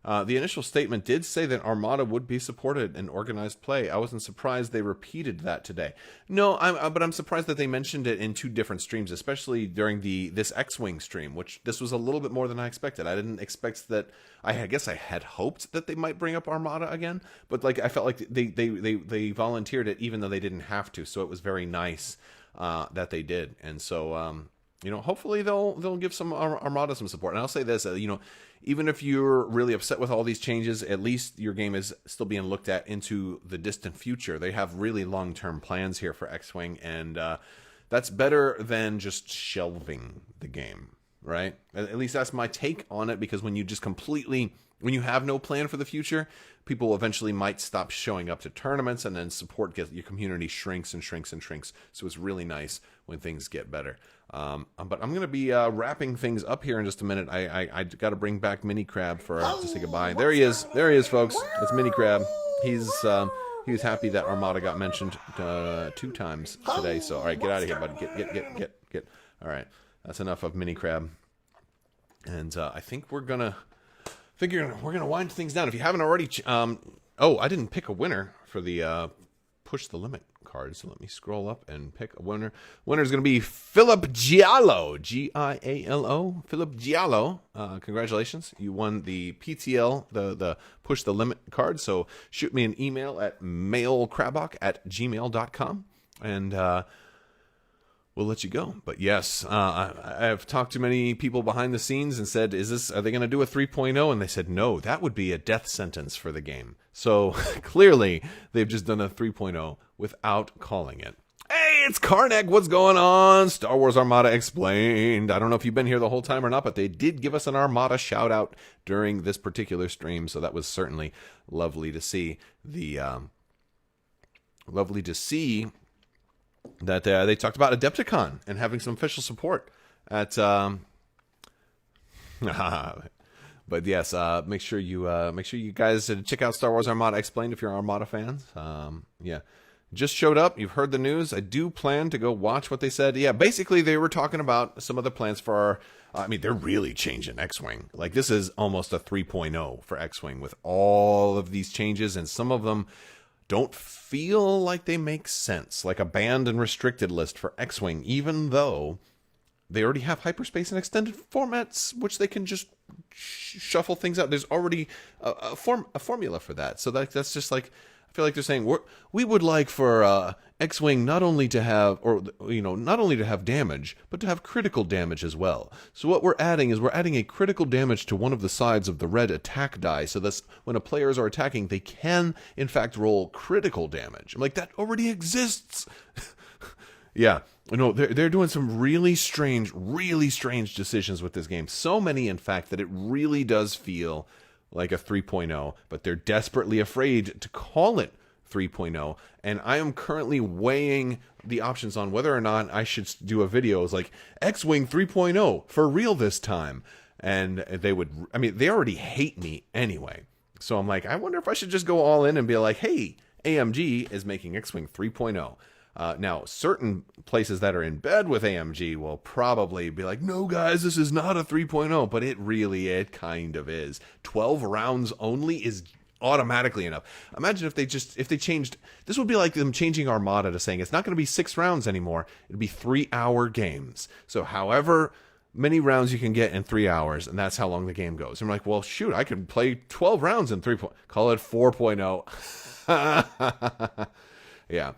The initial statement did say that Armada would be supported in organized play. I wasn't surprised they repeated that today. No, but I'm surprised that they mentioned it in 2 different streams, especially during this X-Wing stream, which this was a little bit more than I expected. I didn't expect that. I guess I had hoped that they might bring up Armada again, but like I felt like they volunteered it even though they didn't have to. So it was very nice that they did, and so hopefully they'll give some Armada some support. And I'll say this, even if you're really upset with all these changes, at least your game is still being looked at into the distant future. They have really long-term plans here for X-Wing, and that's better than just shelving the game, right? At least that's my take on it, because when you have no plan for the future, people eventually might stop showing up to tournaments, and then your community shrinks and shrinks and shrinks. So it's really nice when things get better. But I'm going to be wrapping things up here in just a minute. I got to bring back Mini Crab to say goodbye. There he is, folks. It's Mini Crab. He was happy that Armada got mentioned 2 times today. So all right, get out of here, buddy. Get. All right, that's enough of Mini Crab. And I think we're gonna wind things down. If you haven't already, I didn't pick a winner for the Push the Limit card, so let me scroll up and pick a winner. Winner's going to be Philip Giallo, Gialo. Philip Giallo, congratulations. You won the PTL, the Push the Limit card, so shoot me an email at mailcrabbok@gmail.com, and we'll let you go. But yes, I've talked to many people behind the scenes and said, are they going to do a 3.0? And they said, no, that would be a death sentence for the game. So clearly they've just done a 3.0 without calling it. Hey, it's Karnak. What's going on? Star Wars Armada Explained. I don't know if you've been here the whole time or not, but they did give us an Armada shout out during this particular stream. So that was certainly lovely to see. That they talked about Adepticon and having some official support at. But yes, make sure you guys check out Star Wars Armada Explained if you're Armada fans. Yeah, just showed up. You've heard the news. I do plan to go watch what they said. Yeah, basically they were talking about some of the plans for our. They're really changing X-Wing. Like this is almost a 3.0 for X-Wing with all of these changes, and some of them don't feel like they make sense, like a banned and restricted list for X-Wing, even though they already have hyperspace and extended formats, which they can just shuffle things out. There's already a formula for that. So that's just like, I feel like they're saying we would like for X-Wing not only to have damage, but to have critical damage as well. So what we're adding a critical damage to one of the sides of the red attack die, so that when players are attacking, they can in fact roll critical damage. I'm like, that already exists. Yeah, they're doing some really strange decisions with this game. So many, in fact, that it really does feel like a 3.0, but they're desperately afraid to call it 3.0, and I am currently weighing the options on whether or not I should do a video. It's like X-Wing 3.0 for real this time, and they already hate me anyway, so I'm like, I wonder if I should just go all in and be like, hey, AMG is making X-Wing 3.0. Now, certain places that are in bed with AMG will probably be like, no, guys, this is not a 3.0, but it kind of is. 12 rounds only is automatically enough. Imagine if they changed, this would be like them changing Armada to saying it's not going to be 6 rounds anymore. It'd be 3-hour games. So however many rounds you can get in 3 hours, and that's how long the game goes. And I'm like, well, shoot, I could play 12 rounds in 3. Call it 4.0. Yeah.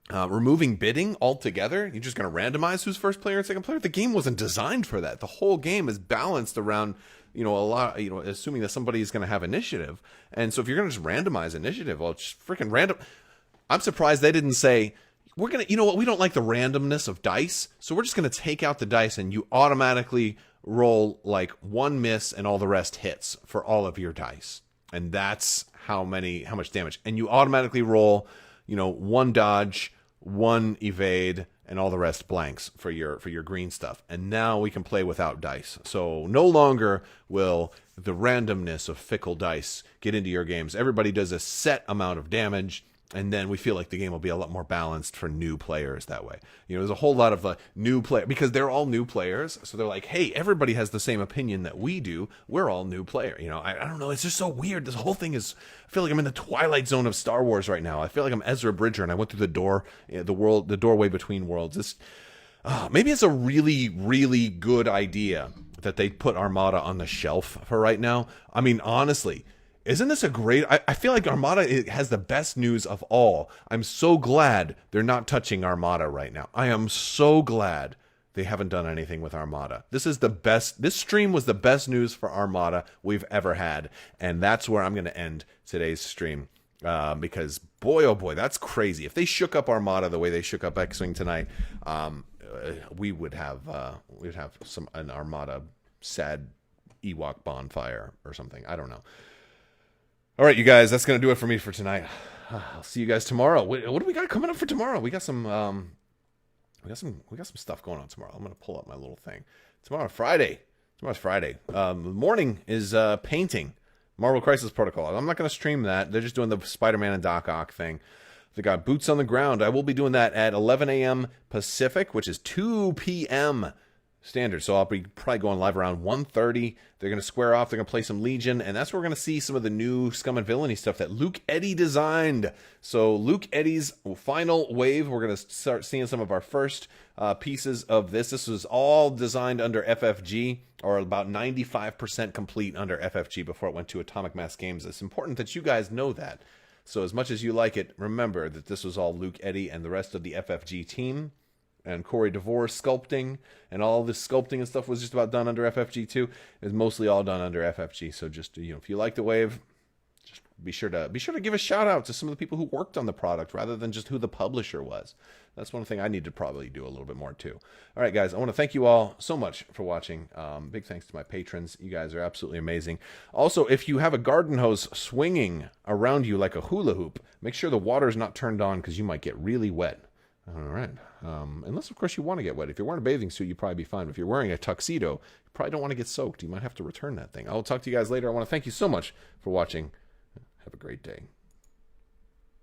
Removing bidding altogether, you're just going to randomize who's first player and second player. The game wasn't designed for that. The whole game is balanced around, assuming that somebody is going to have initiative. And so if you're going to just randomize initiative, well, just freaking random. I'm surprised they didn't say, we're going to, we don't like the randomness of dice, so we're just going to take out the dice and you automatically roll like 1 miss and all the rest hits for all of your dice. And that's how much damage. And you automatically roll, 1 dodge, 1 evade, and all the rest blanks for your green stuff. And now we can play without dice. So no longer will the randomness of fickle dice get into your games. Everybody does a set amount of damage, And then we feel like the game will be a lot more balanced for new players that way. There's a whole lot of new player because they're all new players. So they're like, hey, everybody has the same opinion that we do. We're all new player. I don't know. It's just so weird. This whole thing is, I feel like I'm in the twilight zone of Star Wars right now. I feel like I'm Ezra Bridger and I went through the door, the doorway between worlds. Maybe it's a really, really good idea that they put Armada on the shelf for right now. I mean, honestly, isn't this a great... I feel like Armada has the best news of all. I'm so glad they're not touching Armada right now. I am so glad they haven't done anything with Armada. This is the best... This stream was the best news for Armada we've ever had. And that's where I'm going to end today's stream. Because, boy, oh boy, that's crazy. If they shook up Armada the way they shook up X-Wing tonight, we would have an Armada sad Ewok bonfire or something. I don't know. All right, you guys, that's gonna do it for me for tonight. I'll see you guys tomorrow. What do we got coming up for tomorrow? We got some stuff going on tomorrow. I'm gonna pull up my little thing. Tomorrow's Friday. The morning is painting. Marvel Crisis Protocol. I'm not gonna stream that. They're just doing the Spider-Man and Doc Ock thing. They got boots on the ground. I will be doing that at 11 a.m. Pacific, which is 2 p.m. Standard. So I'll be probably going live around 1:30. They're going to square off. They're going to play some Legion. And that's where we're going to see some of the new Scum and Villainy stuff that Luke Eddy designed. So Luke Eddy's final wave. We're going to start seeing some of our first pieces of this. This was all designed under FFG, or about 95% complete under FFG before it went to Atomic Mass Games. It's important that you guys know that. So as much as you like it, remember that this was all Luke Eddy and the rest of the FFG team. And Corey DeVore sculpting, and all this sculpting and stuff was just about done under FFG too. It's mostly all done under FFG. So just, if you like the wave, just be sure to give a shout out to some of the people who worked on the product rather than just who the publisher was. That's one thing I need to probably do a little bit more too. All right, guys, I want to thank you all so much for watching. Big thanks to my patrons. You guys are absolutely amazing. Also, if you have a garden hose swinging around you like a hula hoop, make sure the water is not turned on because you might get really wet. All right. Unless, of course, you want to get wet. If you're wearing a bathing suit, you'd probably be fine. If you're wearing a tuxedo, you probably don't want to get soaked. You might have to return that thing. I'll talk to you guys later. I want to thank you so much for watching. Have a great day.